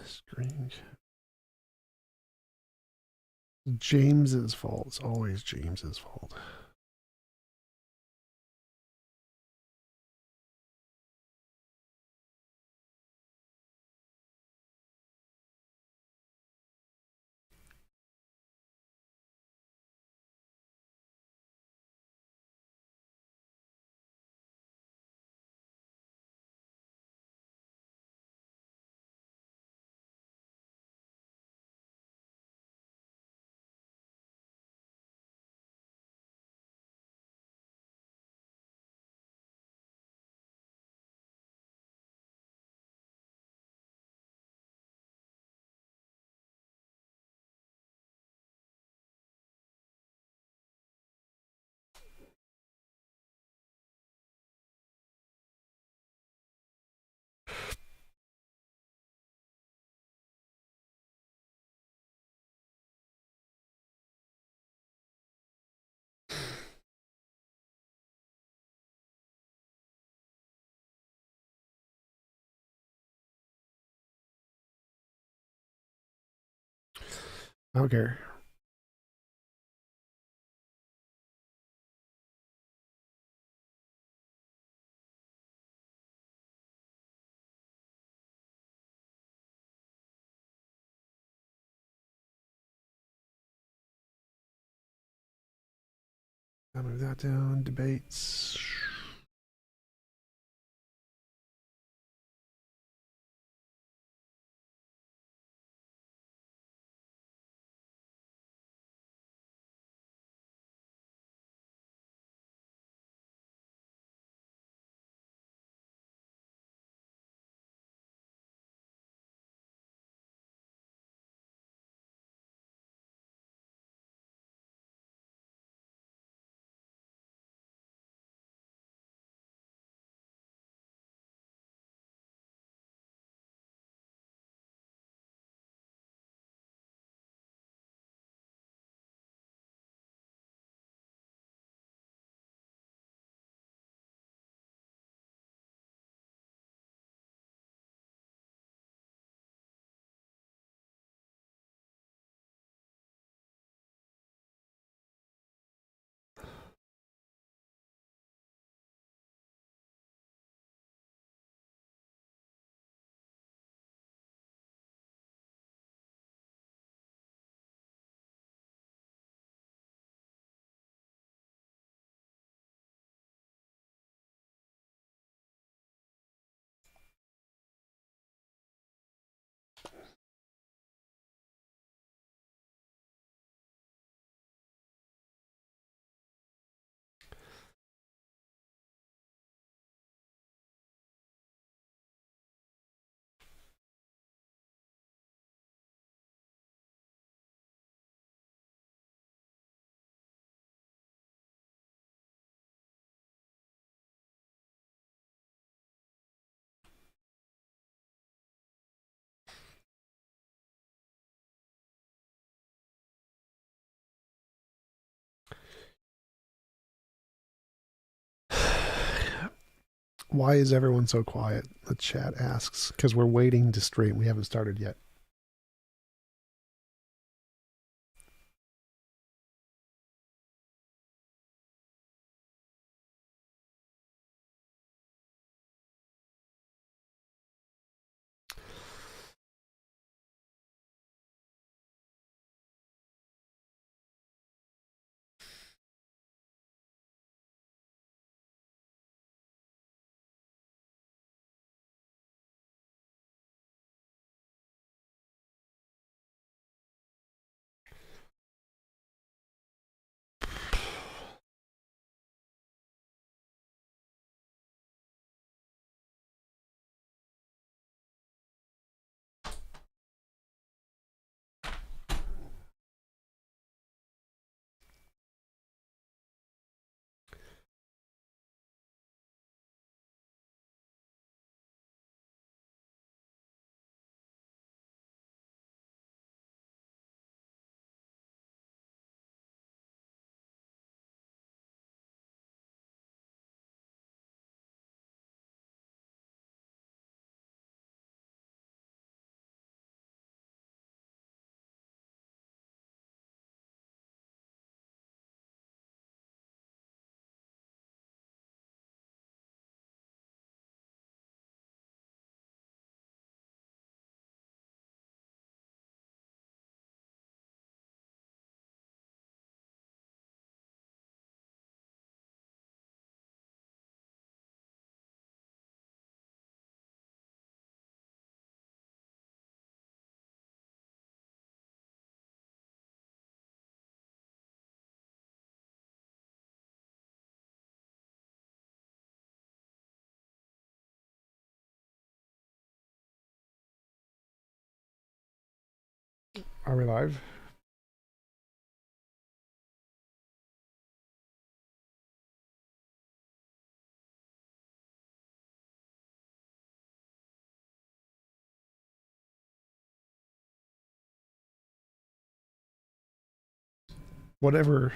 Strange. James's fault. It's always James's fault. Okay. I'll move that down. Debates. Why is everyone so quiet? The chat asks. Because we're waiting to stream. We haven't started yet. Are we live? Whatever.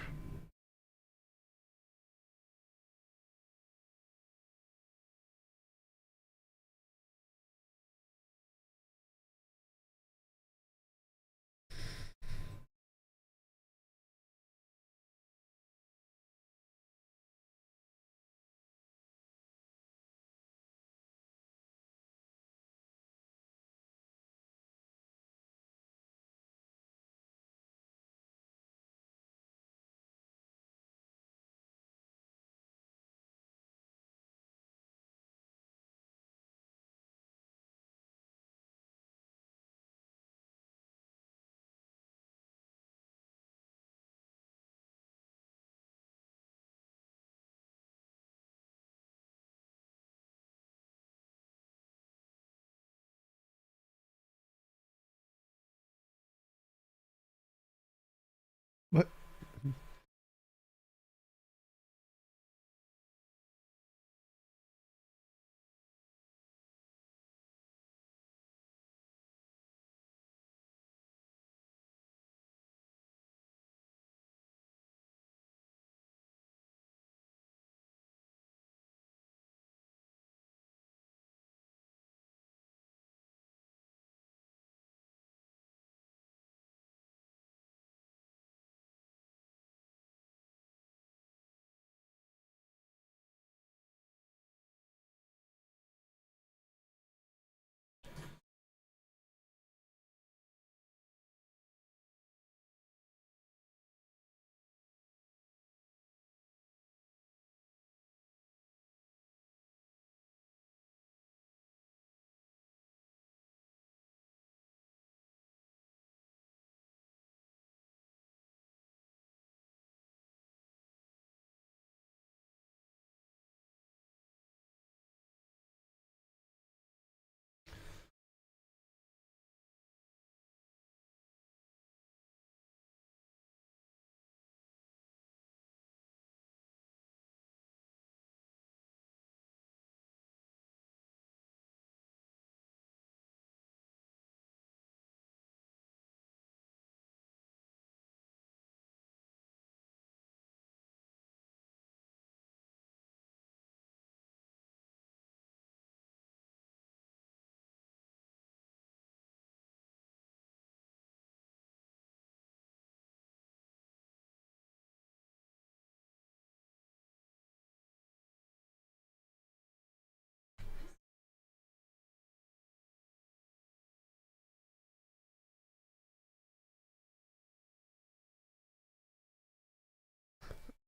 What?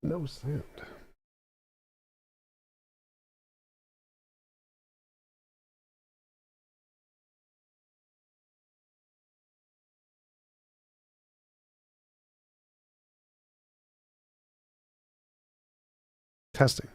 No sound. Testing.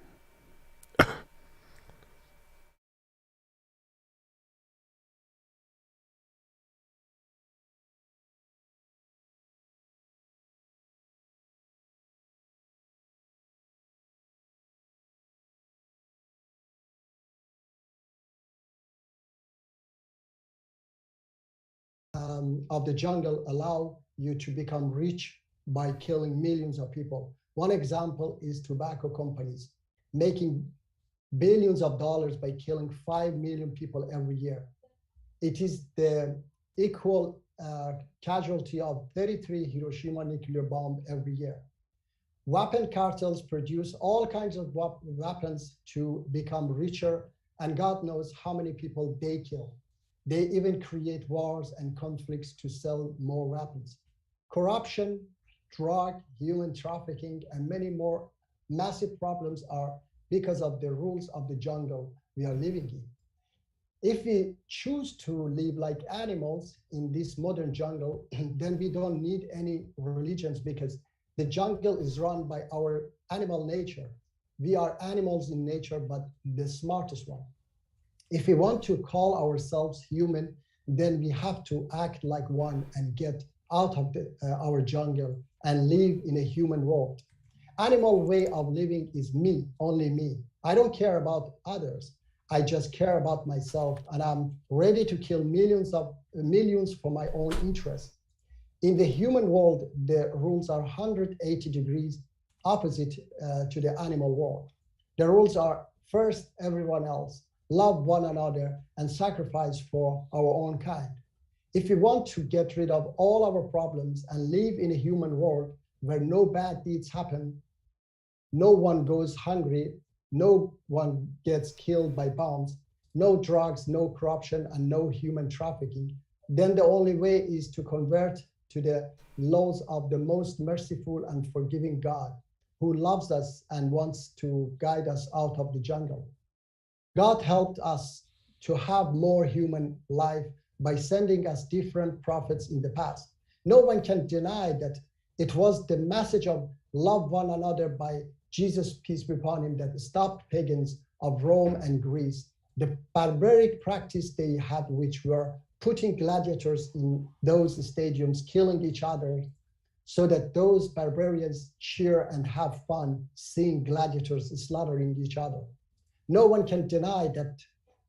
of the jungle allow you to become rich by killing millions of people. One example is tobacco companies making billions of dollars by killing 5 million people every year. It is the equal casualty of 33 Hiroshima nuclear bomb every year. Weapon cartels produce all kinds of weapons to become richer, and God knows how many people they kill. They even create wars and conflicts to sell more weapons. Corruption, drug, human trafficking, and many more massive problems are because of the rules of the jungle we are living in. If we choose to live like animals in this modern jungle, then we don't need any religions because the jungle is run by our animal nature. We are animals in nature, but the smartest one. If we want to call ourselves human, then we have to act like one and get out of our jungle and live in a human world. Animal way of living is me, only me. I don't care about others. I just care about myself, and I'm ready to kill millions for my own interest. In the human world, the rules are 180 degrees opposite to the animal world. The rules are first everyone else, love one another, and sacrifice for our own kind. If we want to get rid of all our problems and live in a human world where no bad deeds happen, no one goes hungry, no one gets killed by bombs, no drugs, no corruption, and no human trafficking, then the only way is to convert to the laws of the most merciful and forgiving God, who loves us and wants to guide us out of the jungle. God helped us to have more human life by sending us different prophets in the past. No one can deny that it was the message of love one another by Jesus, peace be upon him, that stopped pagans of Rome and Greece. The barbaric practice they had, which were putting gladiators in those stadiums, killing each other, so that those barbarians cheer and have fun seeing gladiators slaughtering each other. No one can deny that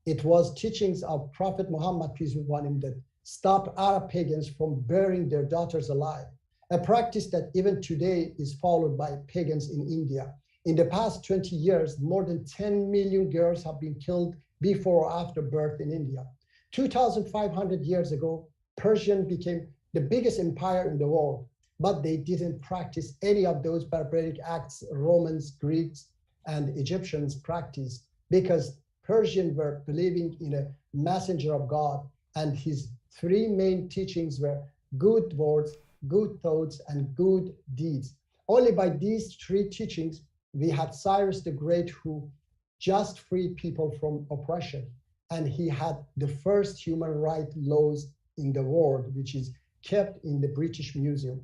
it was teachings of Prophet Muhammad, peace be upon him, that stopped Arab pagans from burying their daughters alive, a practice that even today is followed by pagans in India. In the past 20 years, more than 10 million girls have been killed before or after birth in India. 2,500 years ago, Persia became the biggest empire in the world, but they didn't practice any of those barbaric acts Romans, Greeks, and Egyptians practiced, because Persians were believing in a messenger of God, and his three main teachings were good words, good thoughts, and good deeds. Only by these three teachings, we had Cyrus the Great, who just freed people from oppression. And he had the first human rights laws in the world, which is kept in the British Museum.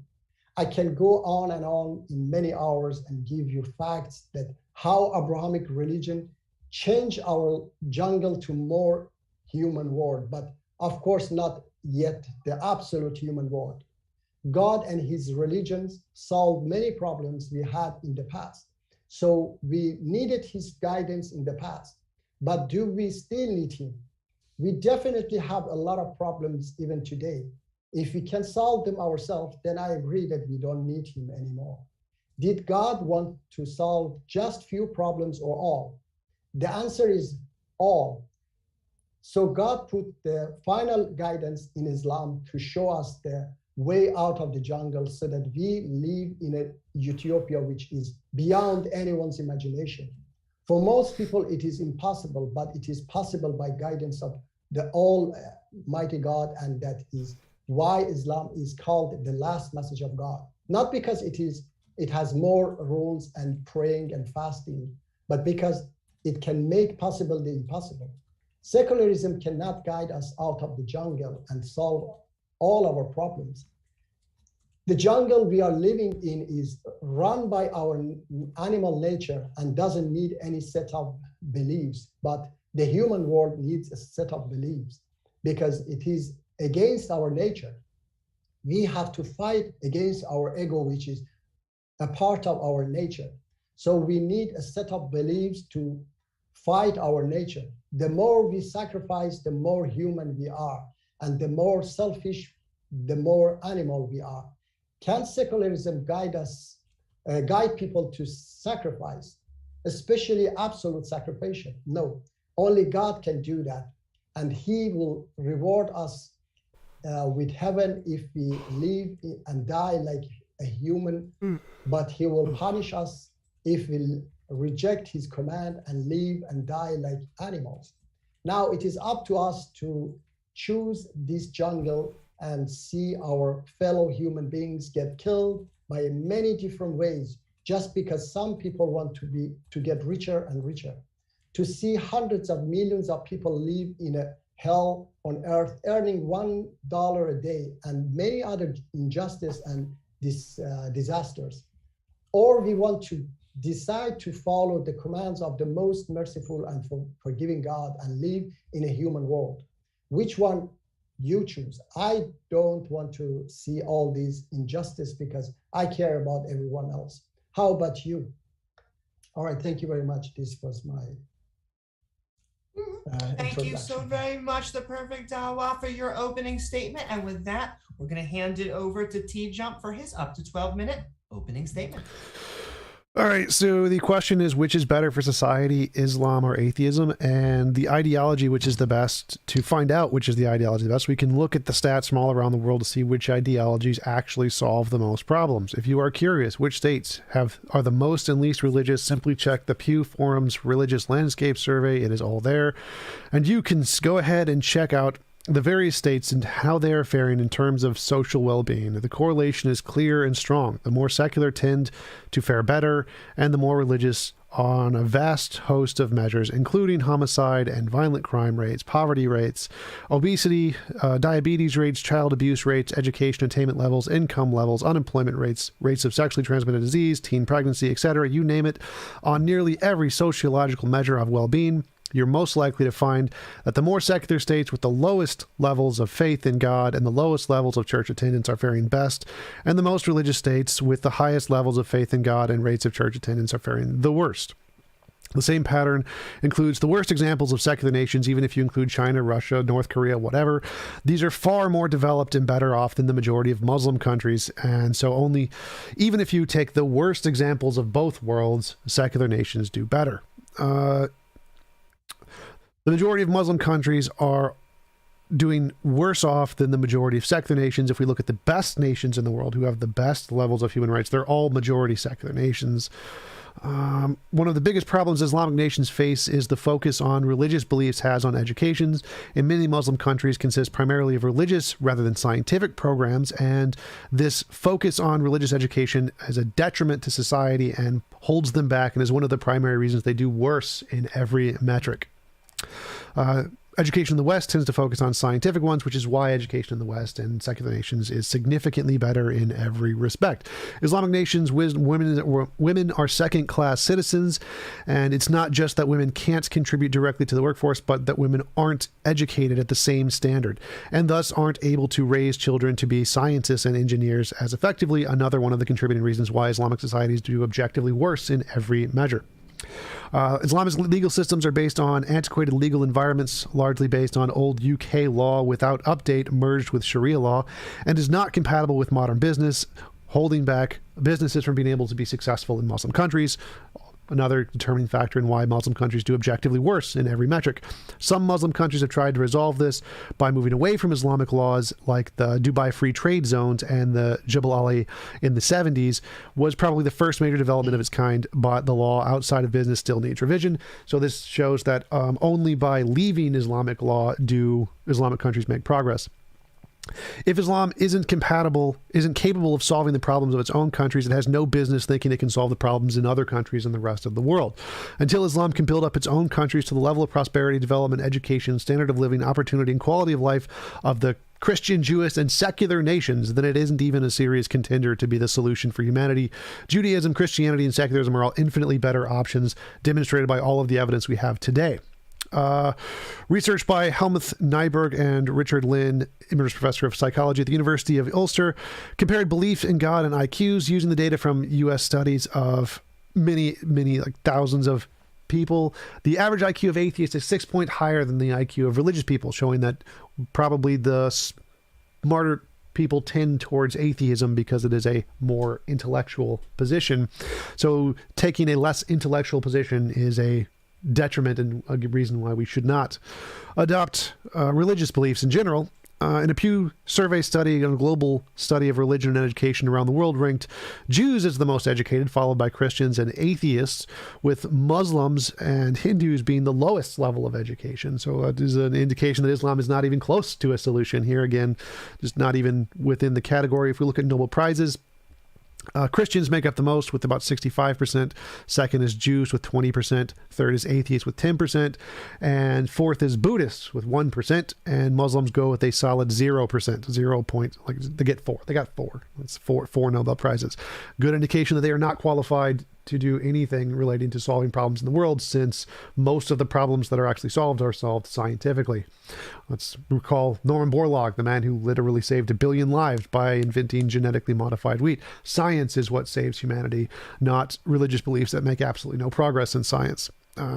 I can go on and on in many hours and give you facts that how Abrahamic religion changed our jungle to more human world, but of course not yet the absolute human world. God and his religions solved many problems we had in the past. So we needed his guidance in the past. But do we still need him? We definitely have a lot of problems even today. If we can solve them ourselves, then I agree that we don't need him anymore. Did God want to solve just few problems or all? The answer is all. So God put the final guidance in Islam to show us the way out of the jungle so that we live in a utopia which is beyond anyone's imagination. For most people, it is impossible, but it is possible by guidance of the Almighty God, and that is why Islam is called the last message of God. Not because it has more rules and praying and fasting, but because it can make possible the impossible. Secularism cannot guide us out of the jungle and solve all our problems. The jungle we are living in is run by our animal nature and doesn't need any set of beliefs, but the human world needs a set of beliefs because it is against our nature. We have to fight against our ego, which is a part of our nature. So we need a set of beliefs to fight our nature. The more we sacrifice, the more human we are, and the more selfish, the more animal we are. Can secularism guide people to sacrifice, especially absolute sacrifice? No, only God can do that. And he will reward us with heaven if we live and die like a human, but he will punish us if we reject his command and live and die like animals. Now it is up to us to choose this jungle and see our fellow human beings get killed by many different ways, just because some people want to get richer and richer. To see hundreds of millions of people live in a hell on earth, earning $1 a day, and many other injustice and disasters. Or we want to decide to follow the commands of the most merciful and forgiving God and live in a human world. Which one You choose. I don't want to see all these injustice because I care about everyone else. How about you? All right, thank you very much. This was my Thank you so very much, the perfect Dawa, for your opening statement. And with that, we're going to hand it over to TJump for his up to 12-minute opening statement. All right, so the question is, which is better for society, Islam or atheism? And the ideology, which is the best, to find out which is the ideology the best, we can look at the stats from all around the world to see which ideologies actually solve the most problems. If you are curious which states are the most and least religious, simply check the Pew Forum's Religious Landscape Survey. It is all there. And you can go ahead and check out the various states and how they are faring in terms of social well-being. The correlation is clear and strong. The more secular tend to fare better, and the more religious on a vast host of measures, including homicide and violent crime rates, poverty rates, obesity, diabetes rates, child abuse rates, education attainment levels, income levels, unemployment rates, rates of sexually transmitted disease, teen pregnancy, etc., you name it. On nearly every sociological measure of well-being, you're most likely to find that the more secular states with the lowest levels of faith in God and the lowest levels of church attendance are faring best, and the most religious states with the highest levels of faith in God and rates of church attendance are faring the worst. The same pattern includes the worst examples of secular nations, even if you include China, Russia, North Korea, whatever. These are far more developed and better off than the majority of Muslim countries, and so even if you take the worst examples of both worlds, secular nations do better. The majority of Muslim countries are doing worse off than the majority of secular nations. If we look at the best nations in the world who have the best levels of human rights, they're all majority secular nations. One of the biggest problems Islamic nations face is the focus on religious beliefs has on educations. In many Muslim countries consist primarily of religious rather than scientific programs, and this focus on religious education is a detriment to society and holds them back and is one of the primary reasons they do worse in every metric. Education in the West tends to focus on scientific ones, which is why education in the West and secular nations is significantly better in every respect. Islamic nations, women are second-class citizens, and it's not just that women can't contribute directly to the workforce, but that women aren't educated at the same standard, and thus aren't able to raise children to be scientists and engineers as effectively. Another one of the contributing reasons why Islamic societies do objectively worse in every measure. Islamist legal systems are based on antiquated legal environments, largely based on old UK law without update merged with Sharia law, and is not compatible with modern business, holding back businesses from being able to be successful in Muslim countries. Another determining factor in why Muslim countries do objectively worse in every metric. Some Muslim countries have tried to resolve this by moving away from Islamic laws, like the Dubai Free Trade Zones and the Jebel Ali in the 70s was probably the first major development of its kind, but the law outside of business still needs revision. So this shows that only by leaving Islamic law do Islamic countries make progress. If Islam isn't capable of solving the problems of its own countries, it has no business thinking it can solve the problems in other countries and the rest of the world. Until Islam can build up its own countries to the level of prosperity, development, education, standard of living, opportunity, and quality of life of the Christian, Jewish, and secular nations, then it isn't even a serious contender to be the solution for humanity. Judaism, Christianity, and secularism are all infinitely better options, demonstrated by all of the evidence we have today. Research by Helmuth Nyberg and Richard Lynn, Emeritus Professor of Psychology at the University of Ulster, compared belief in God and IQs using the data from U.S. studies of many, like thousands of people. The average IQ of atheists is 6 points higher than the IQ of religious people, showing that probably the smarter people tend towards atheism because it is a more intellectual position. So taking a less intellectual position is a detriment and a reason why we should not adopt religious beliefs in general. In a Pew survey study, a global study of religion and education around the world ranked Jews as the most educated, followed by Christians and atheists, with Muslims and Hindus being the lowest level of education. So it is an indication that Islam is not even close to a solution here. Again, just not even within the category. If we look at Nobel Prizes, Christians make up the most with about 65%. Second is Jews with 20%. Third is atheists with 10%. And fourth is Buddhists with 1%. And Muslims go with a solid 0%. 0 point, like they get four. They got four. That's four Nobel Prizes. Good indication that they are not qualified to do anything relating to solving problems in the world, since most of the problems that are actually solved are solved scientifically. Let's recall Norman Borlaug, the man who literally saved 1 billion lives by inventing genetically modified wheat. Science is what saves humanity, not religious beliefs that make absolutely no progress in science.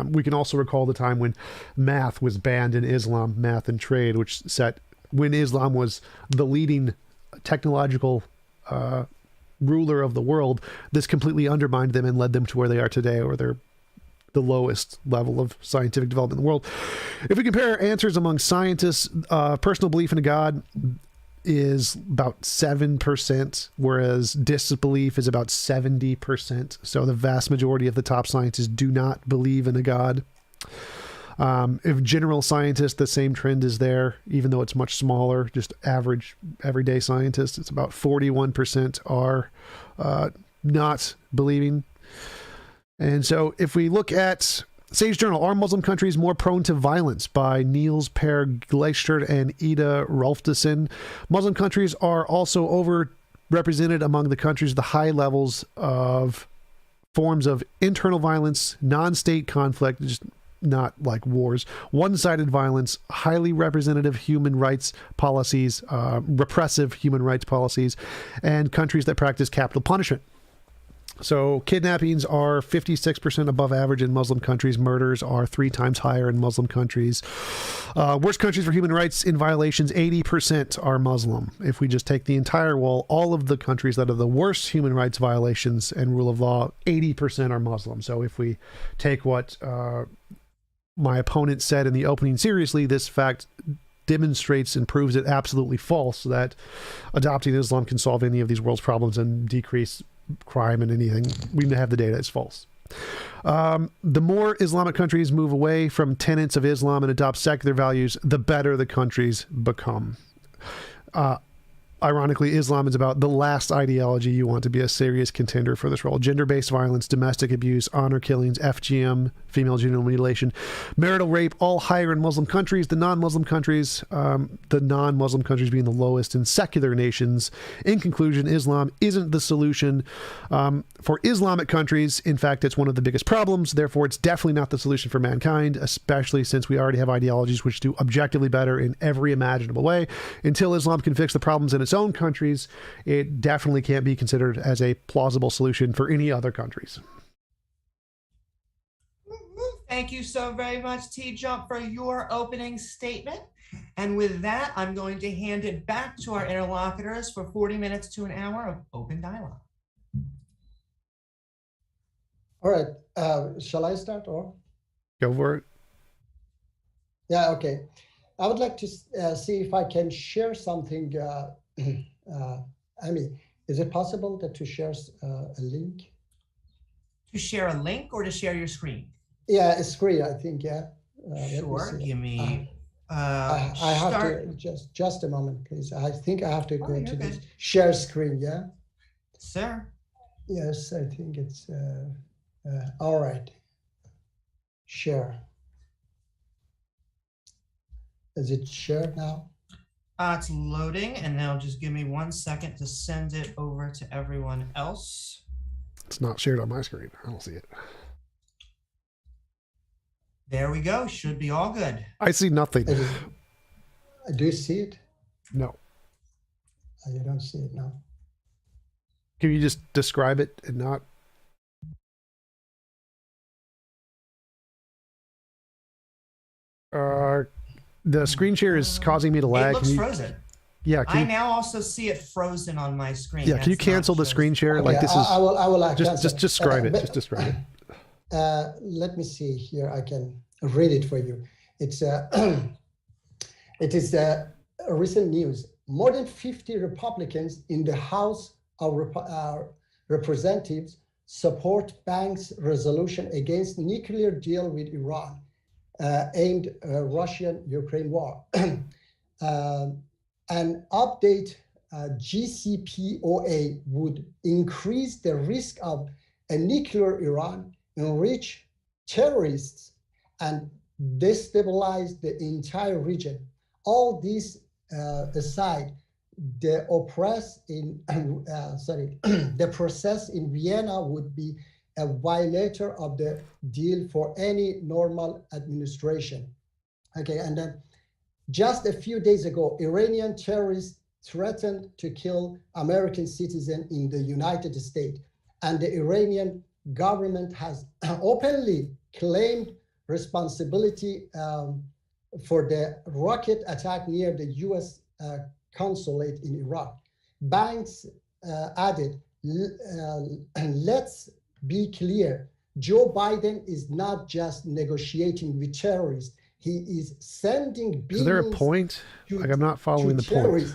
We can also recall the time when math was banned in Islam, math and trade, which set when Islam was the leading technological ruler of the world. This completely undermined them and led them to where they are today, or they're the lowest level of scientific development in the world. If we compare answers among scientists, personal belief in a God is about 7%, whereas disbelief is about 70%. So the vast majority of the top scientists do not believe in a God. If general scientists, the same trend is there, even though it's much smaller, just average everyday scientists, it's about 41% are not believing. And so if we look at Sage Journal, Are Muslim Countries More Prone to Violence? By Niels Per Gleichert and Ida Rolfsson. Muslim countries are also overrepresented among the countries with the high levels of forms of internal violence, non-state conflict, just not like wars, one-sided violence, highly representative human rights policies, repressive human rights policies, and countries that practice capital punishment. So kidnappings are 56% above average in Muslim countries. Murders are 3 times higher in Muslim countries. Worst countries for human rights in violations, 80% are Muslim. If we just take the entire wall, all of the countries that are the worst human rights violations and rule of law, 80% are Muslim. So if we take what my opponent said in the opening seriously, this fact demonstrates and proves it absolutely false that adopting Islam can solve any of these world's problems and decrease crime and anything. We have the data, it's false. The more Islamic countries move away from tenets of Islam and adopt secular values, the better the countries become. Ironically, Islam is about the last ideology you want to be a serious contender for this role. Gender-based violence, domestic abuse, honor killings, FGM, female genital mutilation, marital rape, all higher in Muslim countries. The non-Muslim countries being the lowest in secular nations. In conclusion, Islam isn't the solution for Islamic countries. In fact, it's one of the biggest problems. Therefore, it's definitely not the solution for mankind, especially since we already have ideologies which do objectively better in every imaginable way. Until Islam can fix the problems in its own countries, it definitely can't be considered as a plausible solution for any other countries. Thank you so very much, TJump, for your opening statement. And with that, I'm going to hand it back to our interlocutors for 40 minutes to an hour of open dialogue. All right, shall I start or? Go for it. Yeah, okay. I would like to see if I can share something. Amy, is it possible to share a link? To share a link or to share your screen? Yeah, a screen, I think, yeah. Sure, give me... I have to, just a moment, please. I think I have to go to this share screen, yeah? Sir? Yes, I think it's, all right. Share. Is it shared now? It's loading, and now just give me 1 second to send it over to everyone else. It's not shared on my screen. I don't see it. There we go. Should be all good. I see nothing. Do you see it? No. You don't see it now. Can you just describe it and not? The screen share is causing me to lag. It looks frozen. Yeah. I now also see it frozen on my screen. Yeah. Can you cancel the screen share? Okay, like this is. I will just describe it. Just describe it. Let me see here. I can read it for you. It's it is recent news. More than 50 Republicans in the House of Representatives support Bank's resolution against nuclear deal with Iran, aimed Russian-Ukraine war. An update GCPOA would increase the risk of a nuclear Iran, enrich terrorists, and destabilize the entire region. All these aside, the the process in Vienna would be a violator of the deal for any normal administration. Okay, and then just a few days ago, Iranian terrorists threatened to kill American citizens in the United States, and the Iranian government has openly claimed responsibility for the rocket attack near the U.S. consulate in Iraq. Banks added, let's be clear, Joe Biden is not just negotiating with terrorists, he is sending billions. Is there a point? Like, I'm not following the point.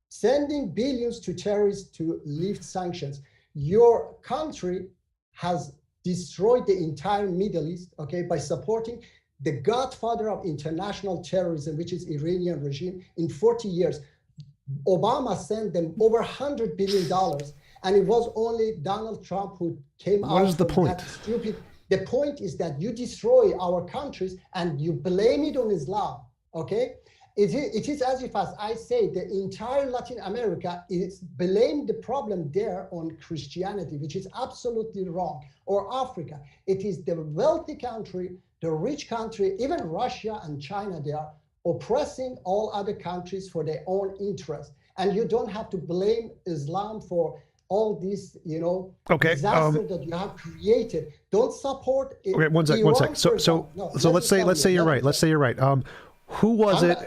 Sending billions to terrorists to lift sanctions. Your country has destroyed the entire Middle East, okay, by supporting the godfather of international terrorism, which is Iranian regime, in 40 years. Obama sent them over $100 billion, and it was only Donald Trump who came out. What is the point? That stupid. The point is that you destroy our countries and you blame it on Islam, okay? It is as if, as I say, the entire Latin America is blame the problem there on Christianity, which is absolutely wrong, or Africa. It is the wealthy country, the rich country, even Russia and China, they are oppressing all other countries for their own interest. And you don't have to blame Islam for all this, disaster that you have created. Don't support it. Okay, one sec. So let's say you're right. Let's say you're right. Who was it?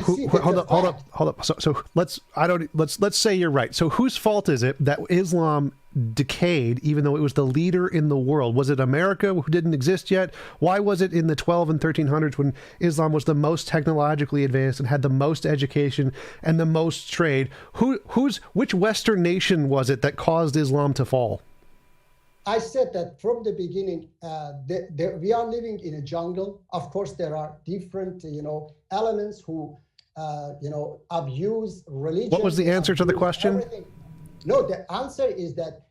Hold up. So let's say you're right. So whose fault is it that Islam decayed, even though it was the leader in the world? Was it America, who didn't exist yet? Why was it in the 12 and 1300s, when Islam was the most technologically advanced and had the most education and the most trade? Which Western nation was it that caused Islam to fall? I said that from the beginning, we are living in a jungle. Of course, there are different, elements who, abuse religion. What was the answer to the question? Everything. No, the answer is that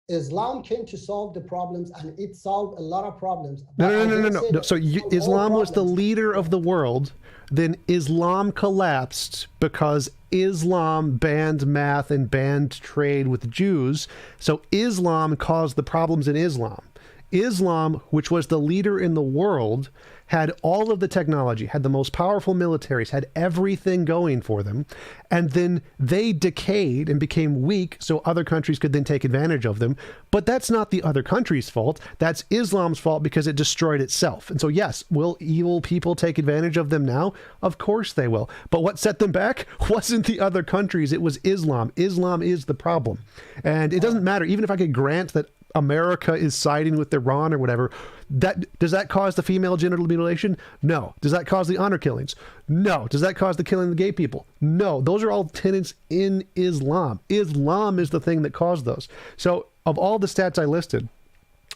Islam came to solve the problems, and it solved a lot of problems. No. So Islam was the leader of the world. Then Islam collapsed because Islam banned math and banned trade with Jews. So Islam caused the problems in Islam. Islam, which was the leader in the world, had all of the technology, had the most powerful militaries, had everything going for them. And then they decayed and became weak so other countries could then take advantage of them. But that's not the other country's fault. That's Islam's fault because it destroyed itself. And so, yes, will evil people take advantage of them now? Of course they will. But what set them back wasn't the other countries. It was Islam. Islam is the problem. And it doesn't matter. Even if I could grant that America is siding with Iran or whatever, does that cause the female genital mutilation? No. Does that cause the honor killings? No. Does that cause the killing of the gay people? No. Those are all tenets in Islam. Islam is the thing that caused those. So of all the stats I listed,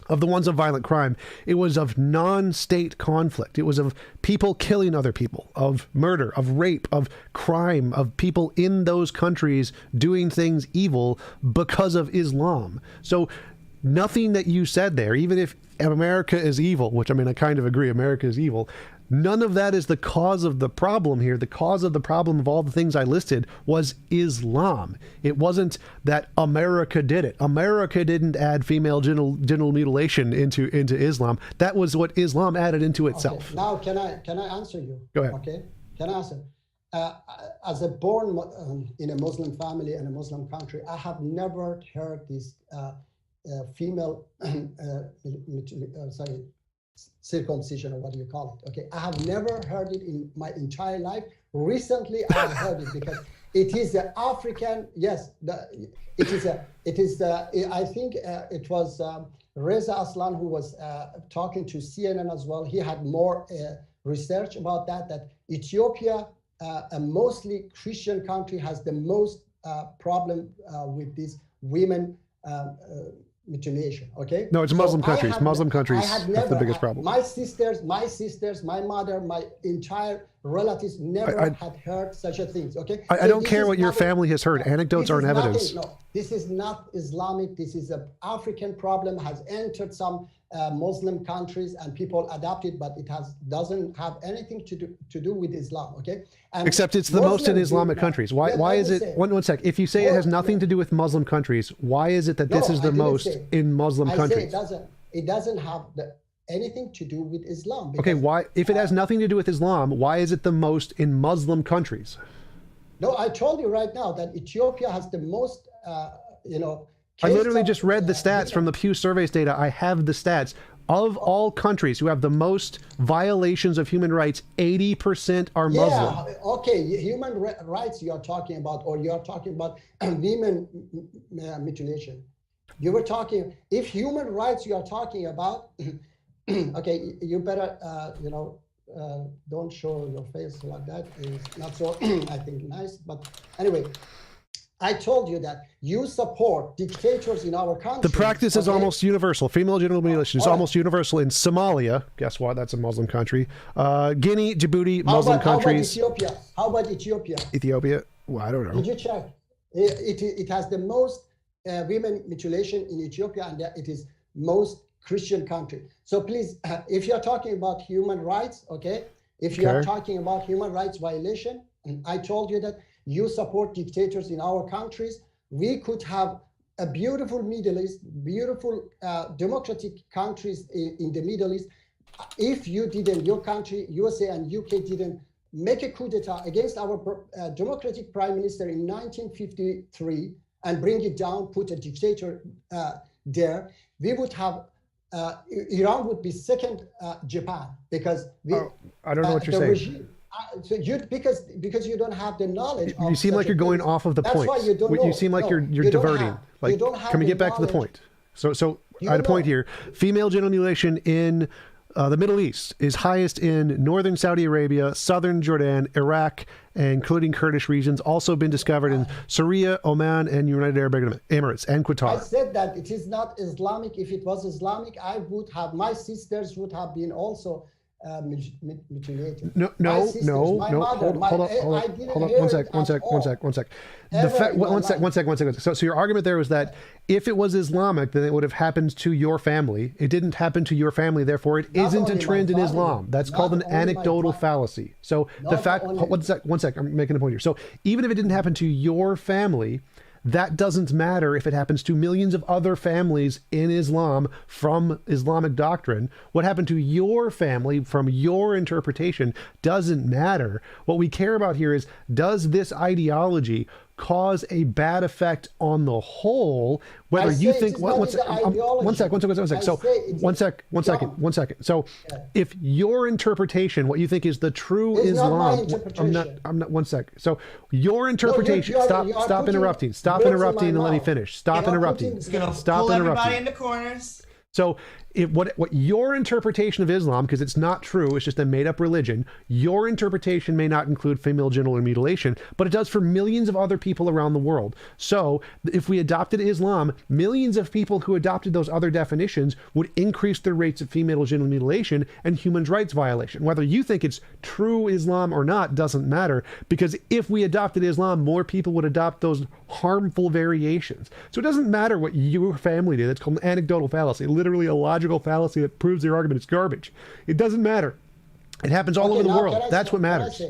of the ones of violent crime, it was of non-state conflict. It was of people killing other people, of murder, of rape, of crime, of people in those countries doing things evil because of Islam. So nothing that you said there, even if America is evil, which I mean, I kind of agree, America is evil, none of that is the cause of the problem here. The cause of the problem of all the things I listed was Islam. It wasn't that America did it. America didn't add female genital mutilation into Islam. That was what Islam added into itself. Okay. Now, can I answer you? Go ahead. Okay, can I answer? As a born in a Muslim family and a Muslim country, I have never heard this female circumcision, or what do you call it? Okay, I have never heard it in my entire life. Recently, I have heard it because it is an African. Yes, I think it was Reza Aslan who was talking to CNN as well. He had more research about that. That Ethiopia, a mostly Christian country, has the most problem with these women mutilation. Okay. No, it's Muslim countries. Muslim countries. That's the biggest problem. My sisters, my mother, my entire relatives never had heard such a thing. Okay. I don't care what your family has heard. Anecdotes aren't evidence. No, this is not Islamic. This is an African problem. Has entered some Muslim countries and people adopt it, but it doesn't have anything to do with Islam. Okay, and except it's the most in Islamic countries. Why is it? One sec. If you say it has nothing to do with Muslim countries, why is it that this is the most in Muslim countries? It doesn't have anything to do with Islam. Okay, why? If it has nothing to do with Islam, why is it the most in Muslim countries? No, I told you right now that Ethiopia has the most, I literally just read the stats from the Pew Surveys data. I have the stats. Of all countries who have the most violations of human rights, 80% are Muslim. Yeah, okay, human rights you are talking about, or you are talking about women mutilation. You were talking, if human rights you are talking about, okay, you better, don't show your face like that. It's not so, I think, nice. But anyway, I told you that you support dictators in our country. The practice is almost universal. Female genital mutilation is almost universal in Somalia. Guess what? That's a Muslim country. Guinea, Djibouti, Muslim countries. How about Ethiopia? How about Ethiopia? Ethiopia? Well, I don't know. Did you check? It has the most women mutilation in Ethiopia, and it is most Christian country. So please, if you're talking about human rights, okay, if you are talking about human rights violation, I told you that you support dictators in our countries. We could have a beautiful Middle East, beautiful democratic countries in the Middle East. If you didn't, your country, USA and UK didn't make a coup d'etat against our democratic prime minister in 1953 and bring it down, put a dictator there, we would have, Iran would be second Japan, because I don't know what you're saying. Regime, so because you don't have the knowledge. You seem like you're going off of the point. That's why you don't know. You seem like you're diverting. Like, can we get back to the point? So I had a point here. Female genital mutilation in the Middle East is highest in northern Saudi Arabia, southern Jordan, Iraq, including Kurdish regions. Also been discovered in Syria, Oman, and United Arab Emirates, and Qatar. I said that it is not Islamic. If it was Islamic, I would have, my sisters would have been also mutilated. No. Hold on. One sec. So your argument there was that if it was Islamic, then it would have happened to your family. It didn't happen to your family, therefore it isn't a trend in Islam. That's called an anecdotal fallacy. So the fact, one sec, I'm making a point here. So even if it didn't happen to your family, that doesn't matter if it happens to millions of other families in Islam from Islamic doctrine. What happened to your family from your interpretation doesn't matter. What we care about here is, does this ideology cause a bad effect on the whole? Whether you think one second. So if your interpretation, what you think is the true Islam, I'm not one sec. So your interpretation, stop interrupting and let me finish. Stop interrupting. Pull everybody into corners. So what your interpretation of Islam, because it's not true, it's just a made-up religion, your interpretation may not include female genital mutilation, but it does for millions of other people around the world. So if we adopted Islam, millions of people who adopted those other definitions would increase their rates of female genital mutilation and human rights violation. Whether you think it's true Islam or not doesn't matter, because if we adopted Islam, more people would adopt those harmful variations. So it doesn't matter what your family did. It's called an anecdotal fallacy, literally a logical fallacy that proves your argument is garbage. It doesn't matter. It happens all over the world. That's what matters.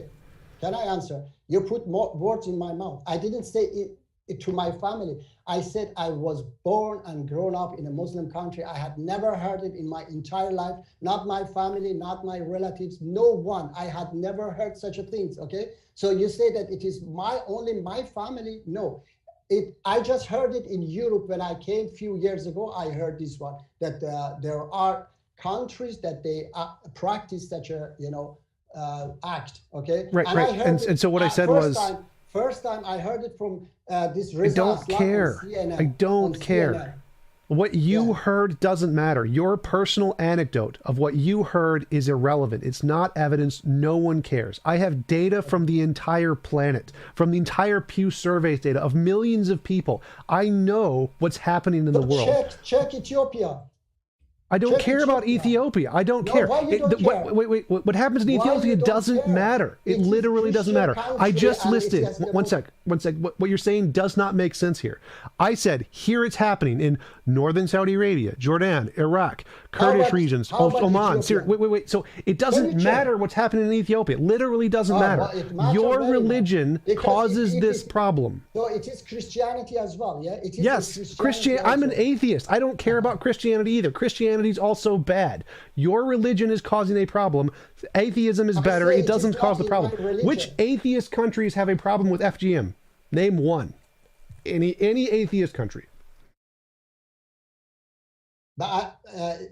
Can I answer? You put more words in my mouth. I didn't say it to my family. I said I was born and grown up in a Muslim country. I had never heard it in my entire life. Not my family, not my relatives, no one. I had never heard such a thing, okay? So you say that it is only my family? No. I just heard it in Europe when I came a few years ago. I heard this one, that there are countries that they practice such a act. Okay, right. And so what I said was, first time I heard it from this. I don't care. I don't care. What you heard doesn't matter. Your personal anecdote of what you heard is irrelevant. It's not evidence. No one cares. I have data from the entire planet, from the entire Pew Surveys data of millions of people. I know what's happening in the world. Check Ethiopia. I don't care about Ethiopia. I don't care. Why you don't care? Wait. What happens in Ethiopia doesn't matter. It literally doesn't matter. I just listed. One sec. What you're saying does not make sense here. I said here it's happening in northern Saudi Arabia, Jordan, Iraq, Kurdish regions, Oman, Syria. Wait. So it doesn't matter what's happening in Ethiopia. It literally doesn't matter. Your religion causes this problem. So it is Christianity as well, yeah? It is Yes, Christianity. I'm an atheist. I don't care about Christianity either. Christianity is also bad. Your religion is causing a problem. Atheism is better. It doesn't cause the problem. Which atheist countries have a problem with FGM? Name one. Any atheist country. But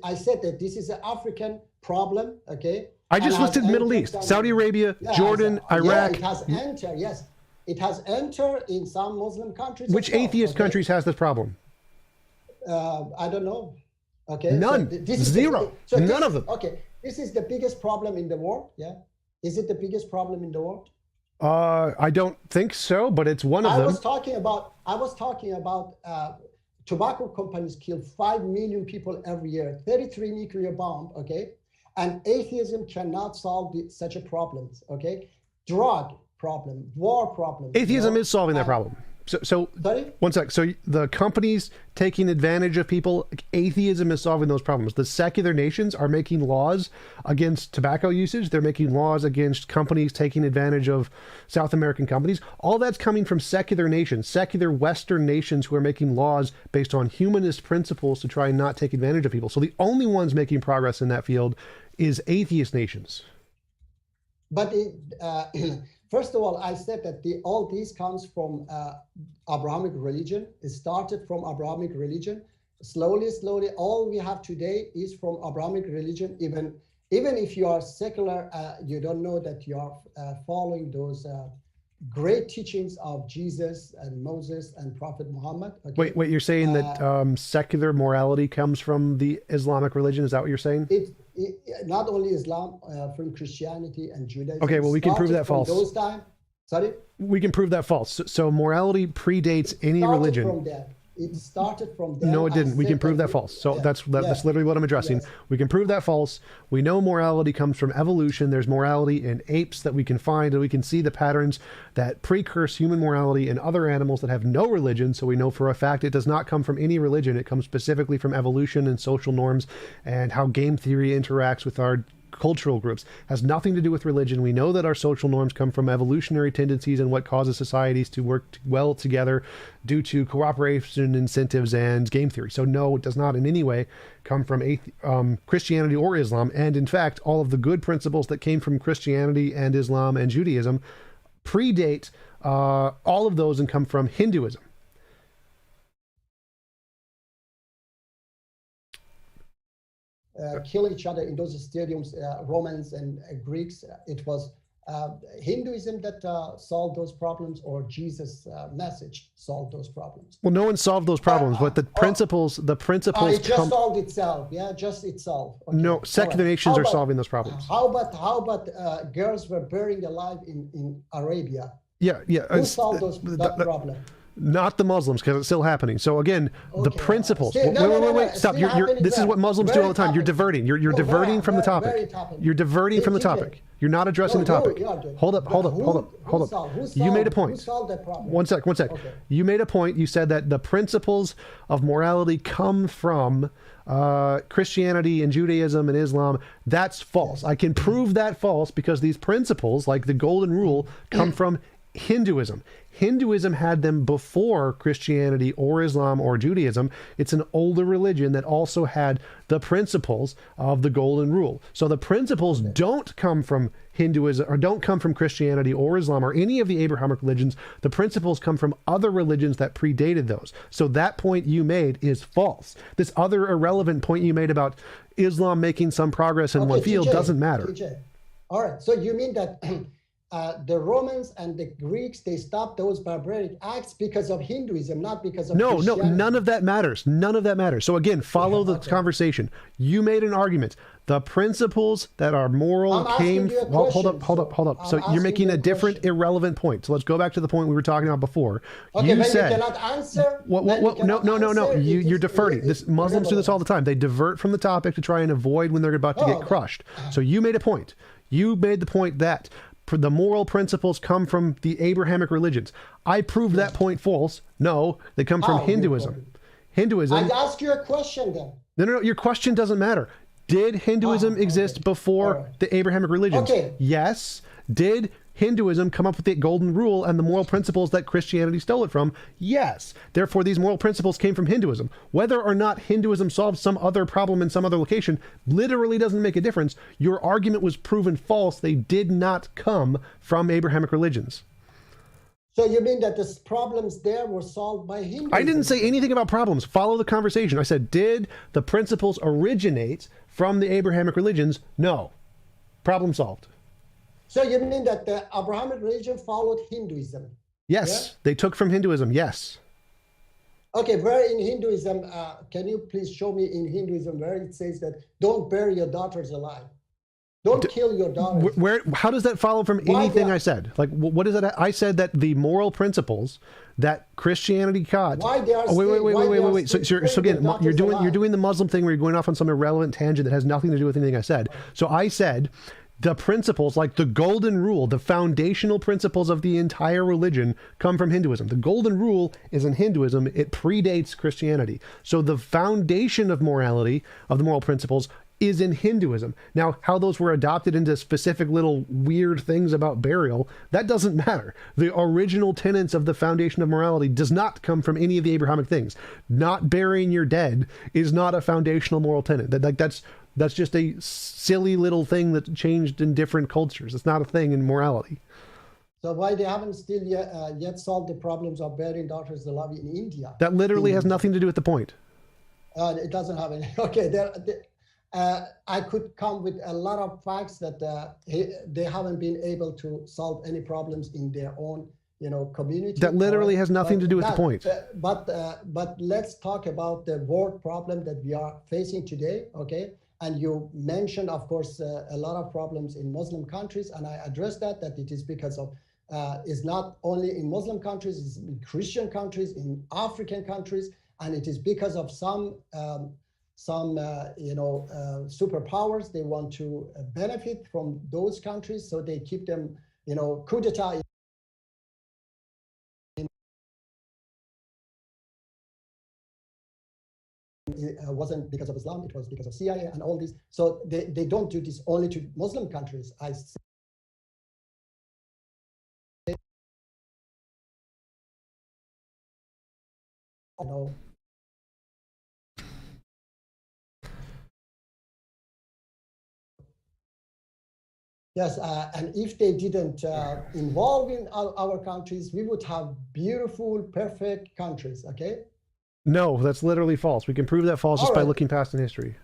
I said that this is an African problem, okay? I just listed Middle East, Saudi Arabia, Jordan, Iraq. It has entered, yes. It has entered in some Muslim countries. Which atheist countries has this problem? I don't know. Okay. None. Zero. None of them. Okay. This is the biggest problem in the world. Yeah. Is it the biggest problem in the world? I don't think so, but it's one of them. I was talking about tobacco companies kill 5 million people every year, 33 nuclear bomb. Okay. And atheism cannot solve such a problems. Okay. Drug problem, war problem. Atheism is solving that problem. So one sec. So the companies taking advantage of people, atheism is solving those problems. The secular nations are making laws against tobacco usage. They're making laws against companies taking advantage of South American companies. All that's coming from secular nations, secular Western nations who are making laws based on humanist principles to try and not take advantage of people. So the only ones making progress in that field is atheist nations. But first of all, I said that all these comes from Abrahamic religion. It started from Abrahamic religion. Slowly, all we have today is from Abrahamic religion. Even if you are secular, you don't know that you are following those great teachings of Jesus and Moses and Prophet Muhammad. Okay? Wait, you're saying that secular morality comes from the Islamic religion? Is that what you're saying? Not only Islam, from Christianity and Judaism. Okay, well, we can prove that false. Those time, sorry? We can prove that false. So morality predates any religion. From that. It started from there. No, it didn't. We can prove that false. So that's literally what I'm addressing. Yes. We can prove that false. We know morality comes from evolution. There's morality in apes that we can find, and we can see the patterns that precurse human morality in other animals that have no religion. So we know for a fact it does not come from any religion. It comes specifically from evolution and social norms and how game theory interacts with our cultural groups. Has nothing to do with religion. We know that our social norms come from evolutionary tendencies and what causes societies to work well together due to cooperation incentives and game theory. So no, it does not in any way come from Christianity or Islam. And in fact, all of the good principles that came from Christianity and Islam and Judaism predate all of those and come from Hinduism. Kill each other in those stadiums, Romans and Greeks. It was Hinduism that solved those problems, or Jesus' message solved those problems. Well, no one solved those problems, but the principles. It just solved itself. Yeah, just itself. Okay. No, secular nations are solving those problems. How about girls were buried alive in Arabia? Yeah. Who solved that problem? Not the Muslims, because it's still happening. So again, the principles. Wait. Stop. This is what Muslims do all the time. You're diverting. You're diverting from the topic. You're diverting from the topic. You're not addressing the topic. Hold up. You made a point. Who solved that problem? One sec. Okay. You made a point. You said that the principles of morality come from Christianity and Judaism and Islam. That's false. I can prove that false because these principles, like the Golden Rule, come from Hinduism. Hinduism had them before Christianity or Islam or Judaism. It's an older religion that also had the principles of the Golden Rule. So the principles don't come from Hinduism or don't come from Christianity or Islam or any of the Abrahamic religions. The principles come from other religions that predated those. So that point you made is false. This other irrelevant point you made about Islam making some progress in one field doesn't matter. TJ. All right. So you mean that the Romans and the Greeks, they stopped those barbaric acts because of Hinduism, not because of No, Christianity. none of that matters. None of that matters. So again, follow the conversation. You made an argument. The principles that are moral came. Hold up. So you're making a different, irrelevant point. So let's go back to the point we were talking about before. Okay, you but said, you cannot answer. No. You're deferring. Muslims do this all the time. They divert from the topic to try and avoid when they're about to get crushed. So you made a point. You made the point that the moral principles come from the Abrahamic religions. I proved that point false. No, they come from Hinduism. Hinduism. I asked you a question then. No. Your question doesn't matter. Did Hinduism exist before the Abrahamic religions? Okay. Yes. Did Hinduism come up with the golden rule and the moral principles that Christianity stole it from? Yes. Therefore, these moral principles came from Hinduism. Whether or not Hinduism solved some other problem in some other location literally doesn't make a difference. Your argument was proven false. They did not come from Abrahamic religions. So you mean that the problems there were solved by Hinduism? I didn't say anything about problems. Follow the conversation. I said, did the principles originate from the Abrahamic religions? No. Problem solved. So you mean that the Abrahamic religion followed Hinduism? Yes, yeah? They took from Hinduism, yes. Okay, where in Hinduism, can you please show me in Hinduism where it says that don't bury your daughters alive? Don't kill your daughters. How does that follow from anything I said? Like, what is that? I said that the moral principles that Christianity caught. Why they are wait. So again, you're doing the Muslim thing where you're going off on some irrelevant tangent that has nothing to do with anything I said. So I said the principles, like the golden rule, the foundational principles of the entire religion come from Hinduism. The golden rule is in Hinduism. It predates Christianity. So the foundation of morality, of the moral principles, is in Hinduism. Now, how those were adopted into specific little weird things about burial, that doesn't matter. The original tenets of the foundation of morality does not come from any of the Abrahamic things. Not burying your dead is not a foundational moral tenet. That's just a silly little thing that changed in different cultures. It's not a thing in morality. So why they haven't still yet solved the problems of burying daughters alive in India? That literally has nothing to do with the point. It doesn't have any. Okay, I could come with a lot of facts that they haven't been able to solve any problems in their own, community. That literally has nothing to do with the point. But let's talk about the world problem that we are facing today, okay? And you mentioned, of course, a lot of problems in Muslim countries, and I addressed that it is because of, it's not only in Muslim countries, it's in Christian countries, in African countries, and it is because of some superpowers. They want to benefit from those countries, so they keep them, coup d'etat. It wasn't because of Islam, it was because of CIA and all this. So they don't do this only to Muslim countries. I say, Yes, and if they didn't involve in our countries, we would have beautiful, perfect countries, okay? No, that's literally false. We can prove that false just by looking past in history.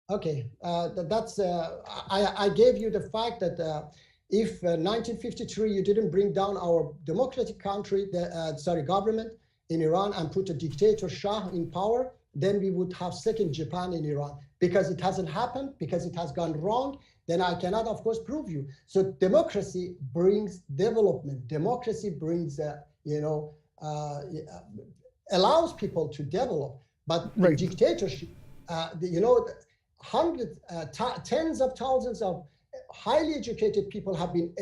Okay, I gave you the fact that if 1953 you didn't bring down our democratic country, government in Iran and put a dictator Shah in power, then we would have second Japan in Iran. Because it hasn't happened, because it has gone wrong, then I cannot, of course, prove you. So democracy brings development. Democracy brings, allows people to develop. But dictatorship, tens of thousands of highly educated people have been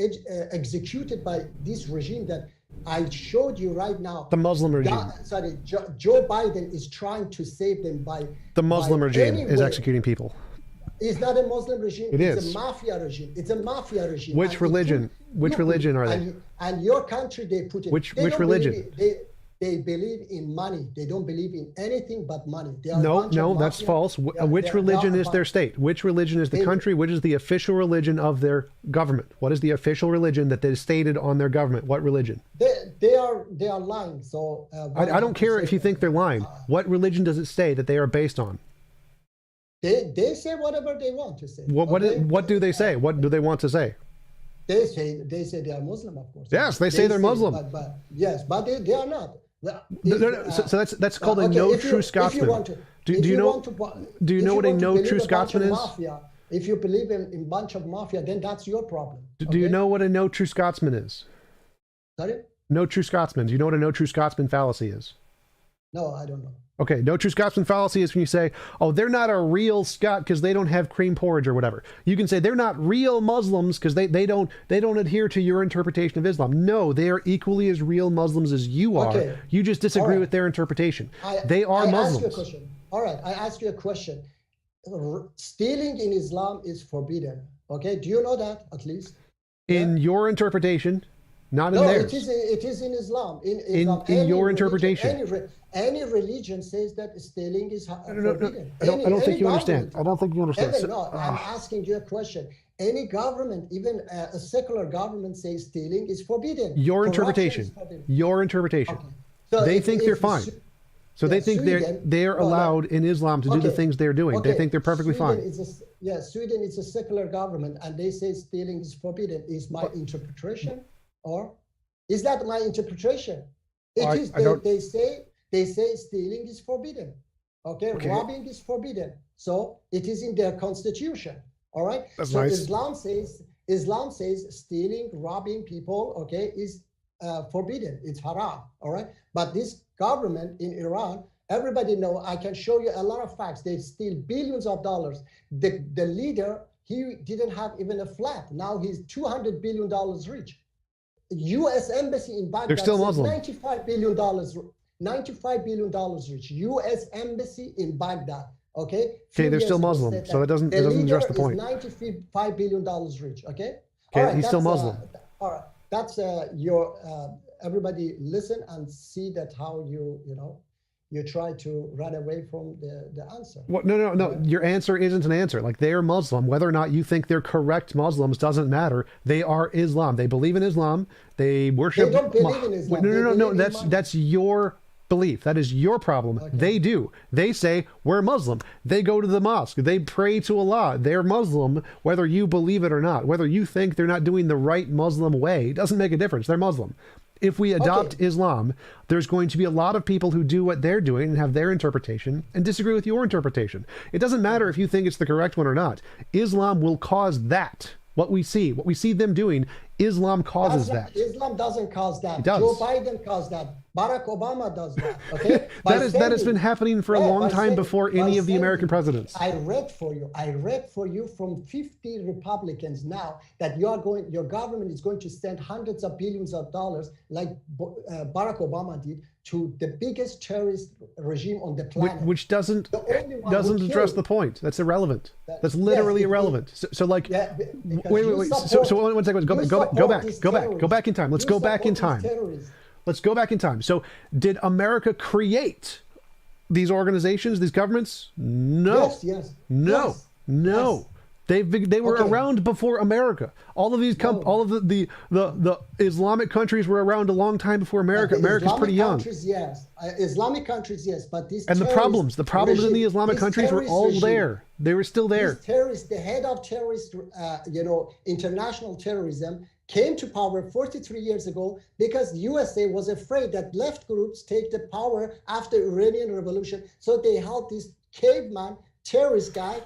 executed by this regime that I showed you right now. The Muslim regime. Joe Biden is trying to save them by... The Muslim regime is executing people. It's not a Muslim regime. It's a mafia regime. It's a mafia regime. Which religion? Which religion are they? And your country, they put it. Which religion? They believe in money. They don't believe in anything but money. No, that's false. Which religion is their state? Which religion is the country? Which is the official religion of their government? What is the official religion that they stated on their government? What religion? They are lying. So I don't care if you think they're lying. What religion does it say that they are based on? They say whatever they want to say. What do they say? What do they want to say? They say they are Muslim, of course. Yes, they say they're Muslim. But yes, but they are not. So that's called a no true Scotsman. Do you know what a no true Scotsman is? If you believe in bunch of mafia, then that's your problem. Do you know what a no true Scotsman is? Sorry? No true Scotsman. Do you know what a no true Scotsman fallacy is? No, I don't know. Okay, no true Scotsman fallacy is when you say, oh, they're not a real Scot because they don't have cream porridge or whatever. You can say they're not real Muslims because they don't adhere to your interpretation of Islam. No, they are equally as real Muslims as you are. Okay. You just disagree with their interpretation. They are Muslims. Ask you a question. All right, I ask you a question. Stealing in Islam is forbidden. Okay, do you know that at least? In your interprerbtation, not in theirs. It is in Islam. In your interpretation. Any religion says that stealing is forbidden. I don't think you understand. I don't think you understand. I'm asking you a question. Any government, even a secular government, says stealing is forbidden. Your interpretation. Your interpretation. Okay. So they think they're fine. So they think they're allowed in Islam to do the things they're doing. They think they're perfectly fine. Sweden is a secular government, and they say stealing is forbidden. Is my interpretation, or is that my interpretation? It is. They say stealing is forbidden. Okay, robbing is forbidden. So it is in their constitution. All right. That's nice. Islam says stealing, robbing people, okay, is forbidden. It's haram. All right. But this government in Iran, everybody know, I can show you a lot of facts. They steal billions of dollars. The leader, he didn't have even a flat. Now he's $200 billion rich. U.S. embassy in Baghdad, they're still Muslim. $95 billion rich. U.S. embassy in Baghdad. Okay. Okay, they're still Muslim, so it doesn't address the point. $95 billion rich. Okay. Okay, he's still Muslim. All right. That's your. Everybody listen and see that how you try to run away from the answer. What? No. Your answer isn't an answer. Like, they are Muslim. Whether or not you think they're correct Muslims doesn't matter. They are Islam. They believe in Islam. They worship. They don't believe in Islam. No. That's your belief. That is your problem. Okay. They do. They say we're Muslim. They go to the mosque. They pray to Allah. They're Muslim, whether you believe it or not. Whether you think they're not doing the right Muslim way, it doesn't make a difference. They're Muslim. If we adopt Islam, there's going to be a lot of people who do what they're doing and have their interpretation and disagree with your interpretation. It doesn't matter if you think it's the correct one or not. Islam will cause that. What we see them doing, Islam causes that. Islam doesn't cause that. It does. Joe Biden caused that. Barack Obama does that. Okay. that has been happening for a long time before any of the American presidents. I read for you from 50 Republicans now that your government is going to send hundreds of billions of dollars, like Barack Obama did, to the biggest terrorist regime on the planet. Which doesn't address the point. That's irrelevant. That's literally irrelevant. So like, wait. So one second. Go back in time. Let's go back in time. Let's go back in time. So did America create these organizations, these governments? No. No. They were around before America. All of these all of the Islamic countries were around a long time before America. America's pretty young. Islamic countries, yes, but these and the problems in the Islamic countries were all there. They were still there. The head of terrorist, international terrorism, came to power 43 years ago because the USA was afraid that left groups take the power after Iranian Revolution. So they helped this caveman terrorist guy,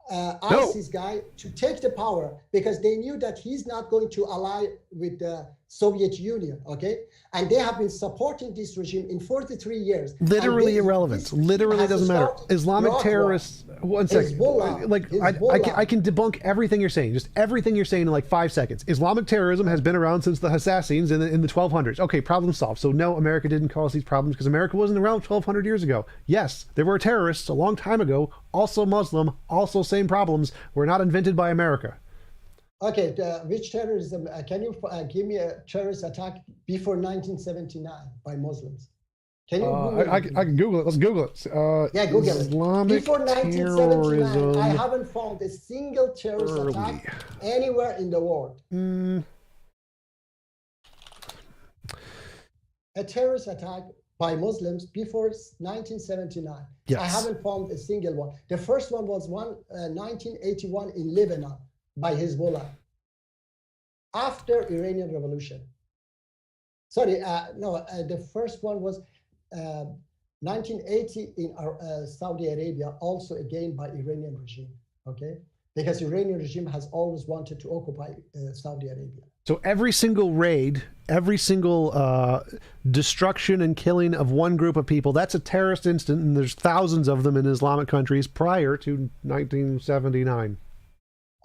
ISIS guy, to take the power because they knew that he's not going to ally with the Soviet Union, okay? And they have been supporting this regime in 43 years. Literally irrelevant. Literally doesn't matter. Islamic terrorists. One second. I can debunk everything you're saying. Just everything you're saying in like 5 seconds. Islamic terrorism has been around since the Assassins in the 1200s. Okay, problem solved. So no, America didn't cause these problems because America wasn't around 1200 years ago. Yes, there were terrorists a long time ago, also Muslim, also same problems. Were not invented by America. Okay, which terrorism? Can you give me a terrorist attack before 1979 by Muslims? Can you? I can Google it. Let's Google it. Google Islamic it. Before 1979, I haven't found a single terrorist attack anywhere in the world. A terrorist attack by Muslims before 1979. Yes. I haven't found a single one. The first one was 1981 in Lebanon by Hezbollah. after Iranian Revolution. Sorry, no, the first one was 1980 in Saudi Arabia, also again by Iranian regime, okay? Because Iranian regime has always wanted to occupy Saudi Arabia. So every single raid, every single destruction and killing of one group of people, that's a terrorist incident, and there's thousands of them in Islamic countries prior to 1979.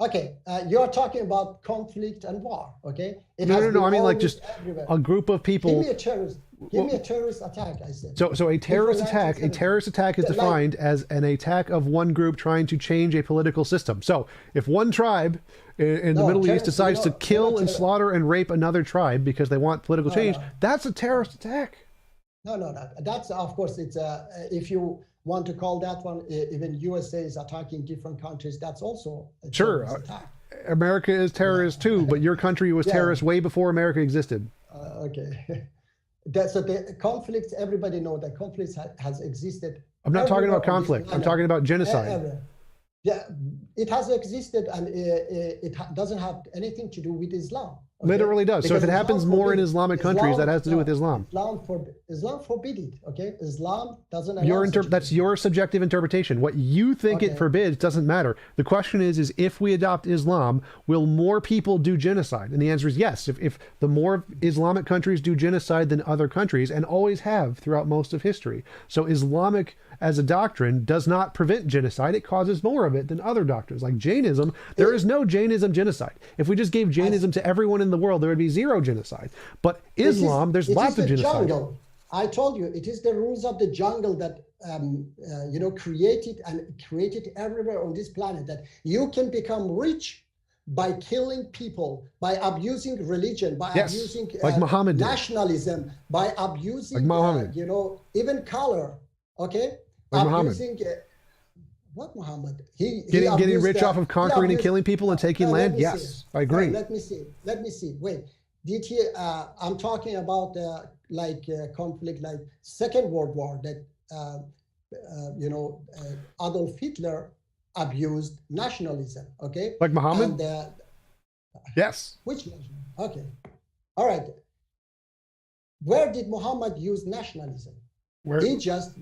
Okay, you're talking about conflict and war, okay? No, I mean like just everywhere. a group of people. Give me a terrorist. Give me a terrorist attack, I said. So a terrorist attack is defined as an attack of one group trying to change a political system. So if one tribe in the Middle East decides to kill and slaughter and rape another tribe because they want political change, that's a terrorist attack. No. That's, of course, it's if you want to call that one, even USA is attacking different countries, that's also a terrorist attack. America is terrorist too, but your country was terrorist way before America existed. Okay. So the conflicts, everybody knows that conflicts has existed. I'm not talking about conflict. I'm talking about genocide. Yeah, it has existed, and it doesn't have anything to do with Islam. Okay? Literally does. So if it happens more in Islamic countries, that has to do with Islam. Islam forbid it. Okay, Islam doesn't allow that's your subjective interpretation. What you think it forbids doesn't matter. The question is if we adopt Islam, will more people do genocide? And the answer is yes. If the more Islamic countries do genocide than other countries, and always have throughout most of history. So Islamic as a doctrine does not prevent genocide. It causes more of it than other doctrines. Like Jainism, there is no Jainism genocide. If we just gave Jainism to everyone in the world, there would be zero genocide. But Islam, there's lots of genocide. Jungle. I told you, it is the rules of the jungle that created everywhere on this planet, that you can become rich by killing people, by abusing religion, by abusing like Muhammad nationalism, by abusing even color. Okay, like Muhammad. What Muhammad? Getting rich off of conquering and killing people and taking land. Yes, I agree. Let me see. Wait, did he? I'm talking about conflict like Second World War that Adolf Hitler abused nationalism. Okay, like Muhammad. And, yes. Which nationalism? Okay, all right. Where did Muhammad use nationalism? He just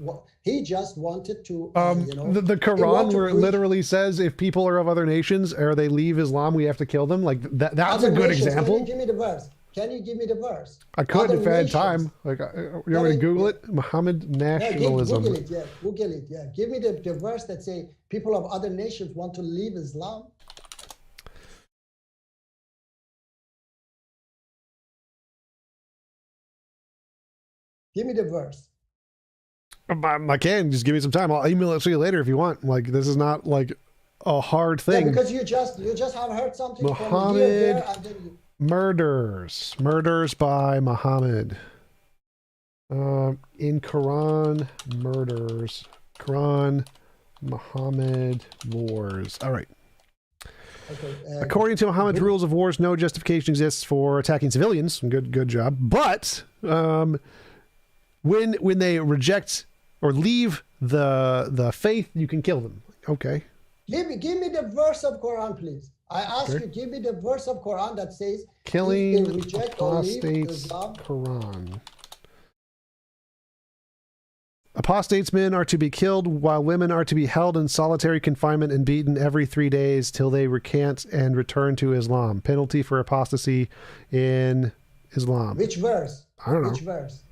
wanted to, the Quran, where it literally says if people are of other nations or they leave Islam, we have to kill them. Like that's a good example. Can you give me the verse? Can you give me the verse? I could if I had time. Like, you want me to Google it? Muhammad nationalism. Google it. Yeah. Give me the verse that say people of other nations want to leave Islam. Give me the verse. I can just give me some time. I'll email it to you later if you want. Like, this is not like a hard thing. Yeah, because you just have heard something Muhammad from here and then murders by Muhammad. In Quran Muhammad wars. All right. Okay, according to Muhammad's rules of wars, no justification exists for attacking civilians. Good job. But when they reject or leave the faith, you can kill them. Okay. Give me the verse of Quran, please. I ask you, give me the verse of Quran that says killing apostates. Quran. Apostates men are to be killed, while women are to be held in solitary confinement and beaten every 3 days till they recant and return to Islam. Penalty for apostasy in Islam. Which verse? I don't know. Which verse?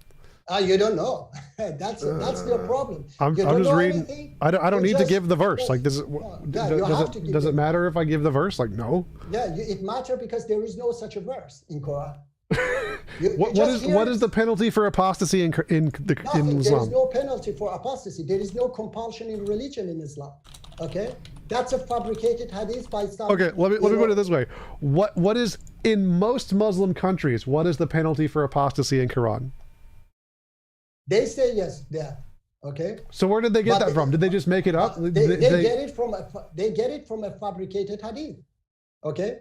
You don't know. That's the problem. I'm just reading. Anything? I don't need to give the verse. Like, does it matter if I give the verse? Like, no. Yeah, it matters because there is no such a verse in Quran. What is the penalty for apostasy in Islam? There is no penalty for apostasy. There is no compulsion in religion in Islam. Okay, that's a fabricated hadith by some. Okay, let me put it this way. What is in most Muslim countries? What is the penalty for apostasy in Quran? They say yes, death. Okay. So where did they get that from? Did they just make it up? They get it from a fabricated hadith. Okay.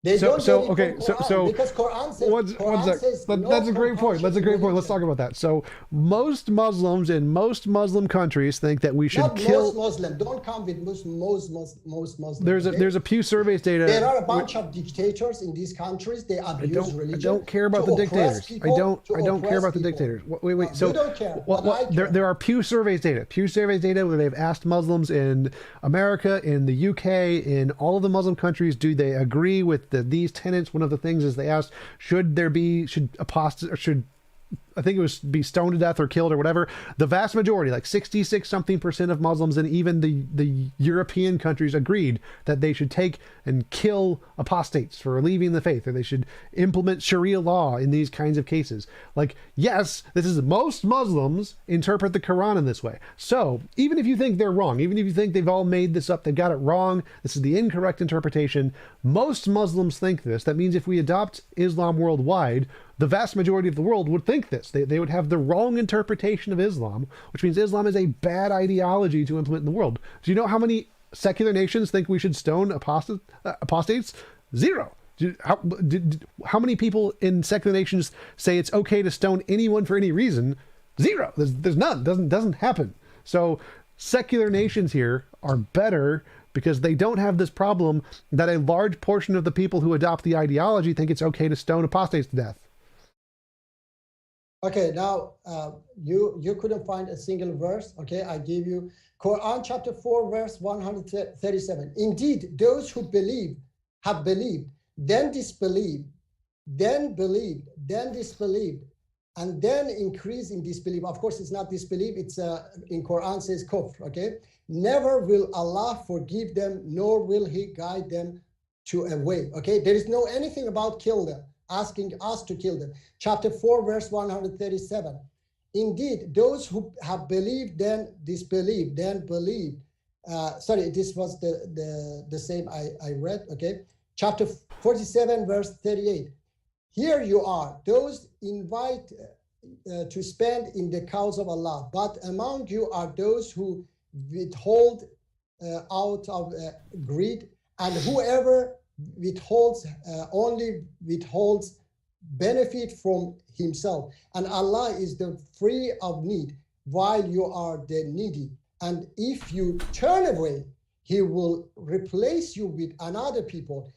They don't get it okay, from so Quran, because Quran says, one sec. says no That's a great point. That's a great point. Let's religion. talk about that. So most Muslims in most Muslim countries think that we should Not kill. most Muslim. Don't come with most Muslim. There's okay? a Pew Surveys data. There are a bunch of dictators in these countries. They abuse religion. I don't care about to the oppress dictators. people, I don't care oppress about the people. dictators. Wait. So you don't care. But I care. there are Pew Surveys data. Pew Surveys data where they've asked Muslims in America, in the UK, in all of the Muslim countries, do they agree with these tenets? One of the things is they asked, should apostate, or should, I think it was, be stoned to death or killed or whatever. The vast majority, like 66 something percent of Muslims and even the European countries, agreed that they should take and kill apostates for leaving the faith, or they should implement Sharia law in these kinds of cases. Like, yes, this is, most Muslims interpret the Quran in this way. So even if you think they're wrong, even if you think they've all made this up, they've got it wrong, this is the incorrect interpretation, most Muslims think this. That means if we adopt Islam worldwide, the vast majority of the world would think this. They would have the wrong interpretation of Islam, which means Islam is a bad ideology to implement in the world. Do you know how many secular nations think we should stone apostates? Zero. How many people in secular nations say it's okay to stone anyone for any reason? Zero. There's none. Doesn't happen. So secular nations here are better because they don't have this problem that a large portion of the people who adopt the ideology think it's okay to stone apostates to death. Okay, now you couldn't find a single verse. Okay, I give you Quran chapter 4 verse 137. Indeed, those who have believed, then disbelieved, then believed, then disbelieved, and then increase in disbelief. Of course, it's not disbelief. It's in Quran says kufr. Okay, never will Allah forgive them, nor will He guide them to a way. Okay, there is no anything about kill them, asking us to kill them. Chapter 4 verse 137. Indeed, those who have believed, then disbelieved, then believed. Sorry, this was the same I read. Okay, chapter 47 verse 38. Here you are, those invite to spend in the cause of Allah, but among you are those who withhold out of greed, and whoever withholds only withholds benefit from himself, and Allah is the free of need while you are the needy, and if you turn away, He will replace you with another people,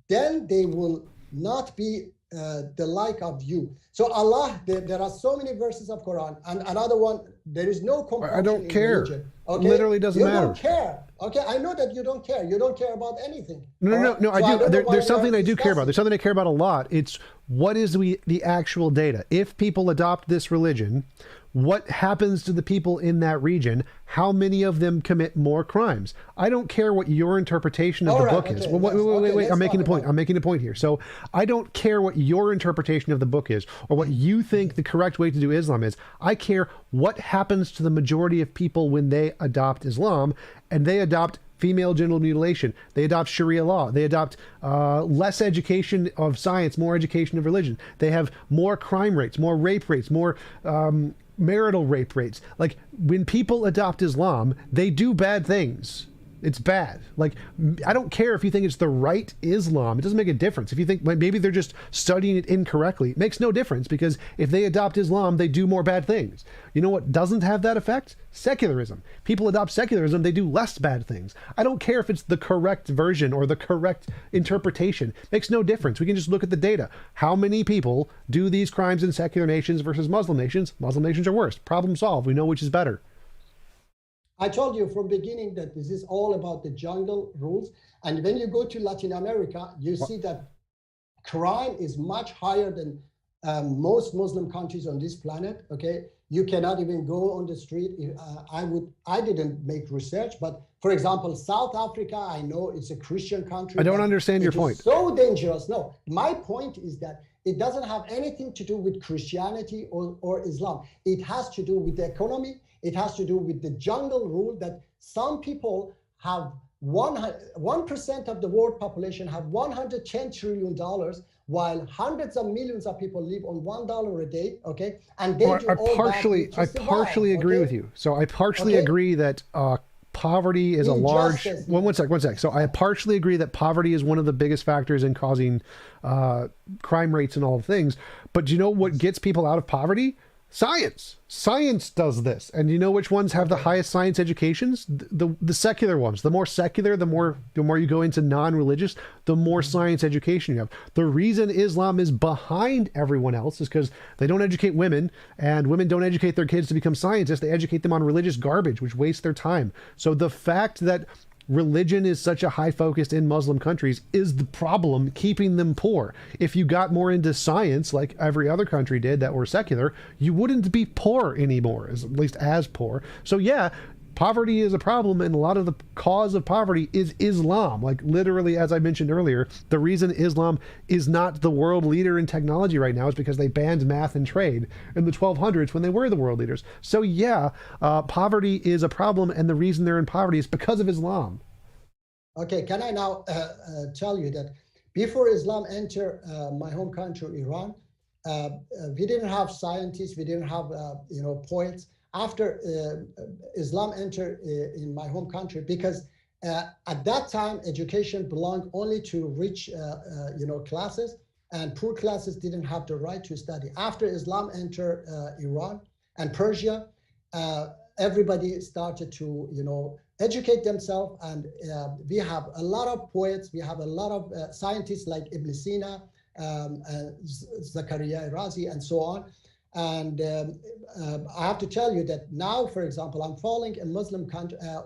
then they will not be the like of you. So Allah, there are so many verses of Quran, and another one, there is no compulsion. I don't care. Religion, okay? Literally doesn't matter. You don't care. Okay, I know that you don't care. You don't care about anything. No, So I do. There's something I do care about. discussing. There's something I care about a lot. It's what is the actual data. If people adopt this religion, what happens to the people in that region? How many of them commit more crimes? I don't care what your interpretation of the book is. Okay, Wait. I'm making a point. I'm making a point here. So I don't care what your interpretation of the book is or what you think the correct way to do Islam is. I care what happens to the majority of people when they adopt Islam, and they adopt female genital mutilation. They adopt Sharia law. They adopt less education of science, more education of religion. They have more crime rates, more rape rates, more marital rape rates. Like, when people adopt Islam, they do bad things. It's bad. Like, I don't care if you think it's the right Islam. It doesn't make a difference. If you think maybe they're just studying it incorrectly, it makes no difference, because if they adopt Islam, they do more bad things. You know what doesn't have that effect? Secularism. People adopt secularism, they do less bad things. I don't care if it's the correct version or the correct interpretation. It makes no difference. We can just look at the data. How many people do these crimes in secular nations versus Muslim nations? Muslim nations are worse. Problem solved. We know which is better. I told you from beginning that this is all about the jungle rules. And when you go to Latin America, you see that crime is much higher than most Muslim countries on this planet. Okay, you cannot even go on the street. I didn't make research, but for example, South Africa, I know it's a Christian country. I don't understand your point. So dangerous. No, my point is that it doesn't have anything to do with Christianity or Islam. It has to do with the economy. It has to do with the jungle rule that some people have 1% of the world population have $110 trillion, while hundreds of millions of people live on $1 a day. Okay, and they I partially agree with you. So I partially agree that poverty is a large Injustice. one sec. So I partially agree that poverty is one of the biggest factors in causing crime rates and all the things. But do you know what gets people out of poverty? Science does this. And you know which ones have the highest science educations? The secular ones. The more secular, the more you go into non-religious, the more science education you have. The reason Islam is behind everyone else is because they don't educate women, and women don't educate their kids to become scientists. They educate them on religious garbage, which wastes their time. So the fact that religion is such a high focus in Muslim countries is the problem keeping them poor. If you got more into science like every other country did that were secular, you wouldn't be poor anymore, at least as poor. So yeah, poverty is a problem, and a lot of the cause of poverty is Islam. Like literally, as I mentioned earlier, the reason Islam is not the world leader in technology right now is because they banned math and trade in the 1200s when they were the world leaders. So yeah, poverty is a problem, and the reason they're in poverty is because of Islam. Okay, can I now tell you that before Islam entered my home country, Iran, we didn't have scientists, we didn't have poets. After Islam entered in my home country, because at that time education belonged only to rich classes, and poor classes didn't have the right to study. After Islam entered Iran and Persia, everybody started to educate themselves, and we have a lot of poets, we have a lot of scientists like Ibn Sina, Zakaria Razi, and so on. And I have to tell you that now, for example, I'm following a Muslim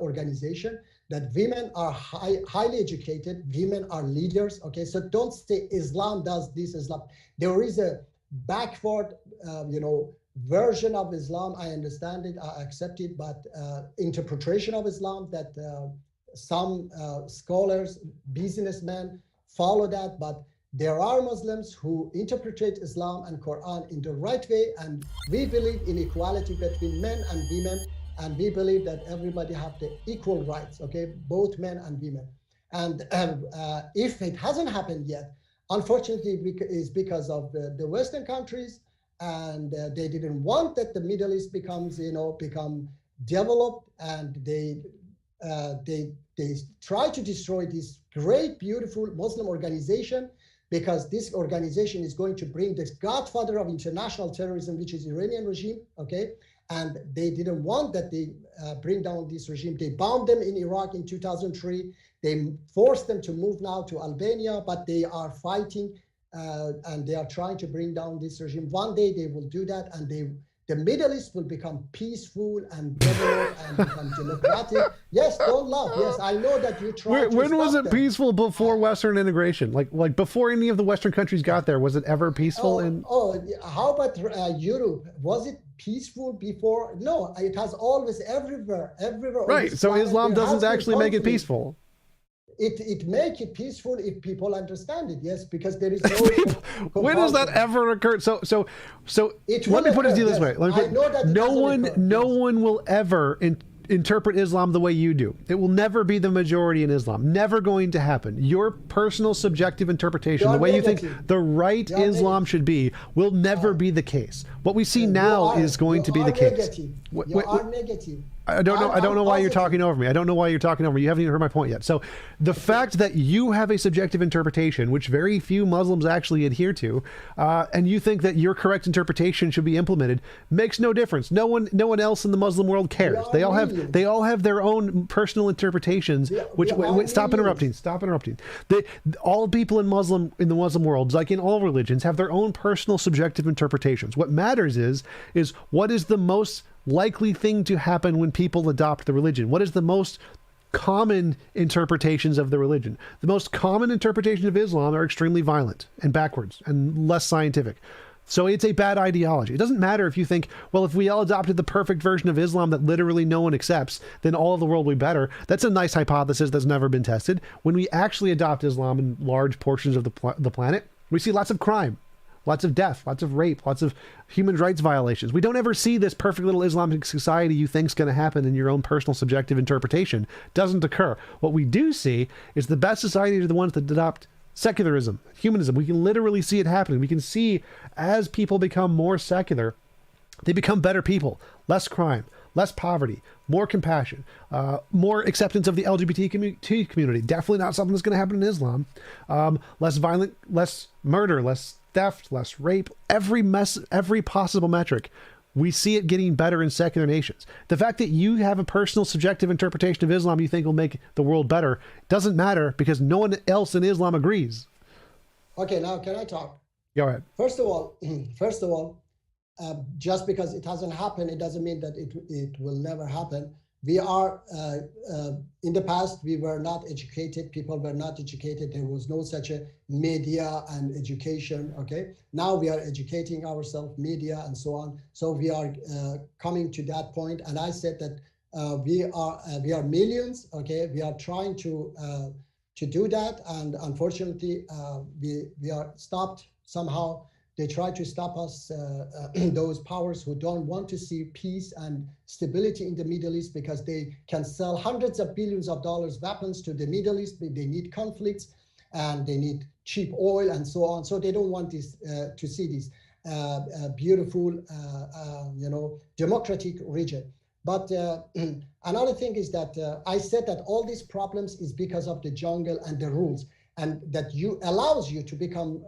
organization that women are highly educated, women are leaders. Okay, so don't say Islam does this, Islam. There is a backward, version of Islam. I understand it, I accept it, but interpretation of Islam that some scholars, businessmen follow that, but there are Muslims who interpret Islam and Quran in the right way, and we believe in equality between men and women, and we believe that everybody have the equal rights, okay, both men and women. And if it hasn't happened yet, unfortunately, it's because of the Western countries, and they didn't want that the Middle East become developed, and they try to destroy this great, beautiful Muslim organization, because this organization is going to bring the godfather of international terrorism, which is Iranian regime, okay? And they didn't want that they bring down this regime. They bombed them in Iraq in 2003. They forced them to move now to Albania, but they are fighting and they are trying to bring down this regime. One day they will do that, and the Middle East will become peaceful and developed and become democratic. Yes, don't laugh. Yes, I know that you tried to When was it them. peaceful before Western integration? Like before any of the Western countries got there, was it ever peaceful? How about Europe? Was it peaceful before? No, it has always everywhere. Right, so Islam doesn't actually make it peaceful. It make it peaceful if people understand it, yes, because there is no when does that ever occur? So let me put it to you this way. No one will ever interpret Islam the way you do. It will never be the majority in Islam. Never going to happen. Your personal subjective interpretation, the way you think the right Islam should be, will never be the case. What we see now is going to be the case. You are negative. I don't know why you're talking over me. I don't know why you're talking over me. You haven't even heard my point yet. So the fact that you have a subjective interpretation, which very few Muslims actually adhere to, and you think that your correct interpretation should be implemented, makes no difference. No one else in the Muslim world cares. They all have their own personal interpretations. Stop interrupting. All people in the Muslim world, like in all religions, have their own personal subjective interpretations. What matters is what is the most likely thing to happen when people adopt the religion. What is the most common interpretations of the religion? The most common interpretations of Islam are extremely violent and backwards and less scientific. So it's a bad ideology. It doesn't matter if you think, well, if we all adopted the perfect version of Islam that literally no one accepts, then all of the world will be better. That's a nice hypothesis that's never been tested. When we actually adopt Islam in large portions of the planet, we see lots of crime, lots of death, lots of rape, lots of human rights violations. We don't ever see this perfect little Islamic society you think's going to happen in your own personal subjective interpretation. Doesn't occur. What we do see is the best societies are the ones that adopt secularism, humanism. We can literally see it happening. We can see as people become more secular, they become better people, less crime, less poverty, more compassion, more acceptance of the LGBT community. Definitely not something that's going to happen in Islam. Less violent, less murder, less theft, less rape, every possible metric. We see it getting better in secular nations. The fact that you have a personal subjective interpretation of Islam you think will make the world better doesn't matter because no one else in Islam agrees. Okay, now can I talk? Go ahead. First of all, just because it hasn't happened, it doesn't mean that it will never happen. We are, in the past, we were not educated. People were not educated. There was no such a media and education, okay? Now we are educating ourselves, media and so on. So we are coming to that point. And I said that we are millions, okay? We are trying to do that. And unfortunately, we are stopped somehow. They try to stop us, those powers who don't want to see peace and stability in the Middle East because they can sell hundreds of billions of dollars weapons to the Middle East. They need conflicts and they need cheap oil and so on. So they don't want this to see this beautiful, democratic region. But another thing is that I said that all these problems is because of the jungle and the rules. And that allows you to become,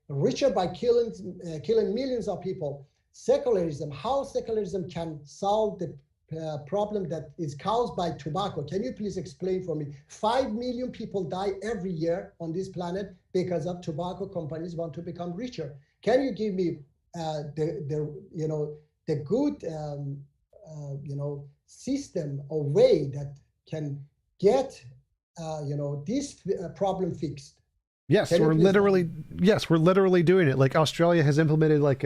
richer by killing millions of people. Secularism, how secularism can solve the problem that is caused by tobacco? Can you please explain for me? 5 million people die every year on this planet because of tobacco companies want to become richer. Can you give me the good system or way that can get this problem fixed? Yes, we're literally doing it. Like Australia has implemented like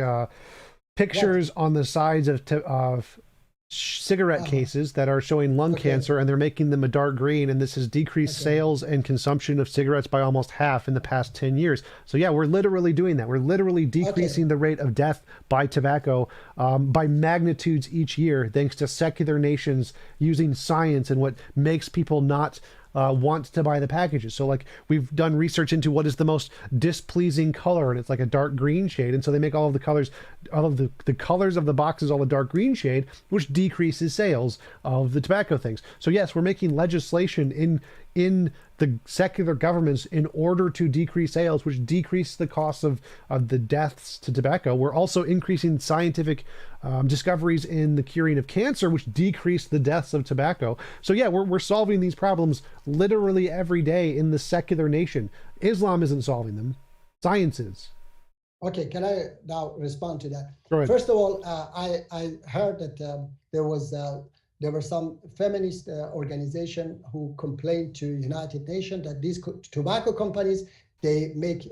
pictures on the sides of cigarette cases that are showing lung cancer, and they're making them a dark green, and this has decreased sales and consumption of cigarettes by almost half in the past 10 years. So yeah, we're literally doing that. We're literally decreasing the rate of death by tobacco by magnitudes each year, thanks to secular nations using science and what makes people not want to buy the packages. So like we've done research into what is the most displeasing color, and it's like a dark green shade, and so they make all of the colors, all of the colors of the boxes all a dark green shade, which decreases sales of the tobacco things. So yes, we're making legislation in the secular governments in order to decrease sales, which decrease the cost of the deaths to tobacco. We're also increasing scientific discoveries in the curing of cancer, which decrease the deaths of tobacco. So yeah, we're solving these problems literally every day in the secular nation. Islam isn't solving them. Science is. Okay, can I now respond to that? Go ahead. First of all, I heard that there were some feminist organization who complained to United Nations that these tobacco companies, they make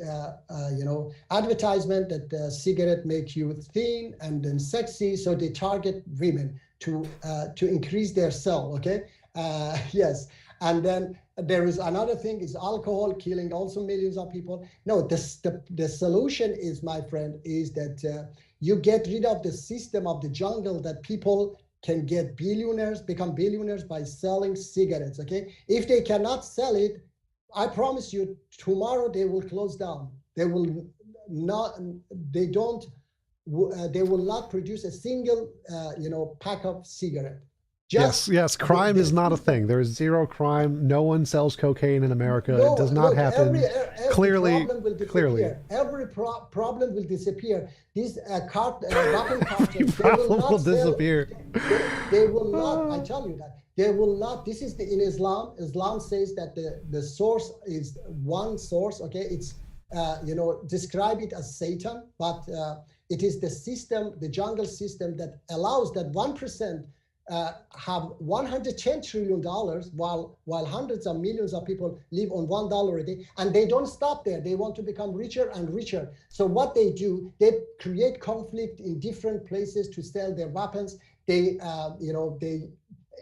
advertisement that cigarette make you thin and then sexy, so they target women to increase their sale. Okay, yes, and then there is another thing is alcohol killing also millions of people. No, the solution is, my friend, is that you get rid of the system of the jungle that people can get become billionaires by selling cigarettes, okay? If they cannot sell it, I promise you, tomorrow they will close down. They will not produce a single, pack of cigarette. Yes, crime is not a thing. There is zero crime. No one sells cocaine in America. It does not happen. Clearly. Every problem will disappear. These weapon cartels, will disappear. They will not. I tell you that they will not. This is in Islam. Islam says that the source is one source. Okay, it's describe it as Satan, but it is the system, the jungle system, that allows that 1%. Have $110 trillion while hundreds of millions of people live on $1 a day, and they don't stop there. They want to become richer and richer. So what they do, they create conflict in different places to sell their weapons. They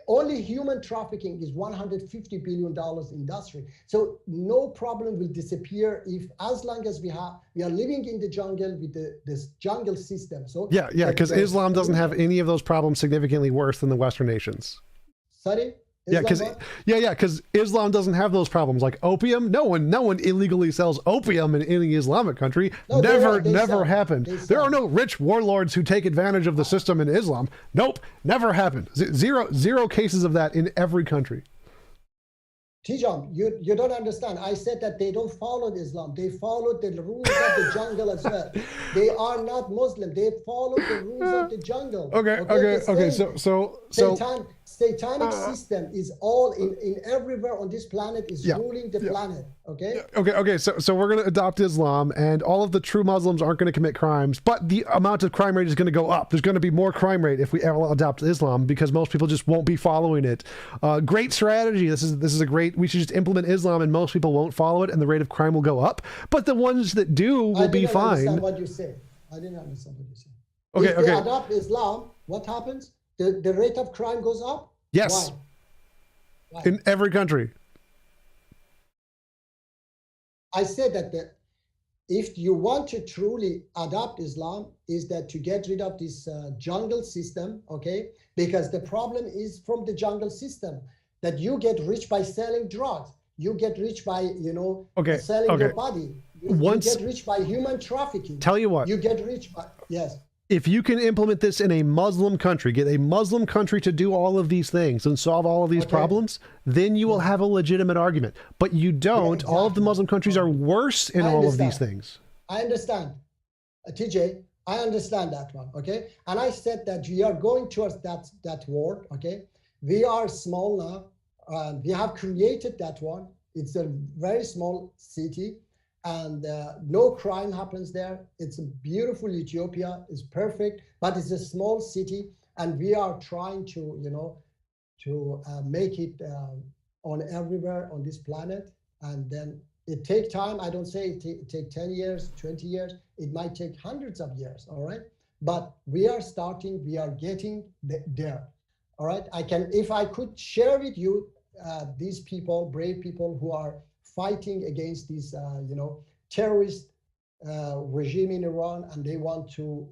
only human trafficking is $150 billion industry. So no problem will disappear as long as we are living in the jungle with this jungle system. So yeah, because Islam doesn't have any of those problems significantly worse than the Western nations. Sorry, Yeah, because what? because Islam doesn't have those problems like opium. No one illegally sells opium in any Islamic country. No, never sell. happened. They There sell. are no rich warlords who take advantage of the system in Islam. Nope, never happened. Zero cases of that in every country. TJump, you don't understand. I said that they don't follow Islam. They follow the rules of the jungle as well. They are not Muslim. They follow the rules of the jungle. Okay. So Satanic system is all in everywhere on this planet is ruling the planet. Okay. So we're going to adopt Islam, and all of the true Muslims aren't going to commit crimes, but the amount of crime rate is going to go up. There's going to be more crime rate if we adopt Islam because most people just won't be following it. Great strategy. This is a great. We should just implement Islam, and most people won't follow it, and the rate of crime will go up. But the ones that do will be fine. I didn't understand what you said. Okay. If they adopt Islam, what happens? The rate of crime goes up? Yes. Why? In every country. I said that if you want to truly adopt Islam, is that to get rid of this jungle system, okay? Because the problem is from the jungle system, that you get rich by selling drugs. You get rich by, selling your body. You get rich by human trafficking. Tell you what. You get rich by, yes. If you can implement this in a Muslim country, get a Muslim country to do all of these things and solve all of these problems, then you will have a legitimate argument. But you don't. Exactly. All of the Muslim countries are worse in all of these things. I understand. TJ, I understand that one, okay? And I said that we are going towards that world, okay? We are small now. We have created that one. It's a very small city. And no crime happens there. It's a beautiful Ethiopia. It's perfect, but it's a small city, and we are trying to, make it on everywhere on this planet. And then it takes time. I don't say it take 10 years, 20 years. It might take hundreds of years. All right, but we are starting. We are getting there. All right. If I could share with you these people, brave people who are fighting against this, terrorist regime in Iran, and they want to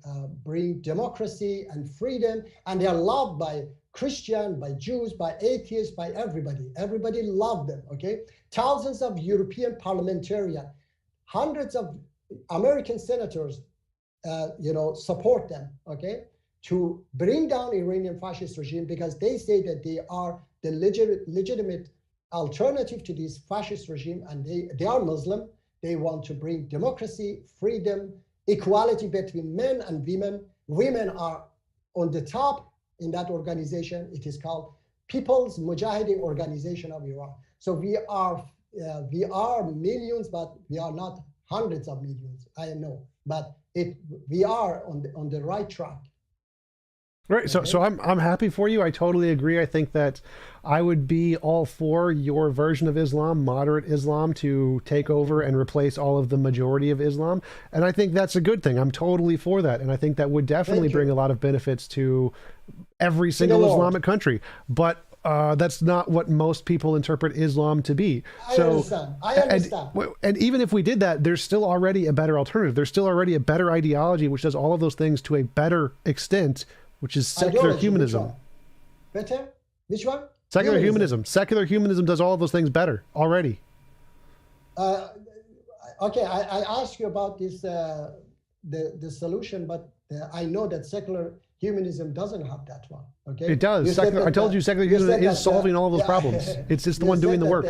bring democracy and freedom, and they are loved by Christian, by Jews, by atheists, by everybody. Everybody loved them, okay? Thousands of European parliamentarians, hundreds of American senators, support them, okay? To bring down Iranian fascist regime, because they say that they are the legitimate alternative to this fascist regime, and they are Muslim. They want to bring democracy, freedom, equality between men and women. Women are on the top in that organization. It is called People's Mujahideen Organization of Iran. So we are millions, but we are not hundreds of millions. I know, but we are on the right track. Right. So I'm happy for you. I totally agree. I think that I would be all for your version of Islam, moderate Islam, to take over and replace all of the majority of Islam. And I think that's a good thing. I'm totally for that. And I think that would definitely bring a lot of benefits to every single Islamic country. But that's not what most people interpret Islam to be. I understand. And even if we did that, there's still already a better alternative. There's still already a better ideology which does all of those things to a better extent, which is secular humanism. Better? Which one? Secular humanism. Secular humanism does all of those things better already. Okay, I asked you about this, the solution, but I know that secular humanism doesn't have that one. Okay, it does. I told you secular humanism is solving all of those problems. It's just the one doing the work.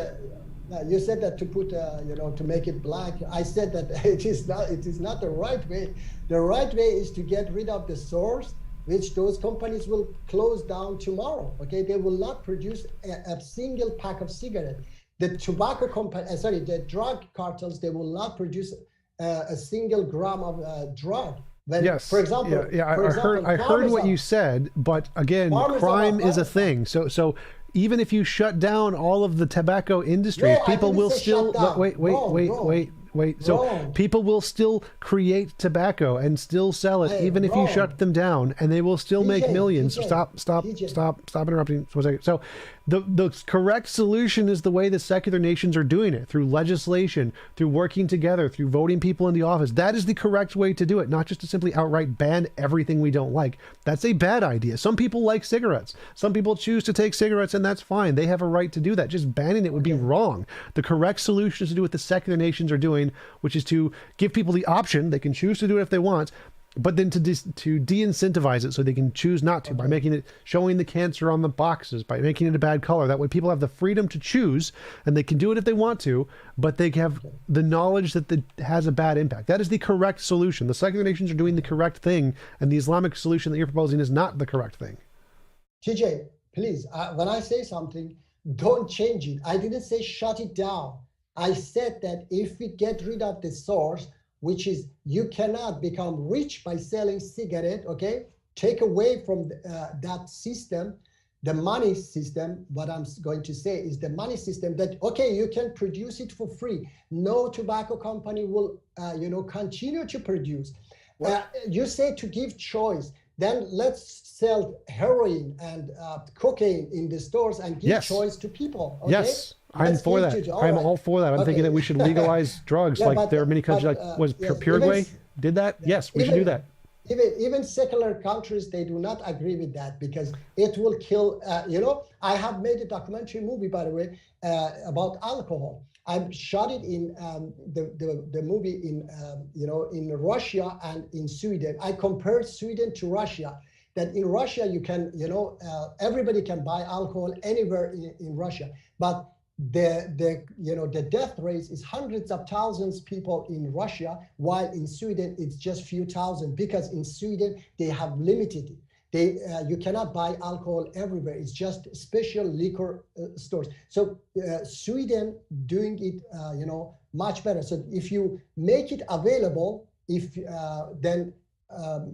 You said that to put, to make it black. I said that it is not the right way. The right way is to get rid of the source, which those companies will close down tomorrow. Okay, they will not produce a single pack of cigarettes. The tobacco company, the drug cartels, they will not produce a single gram of drug. Yes. For example, I heard what you said, but again, crime is a thing. So even if you shut down all of the tobacco industries, people will still wait. So people will still create tobacco and still sell it, even if you shut them down, and they will still make millions. Stop interrupting for a second. So The correct solution is the way the secular nations are doing it, through legislation, through working together, through voting people into office. That is the correct way to do it, not just to simply outright ban everything we don't like. That's a bad idea. Some people like cigarettes. Some people choose to take cigarettes, and that's fine. They have a right to do that. Just banning it would be wrong. The correct solution is to do what the secular nations are doing, which is to give people the option. They can choose to do it if they want, but then to de-incentivize it so they can choose not to, by making it, showing the cancer on the boxes, by making it a bad color. That way people have the freedom to choose, and they can do it if they want to, but they have the knowledge that it has a bad impact. That is the correct solution. The secular nations are doing the correct thing, and the Islamic solution that you're proposing is not the correct thing. TJ, please, when I say something, don't change it. I didn't say shut it down. I said that if we get rid of the source, which is you cannot become rich by selling cigarette, okay? Take away from that system, the money system. What I'm going to say is the money system that, okay, you can produce it for free. No tobacco company will, continue to produce. You say to give choice, then let's sell heroin and cocaine in the stores and give choice to people, okay? Yes. I'm for that. I'm all for that. I'm thinking that we should legalize drugs. Like there are many countries, like Paraguay did that. Yes, we should do that. Even secular countries, they do not agree with that because it will kill. I have made a documentary movie, by the way, about alcohol. I shot it in the movie in Russia and in Sweden. I compared Sweden to Russia. That in Russia you can everybody can buy alcohol anywhere in Russia, but the death rate is hundreds of thousands people in Russia, while in Sweden it's just few thousand, because in Sweden they have limited it. You cannot buy alcohol everywhere. It's just special liquor stores. So Sweden doing it much better. So if you make it available, then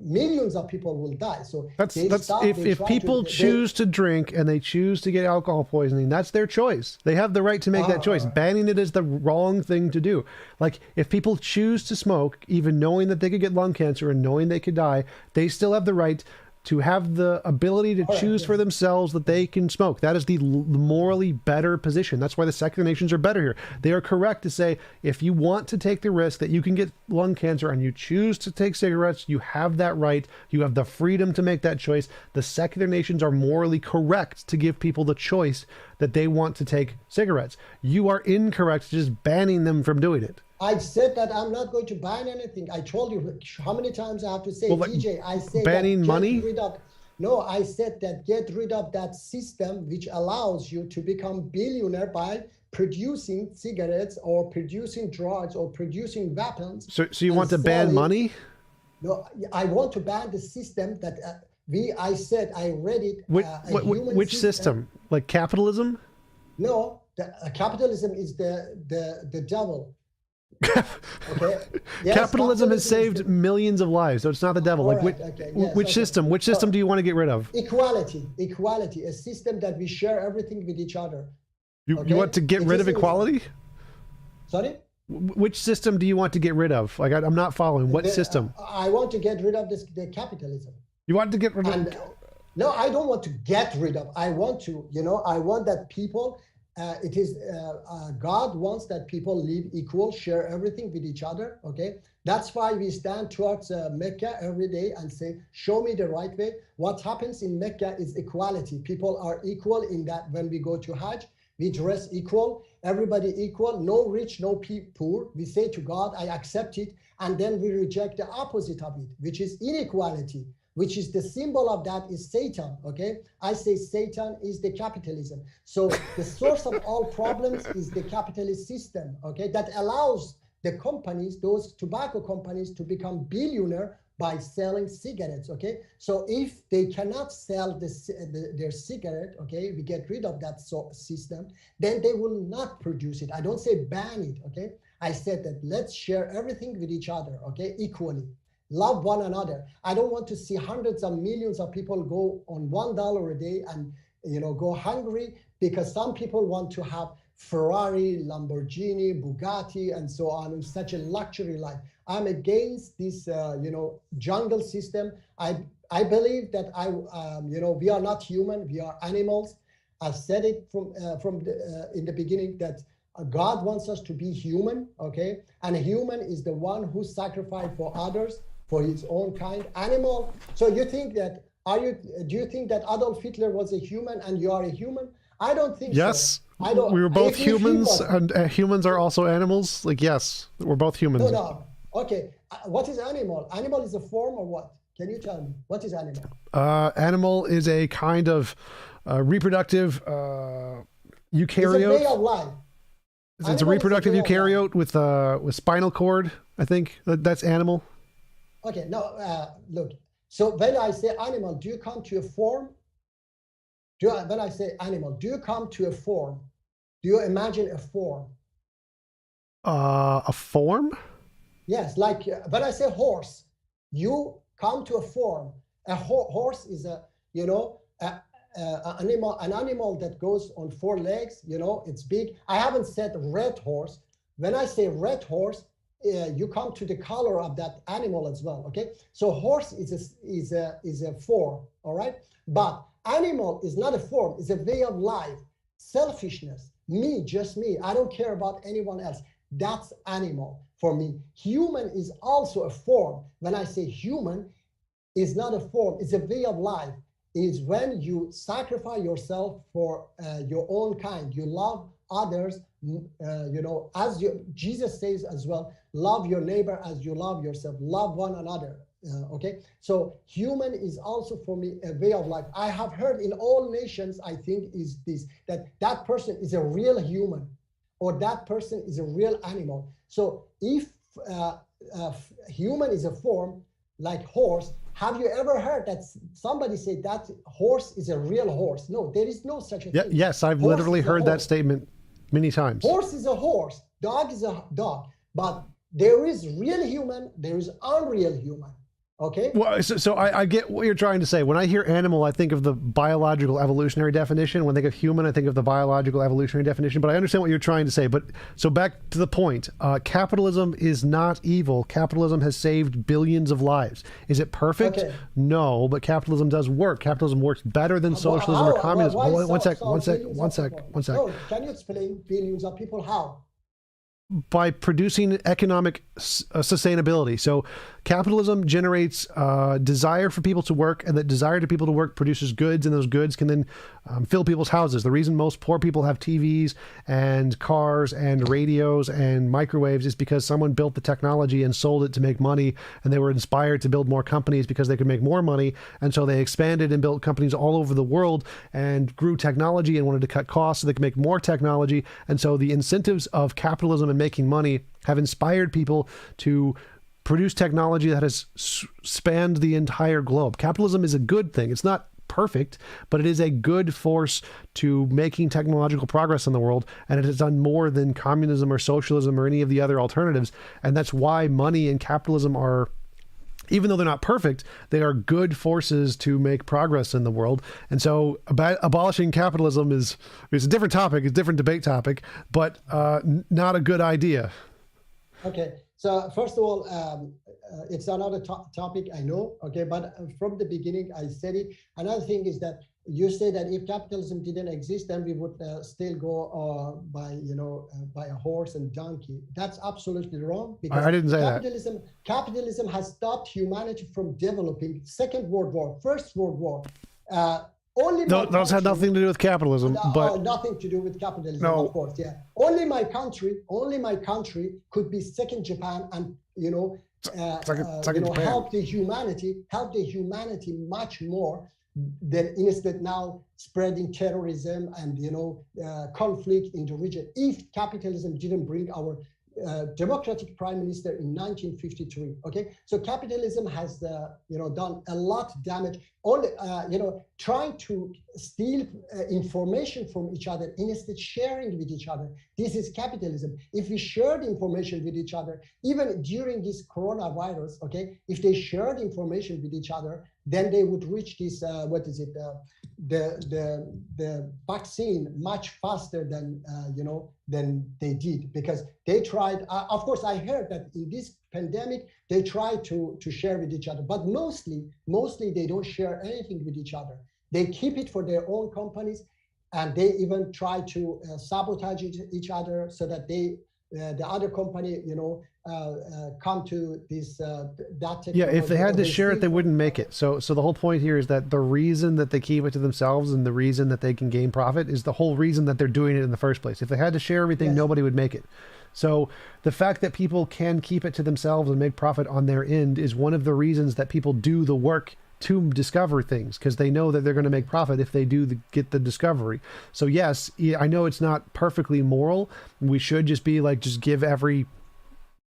millions of people will die. So that's if people choose to drink and they choose to get alcohol poisoning, that's their choice. They have the right to make that choice. Banning it is the wrong thing to do. Like if people choose to smoke, even knowing that they could get lung cancer and knowing they could die, they still have the right to have the ability to choose for themselves that they can smoke. That is the morally better position. That's why the secular nations are better here. They are correct to say, if you want to take the risk that you can get lung cancer and you choose to take cigarettes, you have that right. You have the freedom to make that choice. The secular nations are morally correct to give people the choice that they want to take cigarettes. You are incorrect just banning them from doing it. I said that I'm not going to ban anything. I told you how many times I have to say, TJ, I say banning money? No, I said that get rid of that system which allows you to become billionaire by producing cigarettes or producing drugs or producing weapons. So you want to ban money? No, I want to ban the system that I said, I read it. Which system? Like capitalism? No, capitalism is the devil. Okay. Yes, capitalism has saved millions of lives, so it's not the devil. Like which system? Which system do you want to get rid of? Equality, a system that we share everything with each other. You want to get rid of equality? Sorry? Which system do you want to get rid of? Like I'm not following. What system? I want to get rid of the capitalism. You want to get rid of? No, I don't want to get rid of. I want to, I want that people. God wants that people live equal, share everything with each other, okay? That's why we stand towards Mecca every day and say, show me the right way. What happens in Mecca is equality. People are equal in that when we go to Hajj, we dress equal, everybody equal, no rich, no poor. We say to God, I accept it, and then we reject the opposite of it, which is inequality, which is the symbol of that is Satan, okay? I say Satan is the capitalism. So the source of all problems is the capitalist system, okay? That allows the companies, those tobacco companies, to become billionaire by selling cigarettes, okay? So if they cannot sell their cigarette, okay, we get rid of that system, then they will not produce it. I don't say ban it, okay? I said that let's share everything with each other, okay, equally. Love one another. I don't want to see hundreds of millions of people go on $1 a day and go hungry because some people want to have Ferrari, Lamborghini, Bugatti, and so on, in such a luxury life. I'm against this, jungle system. I believe that we are not human. We are animals. I said it in the beginning that God wants us to be human, okay? And a human is the one who sacrificed for others, for his own kind. Animal. So you think that, do you think that Adolf Hitler was a human and you are a human? I don't think so. Yes. I don't. We were both If you're humans, human- and humans are also animals. Like, yes, we're both humans. No. Okay. What is animal? Animal is a form or what? Can you tell me? What is animal? Animal is a kind of reproductive eukaryote. It's a way of life. It's a Animal is reproductive way of life. eukaryote with spinal cord. I think that's animal. Okay. No. Look. So when I say animal, do you come to a form? When I say animal, do you come to a form? Do you imagine a form? A form? Yes, like when I say horse, you come to a form. A horse is an animal that goes on 4 legs. It's big. I haven't said red horse. When I say red horse, you come to the color of that animal as well. Okay, so horse is a form. All right, but animal is not a form. It's a way of life. Selfishness. Me, just me. I don't care about anyone else. That's animal for me. Human is also a form. When I say human, is not a form. It's a way of life. It's when you sacrifice yourself for your own kind. You love others. As Jesus says as well, love your neighbor as you love yourself. Love one another. Okay, so human is also for me a way of life. I have heard in all nations, I think, is this, that person is a real human, or that person is a real animal. So if human is a form like horse, have you ever heard that somebody say that horse is a real horse? No, there is no such a thing. Yes, I've Horse literally is a heard that horse. statement many times. Horse is a horse, dog is a dog, but there is real human, there is unreal human. Okay. Well, so I get what you're trying to say. When I hear animal, I think of the biological evolutionary definition. When I think of human, I think of the biological evolutionary definition. But I understand what you're trying to say. But so back to the point, capitalism is not evil. Capitalism has saved billions of lives. Is it perfect? Okay. No, but capitalism does work. Capitalism works better than socialism or communism. Why Hold on, one sec. billions of people? No, can you explain billions of people how? By producing economic sustainability. So capitalism generates desire for people to work, and that desire to people to work produces goods, and those goods can then fill people's houses. The reason most poor people have TVs and cars and radios and microwaves is because someone built the technology and sold it to make money, and they were inspired to build more companies because they could make more money, and so they expanded and built companies all over the world and grew technology and wanted to cut costs so they could make more technology. And so the incentives of capitalism and making money have inspired people to produce technology that has spanned the entire globe. Capitalism is a good thing. It's not perfect, but it is a good force to making technological progress in the world, and it has done more than communism or socialism or any of the other alternatives. And that's why money and capitalism are, even though they're not perfect, they are good forces to make progress in the world. And so abolishing capitalism is a different topic, it's a different debate topic, but not a good idea. Okay, so first of all, it's another topic, I know, okay, but from the beginning I said it. Another thing is that you say that if capitalism didn't exist, then we would still go by a horse and donkey. That's absolutely wrong, because I didn't say that. Capitalism has stopped humanity from developing. Second World War, First World War. Those had nothing to do with capitalism, but nothing to do with capitalism, No. of course. Yeah, only my country could be second Japan, and second Japan. help the humanity much more than instead now spreading terrorism and conflict in the region. If capitalism didn't bring our democratic prime minister in 1953, okay, so capitalism has done a lot damage. Only trying to steal information from each other instead sharing with each other. This is capitalism. If we shared information with each other, even during this coronavirus, okay, if they shared information with each other, then they would reach this the vaccine much faster than they did, because they tried. Of course, I heard that in this pandemic they try to share with each other, but mostly they don't share anything with each other. They keep it for their own companies. and they even try to sabotage each other so that they the other company, come to this that technology. Yeah, if they had or to share it, they steal wouldn't from make each it. So the whole point here is that the reason that they keep it to themselves and the reason that they can gain profit is the whole reason that they're doing it in the first place. If they had to share everything, Yes. nobody would make it. So the fact that people can keep it to themselves and make profit on their end is one of the reasons that people do the work to discover things, because they know that they're going to make profit if they do get the discovery. So yes, I know it's not perfectly moral. We should just be like, just give every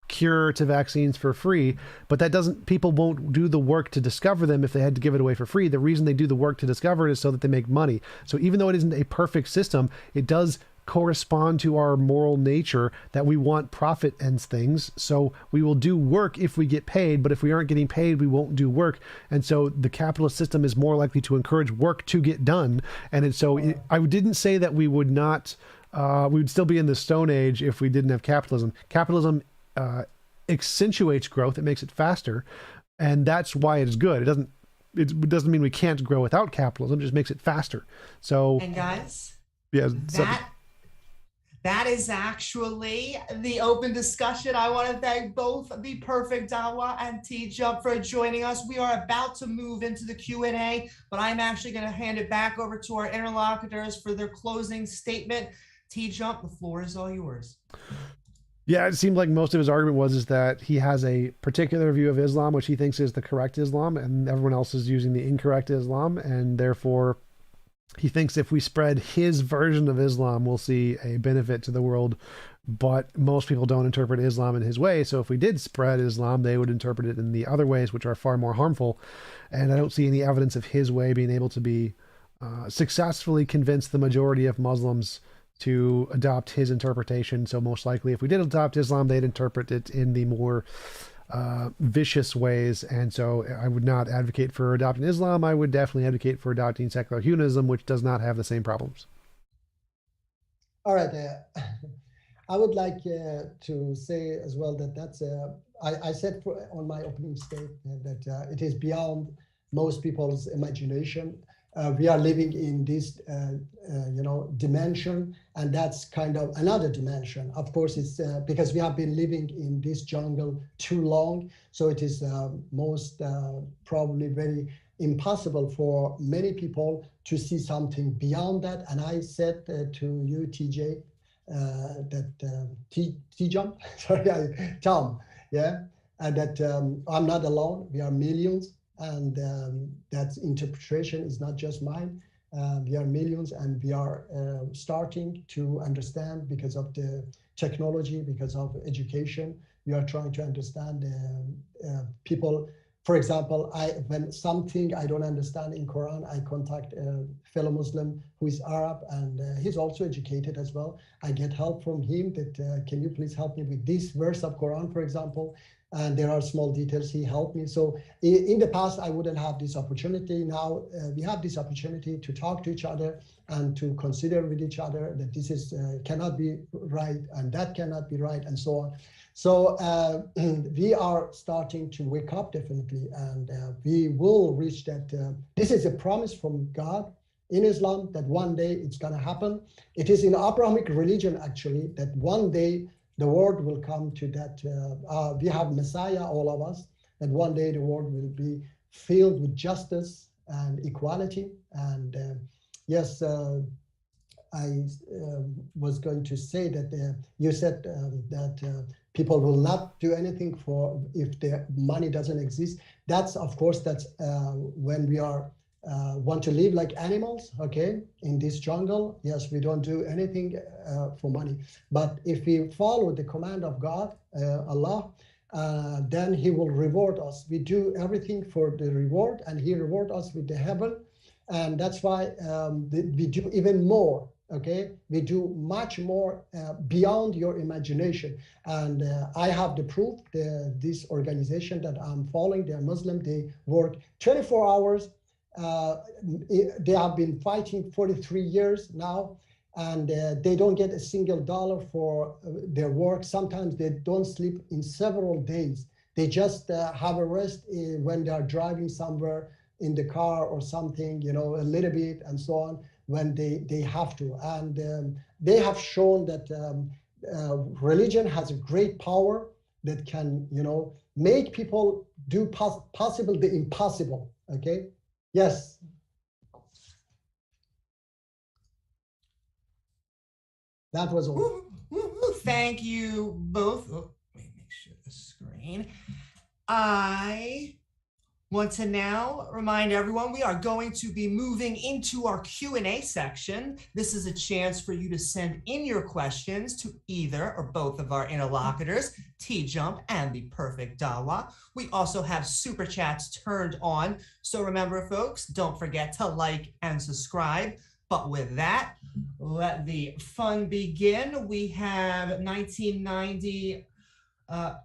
cure to vaccines for free, but that doesn't, people won't do the work to discover them if they had to give it away for free. The reason they do the work to discover it is so that they make money. So even though it isn't a perfect system, it does correspond to our moral nature that we want profit and things. So we will do work if we get paid, but if we aren't getting paid, we won't do work. And so the capitalist system is more likely to encourage work to get done. And I didn't say that we would not, we would still be in the Stone Age if we didn't have capitalism. Capitalism accentuates growth. It makes it faster, and that's why it is good. It doesn't mean we can't grow without capitalism. It just makes it faster. So, And guys, yeah, that is actually the open discussion. I want to thank both the Perfect Dawa and TJump for joining us. We are about to move into the Q&A, but I'm actually going to hand it back over to our interlocutors for their closing statement. TJump, the floor is all yours. Yeah, it seemed like most of his argument is that he has a particular view of Islam, which he thinks is the correct Islam, and everyone else is using the incorrect Islam, and therefore he thinks if we spread his version of Islam, we'll see a benefit to the world. But most people don't interpret Islam in his way, so if we did spread Islam, they would interpret it in the other ways, which are far more harmful. And I don't see any evidence of his way being able to be successfully convince the majority of Muslims to adopt his interpretation. So most likely if we did adopt Islam, they'd interpret it in the more vicious ways. And so I would not advocate for adopting Islam. I would definitely advocate for adopting secular humanism, which does not have the same problems. All right. I would like to say as well that I said on my opening statement that it is beyond most people's imagination. We are living in this, dimension, and that's kind of another dimension. Of course, it's because we have been living in this jungle too long, so it is most probably very impossible for many people to see something beyond that. And I said to you, TJ, that TJump, sorry, Tom, yeah, and that I'm not alone. We are millions. And that interpretation is not just mine. We are millions, and we are starting to understand because of the technology, because of education. We are trying to understand people. For example, when something I don't understand in Quran, I contact a fellow Muslim who is Arab, and he's also educated as well. I get help from him that can you please help me with this verse of Quran, for example. And there are small details he helped me. So in the past, I wouldn't have this opportunity. Now we have this opportunity to talk to each other and to consider with each other that this is cannot be right and that cannot be right and so on. So we are starting to wake up definitely, and we will reach that. This is a promise from God in Islam that one day it's going to happen. It is in Abrahamic religion actually that one day the world will come to that. We have Messiah, all of us, and one day the world will be filled with justice and equality. And yes, I was going to say that you said that people will not do anything for if the money doesn't exist. That's, of course, that's when we are want to live like animals, okay, in this jungle. Yes, we don't do anything for money. But if we follow the command of God, Allah, then he will reward us. We do everything for the reward, and he reward us with the heaven. And that's why we do even more, okay? We do much more beyond your imagination. And I have the proof, this organization that I'm following, they're Muslim, they work 24 hours. They have been fighting 43 years now, and they don't get a single dollar for their work. Sometimes they don't sleep in several days. They just have a rest when they are driving somewhere in the car or something, a little bit and so on. when they have to. And they have shown that religion has a great power that can, make people do possible the impossible. Okay. Yes. That was all. Woo, woo, woo. Thank you both. Oh, let me make sure the screen. I want to now remind everyone we are going to be moving into our Q&A section. This is a chance for you to send in your questions to either or both of our interlocutors, TJump and the Perfect Dawa. We also have super chats turned on. So remember, folks, don't forget to like and subscribe. But with that, let the fun begin. We have 1990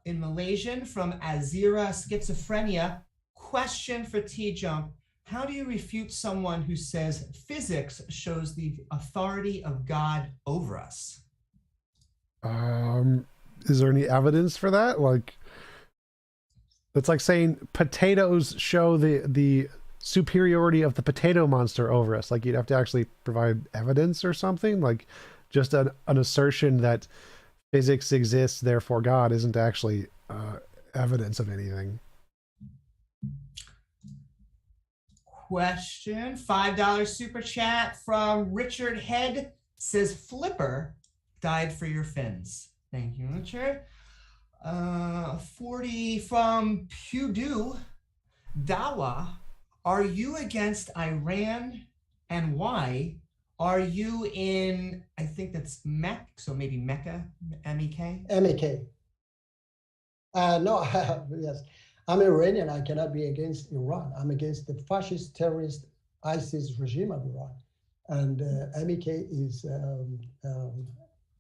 in Malaysian from Azira Schizophrenia. Question for TJump. How do you refute someone who says physics shows the authority of God over us? Is there any evidence for that? Like, it's like saying potatoes show the superiority of the potato monster over us. Like, you'd have to actually provide evidence or something. Like, just an assertion that physics exists, therefore God, isn't actually evidence of anything. Question, $5 super chat from Richard Head says Flipper died for your fins. Thank you, Richard. 40 from Purdue. Dawa, are you against Iran and why? Are you in, I think that's Mecca, so maybe Mecca, M-E-K? MEK. No, yes. I'm Iranian. I cannot be against Iran. I'm against the fascist terrorist ISIS regime of Iran. And MEK is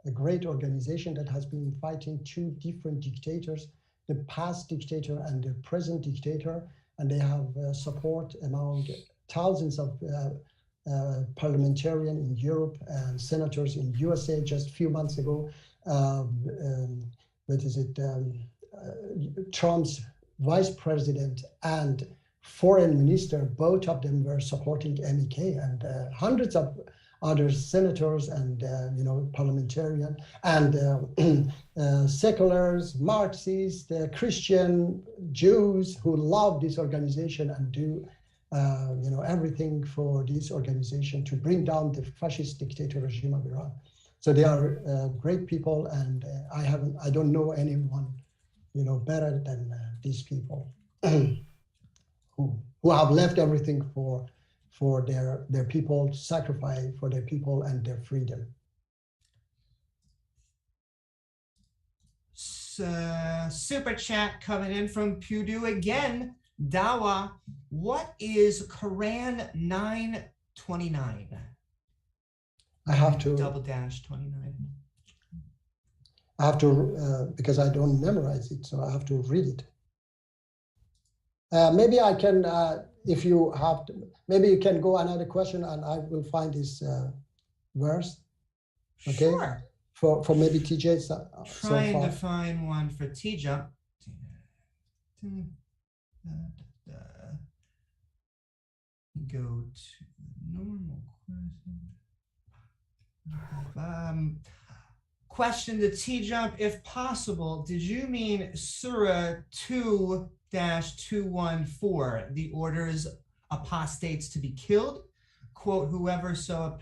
a great organization that has been fighting two different dictators, the past dictator and the present dictator. And they have support among thousands of parliamentarians in Europe and senators in USA. Just a few months ago, Trump's vice president and foreign minister, both of them were supporting MEK, and hundreds of other senators and parliamentarians and seculars, Marxists, Christian, Jews who love this organization and do everything for this organization to bring down the fascist dictator regime of Iran. So they are great people, and I don't know anyone better than these people who have left everything for their people, sacrifice for their people and their freedom. Super chat coming in from Purdue again. Dawa, what is Quran 9:29? I have to _29. I have to, because I don't memorize it, so I have to read it. Maybe I can, if you have to, maybe you can go another question and I will find this verse. Okay. Sure. For maybe TJ. Trying to find one for TJump. Go to normal question. Question to TJump, if possible, did you mean Surah 2-214, the orders apostates to be killed? Quote, whoever so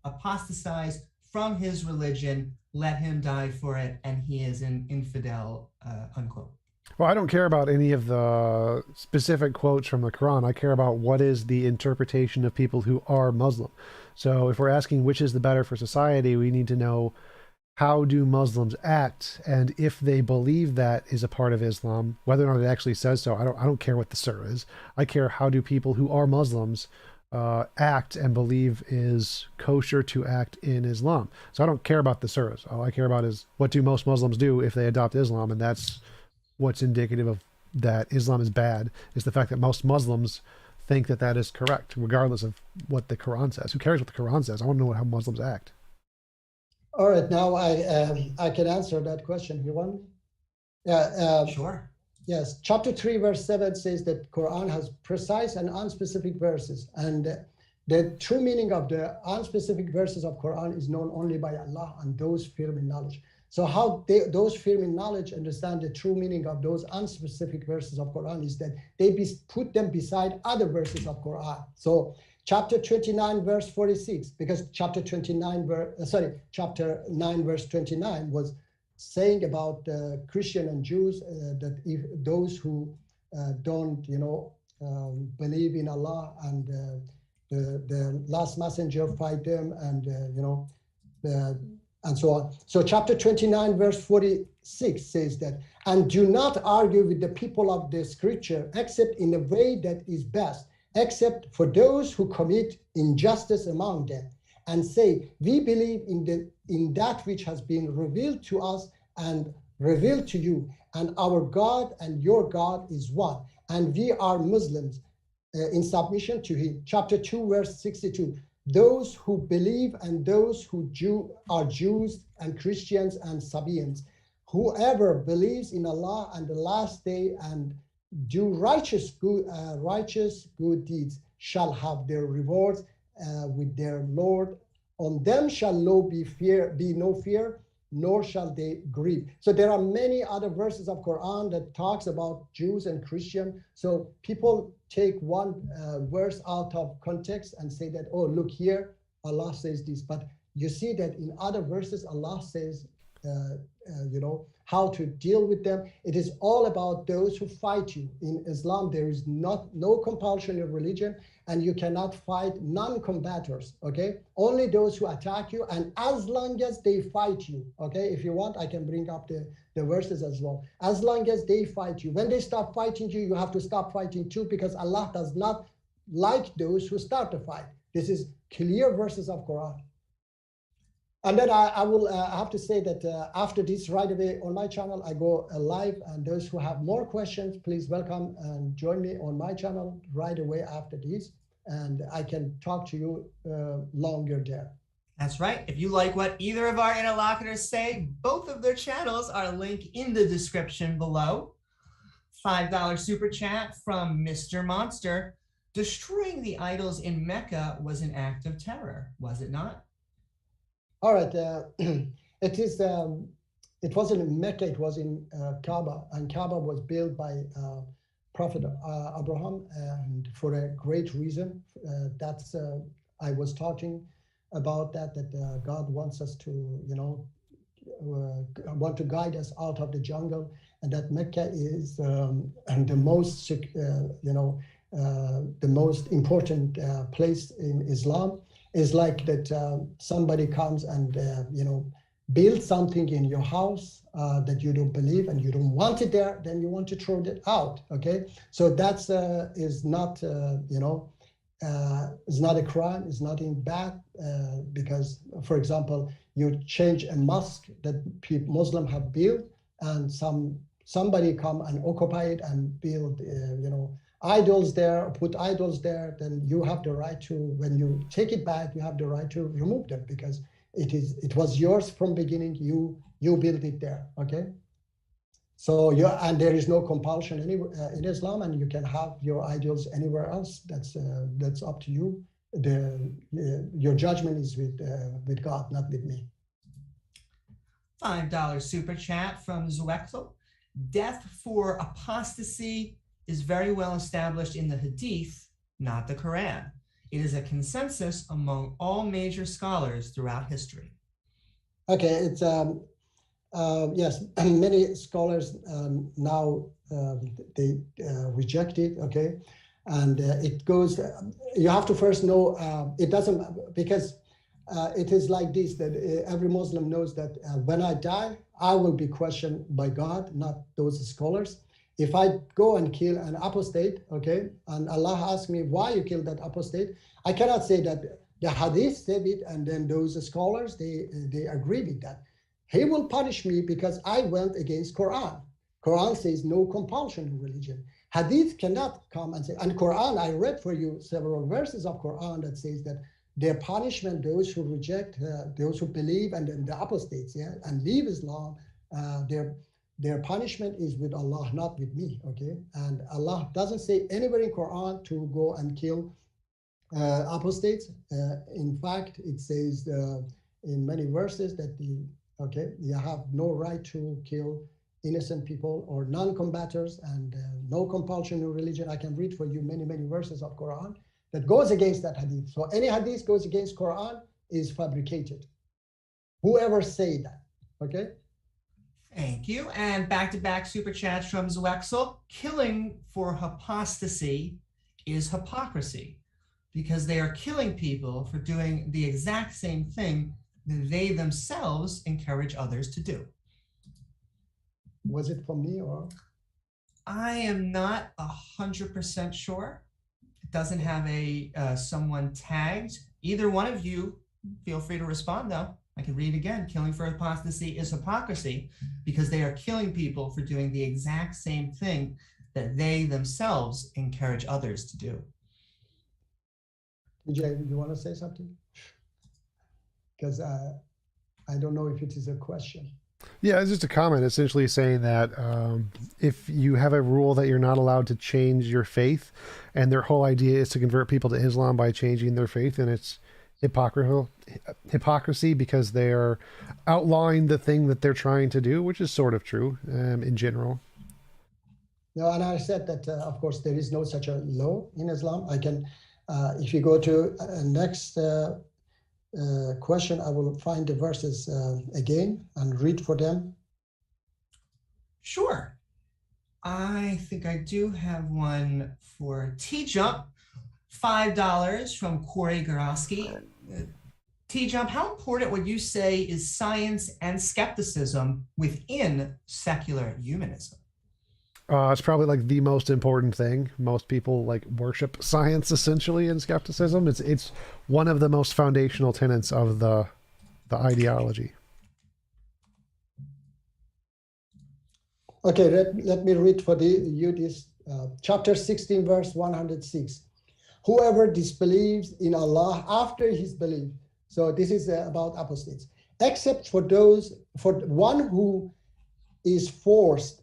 apostatized from his religion, let him die for it, and he is an infidel, unquote. Well, I don't care about any of the specific quotes from the Quran. I care about what is the interpretation of people who are Muslim. So if we're asking which is the better for society, we need to know how do Muslims act, and if they believe that is a part of Islam, whether or not it actually says so. I don't care what the surah is. I care how do people who are Muslims act and believe is kosher to act in Islam. So I don't care about the surahs. All I care about is what do most Muslims do if they adopt Islam, and that's what's indicative of that Islam is bad, is the fact that most Muslims think that that is correct, regardless of what the Quran says. Who cares what the Quran says? I want to know how Muslims act. All right, now I can answer that question. You want? Yeah. Sure. Yes, chapter 3, verse 7 says that Quran has precise and unspecific verses, and The true meaning of the unspecific verses of Quran is known only by Allah and those firm in knowledge. So how those firm in knowledge understand the true meaning of those unspecific verses of Quran is that they put them beside other verses of Quran. So chapter 29 verse 46, because chapter 9 verse 29 was saying about Christian and Jews that if those who don't believe in Allah and the last messenger fight them and and so on. So chapter 29 verse 46 says that, and do not argue with the people of the scripture except in a way that is best, except for those who commit injustice among them, and say, we believe in that which has been revealed to us and revealed to you, and our God and your God is one, and we are Muslims in submission to him. Chapter 2 verse 62, those who believe and those who are Jews and Christians and Sabians, whoever believes in Allah and the last day and do righteous good deeds shall have their rewards with their Lord. On them shall be no fear, nor shall they grieve. So there are many other verses of Quran that talks about Jews and Christian. So people take one verse out of context and say that, oh, look here, Allah says this. But you see that in other verses, Allah says, how to deal with them. It is all about those who fight you. In Islam, there is no compulsion of religion, and you cannot fight non-combatants, okay? Only those who attack you, and as long as they fight you, okay? If you want, I can bring up the verses as well. As long as they fight you, when they stop fighting you, you have to stop fighting too, because Allah does not like those who start the fight. This is clear verses of Quran. And then I will have to say that after this, right away on my channel, I go live, and those who have more questions, please welcome and join me on my channel right away after this, and I can talk to you longer there. That's right. If you like what either of our interlocutors say, both of their channels are linked in the description below. $5 super chat from Mr. Monster. Destroying the idols in Mecca was an act of terror, was it not? All right, it wasn't in Mecca, it was in Kaaba, and Kaaba was built by Prophet Abraham, and for a great reason. I was talking about that God wants us to, want to guide us out of the jungle, and that Mecca is and the most important place in Islam. Is like that somebody comes and build something in your house that you don't believe and you don't want it there, then you want to throw it out. Okay, so that's is not is not a crime, is nothing bad, because, for example, you change a mosque that Muslim have built, and somebody come and occupy it and build idols there, put idols there, then you have the right to, when you take it back, you have the right to remove them, because it was yours from beginning. You built it there. Okay, so and there is no compulsion in Islam, and you can have your idols anywhere else. That's up to you. Your judgment is with God, not with me. $5 super chat from Zwexel. Death for apostasy is very well established in the Hadith, not the Quran. It is a consensus among all major scholars throughout history. Okay, it's yes, many scholars now they reject it. Okay, and it goes. You have to first know it doesn't, because it is like this, that every Muslim knows that when I die, I will be questioned by God, not those scholars. If I go and kill an apostate, okay, and Allah asks me why you killed that apostate, I cannot say that the Hadith said it and then those scholars, they agree with that. He will punish me because I went against Quran. Quran says no compulsion in religion. Hadith cannot come and say, and Quran, I read for you several verses of Quran that says that their punishment, those who reject, those who believe, and then the apostates, and leave Islam, their punishment is with Allah, not with me, okay? And Allah doesn't say anywhere in Quran to go and kill apostates. In fact, it says in many verses that you have no right to kill innocent people or non-combatants and no compulsion in religion. I can read for you many verses of Quran that goes against that hadith. So any hadith goes against Quran is fabricated. Whoever say that, okay? Thank you. And back-to-back super chats from Zwexel. Killing for apostasy is hypocrisy because they are killing people for doing the exact same thing that they themselves encourage others to do. Was it for me or? I am not 100% sure. It doesn't have a someone tagged. Either one of you, feel free to respond though. I can read again. Killing for apostasy is hypocrisy because they are killing people for doing the exact same thing that they themselves encourage others to do. TJ, you want to say something? Because I don't know if it is a question. Yeah, it's just a comment essentially saying that if you have a rule that you're not allowed to change your faith and their whole idea is to convert people to Islam by changing their faith, and it's hypocrisy because they're outlawing the thing that they're trying to do, which is sort of true in general. No, and I said that, of course, there is no such a law in Islam. I can, if you go to next question, I will find the verses again and read for them. Sure. I think I do have one for TJump. $5 from Corey Garoski. TJump, how important would you say is science and skepticism within secular humanism? It's probably like the most important thing. Most people like worship science essentially and skepticism. It's one of the most foundational tenets of the ideology. Okay, let me read for you this chapter 16, verse 106. Whoever disbelieves in Allah after his belief. So this is about apostates, except for one who is forced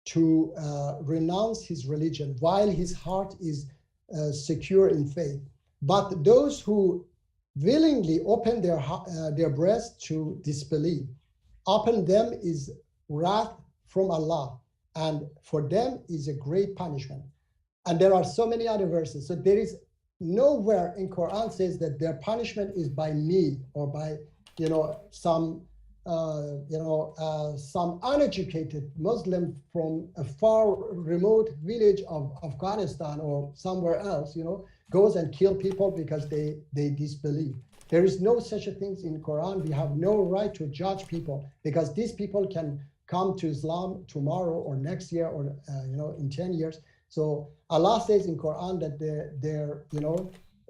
to renounce his religion while his heart is secure in faith. But those who willingly open their breast to disbelief, upon them is wrath from Allah, and for them is a great punishment. And there are so many other verses. So there is nowhere in Quran says that their punishment is by me or by, some uneducated Muslim from a far remote village of Afghanistan or somewhere else, goes and kill people because they disbelieve. There is no such a thing in Quran. We have no right to judge people because these people can come to Islam tomorrow or next year or in 10 years. So Allah says in Quran that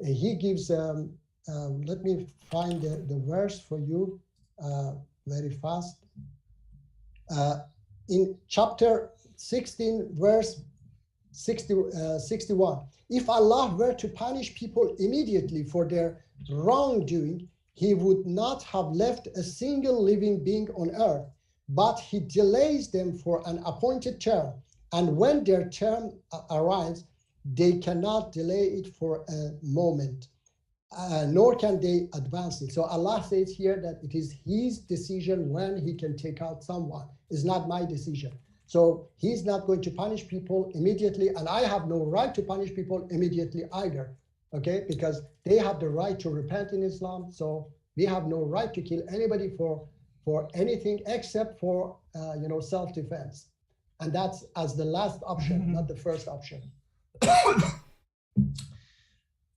He gives. Let me find the verse for you very fast. In chapter 16, verse 61, if Allah were to punish people immediately for their wrongdoing, He would not have left a single living being on earth, but He delays them for an appointed term. And when their term arrives, they cannot delay it for a moment, nor can they advance it. So Allah says here that it is His decision when He can take out someone. It's not my decision. So He's not going to punish people immediately, and I have no right to punish people immediately either, okay? Because they have the right to repent in Islam, so we have no right to kill anybody for anything except for self-defense. And that's as the last option, not the first option.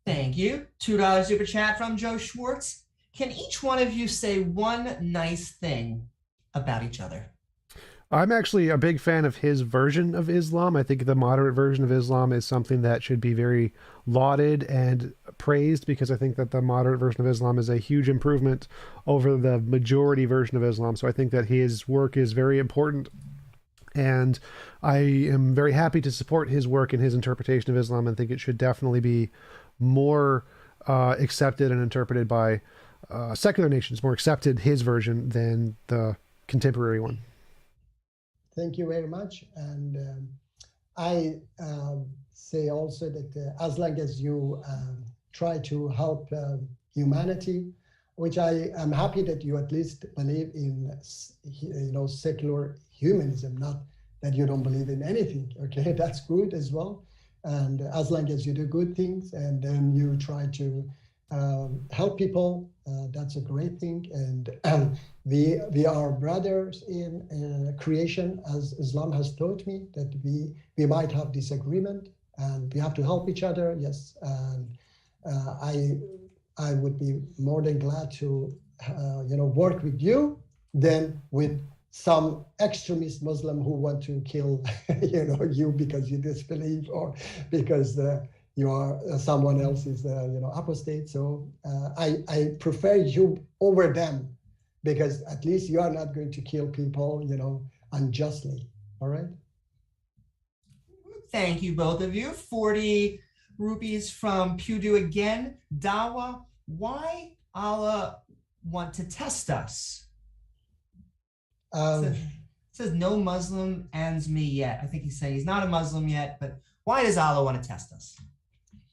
Thank you. $2 super chat from Joe Schwartz. Can each one of you say one nice thing about each other? I'm actually a big fan of his version of Islam. I think the moderate version of Islam is something that should be very lauded and praised, because I think that the moderate version of Islam is a huge improvement over the majority version of Islam. So I think that his work is very important, and I am very happy to support his work and his interpretation of Islam, and think it should definitely be more accepted and interpreted by secular nations, more accepted his version than the contemporary one. Thank you very much. And I say also that as long as you try to help humanity, which I am happy that you at least believe in, secular humanism, not that you don't believe in anything. Okay, that's good as well. And as long as you do good things and then you try to help people, that's a great thing. And we are brothers in creation, as Islam has taught me, that we might have disagreement and we have to help each other. Yes, and I would be more than glad to work with you than with some extremist Muslim who want to kill you because you disbelieve or because you are someone else is apostate. So I prefer you over them, because at least you are not going to kill people unjustly. All right. Thank you, both of you. 40 rupees from Pudu again. Dawa, why Allah want to test us? Says no Muslim ends me yet. I think he's saying he's not a Muslim yet, but why does Allah want to test us?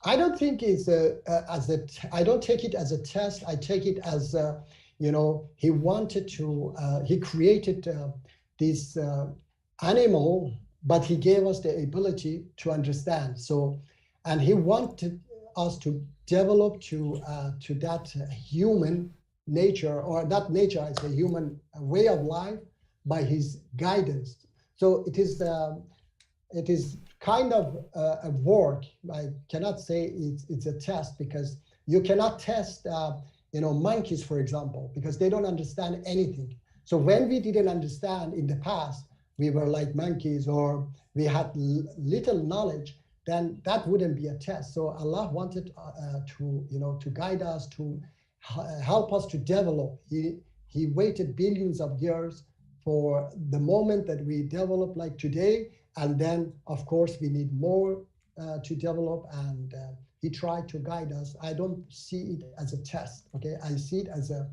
I don't think it's I don't take it as a test. I take it as he wanted to. He created this animal, but he gave us the ability to understand. So, and he wanted us to develop to that human nature, or that nature as a human way of life, by his guidance. So it is kind of a work. I cannot say it's a test, because you cannot test monkeys, for example, because they don't understand anything. So when we didn't understand in the past, we were like monkeys, or we had little knowledge, then that wouldn't be a test. So Allah wanted to guide us, to help us to develop. He waited billions of years for the moment that we develop like today, and then of course we need more to develop, and he tried to guide us. I don't see it as a test. Okay, I see it as a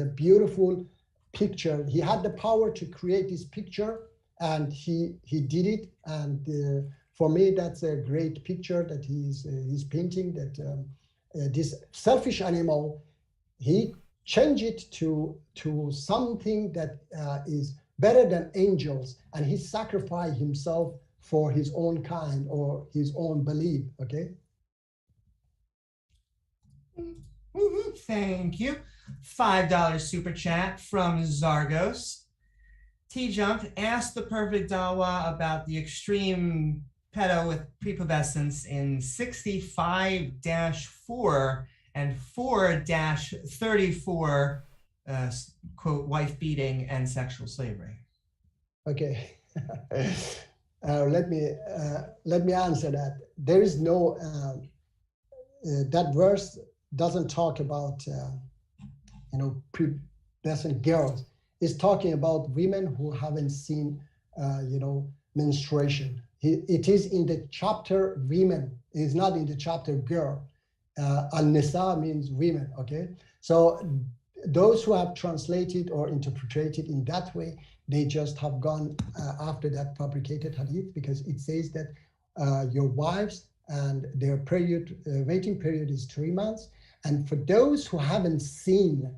beautiful picture. He had the power to create this picture, and he did it. And for me, that's a great picture that he's painting. That this selfish animal, he changed it to something that is better than angels, and he sacrificed himself for his own kind or his own belief. Okay. Thank you. $5 super chat from Zargos. TJump asked the perfect Dawa about the extreme pedo with prepubescence in 65-4 and 4-34, quote, wife beating and sexual slavery. Okay. Let me answer that. There is no that verse doesn't talk about prepubescent girls. It's talking about women who haven't seen menstruation. It is in the chapter women. It is not in the chapter girl. Al-Nisa means women. Okay, so those who have translated or interpreted in that way, they just have gone after that fabricated hadith, because it says that your wives and their period waiting period is 3 months. And for those who haven't seen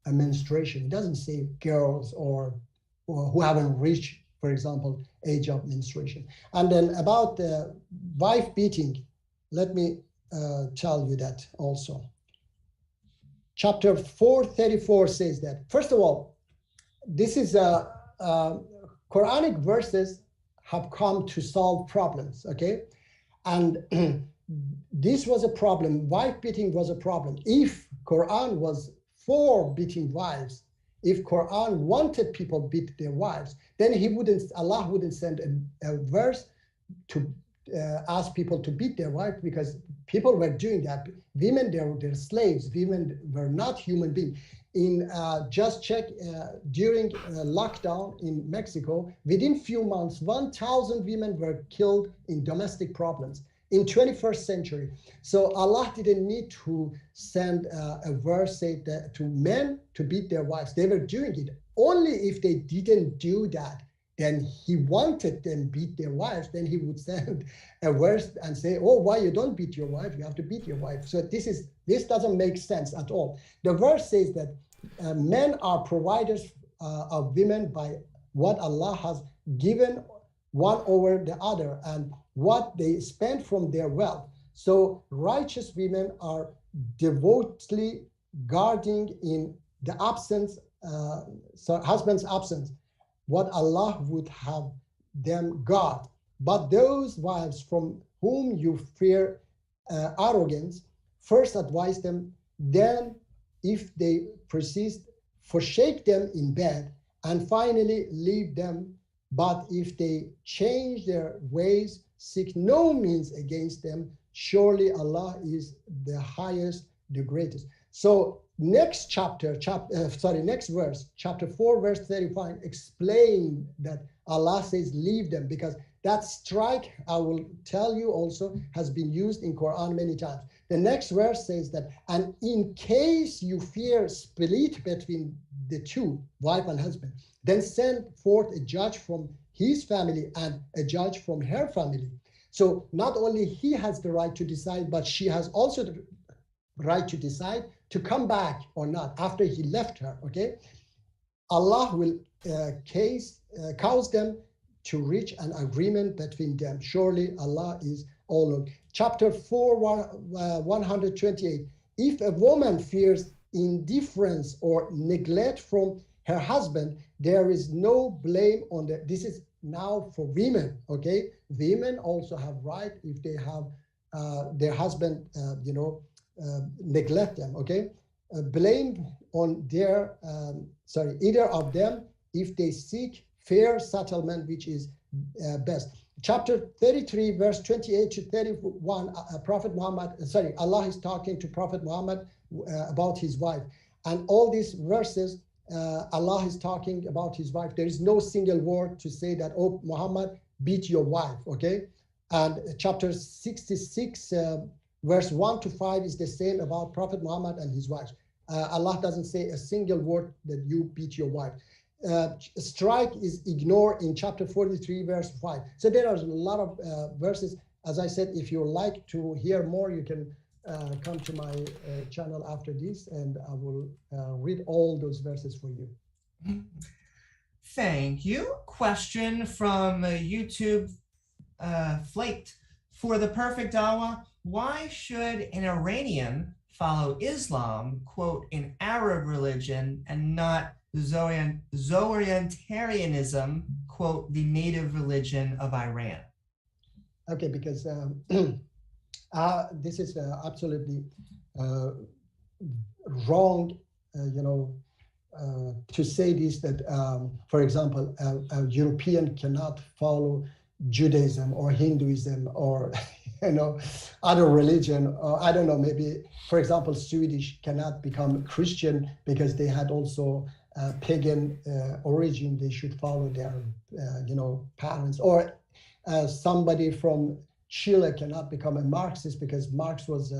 a menstruation, it doesn't say girls or who haven't reached, for example, age of menstruation. And then about the wife beating, let me tell you that also. Chapter 434 says that, first of all, this is Quranic verses have come to solve problems, okay? And this was a problem. Wife beating was a problem. If Quran was for beating wives, if Quran wanted people beat their wives, then Allah wouldn't send a verse to ask people to beat their wife, because people were doing that. Women, they're slaves. Women were not human beings. Just check during lockdown in Mexico, within few months, 1,000 women were killed in domestic problems in 21st century. So Allah didn't need to send a verse say that to men to beat their wives. They were doing it. Only if they didn't do that, then he wanted them beat their wives, then he would send a verse and say, oh, why you don't beat your wife? You have to beat your wife. So this doesn't make sense at all. The verse says that men are providers of women by what Allah has given one over the other and what they spend from their wealth. So righteous women are devotedly guarding in the absence, husband's absence, what Allah would have them guard. But those wives from whom you fear arrogance, first advise them, then if they persist, forsake them in bed, and finally leave them. But if they change their ways, seek no means against them. Surely Allah is the highest, the greatest. So next next verse, chapter 4, verse 35, explain that Allah says leave them, because that strike, I will tell you also, has been used in Quran many times. The next verse says that, and in case you fear split between the two, wife and husband, then send forth a judge from his family and a judge from her family. So not only he has the right to decide, but she has also the right to decide to come back or not after he left her, okay? Allah will cause them to reach an agreement between them. Surely Allah is all knowing. Chapter 4, 128. If a woman fears indifference or neglect from her husband, there is no blame on the, this is now for women, okay? Women also have right if they have their husband, neglect them, okay? Blame on their, either of them if they seek fair settlement, which is best. Chapter 33, verse 28 to 31, Allah is talking to Prophet Muhammad about his wife. And all these verses, Allah is talking about his wife. There is no single word to say that, oh, Muhammad, beat your wife, okay? And chapter 66, verse 1 to 5 is the same about Prophet Muhammad and his wife. Allah doesn't say a single word that you beat your wife. Strike is ignored in chapter 43, verse 5. So there are a lot of verses. As I said, if you like to hear more, you can come to my channel after this, and I will read all those verses for you. Thank you. Question from YouTube, Flaked. For the perfect Dawa, why should an Iranian follow Islam, quote, an Arab religion, and not Zoroastrianism, quote, the native religion of Iran? Okay, because this is absolutely wrong, to say this, that, for example, a European cannot follow Judaism or Hinduism or, other religion, or I don't know, maybe, for example, Swedish cannot become Christian because they had also pagan origin. They should follow their, parents. Or somebody from Chile cannot become a Marxist because Marx was,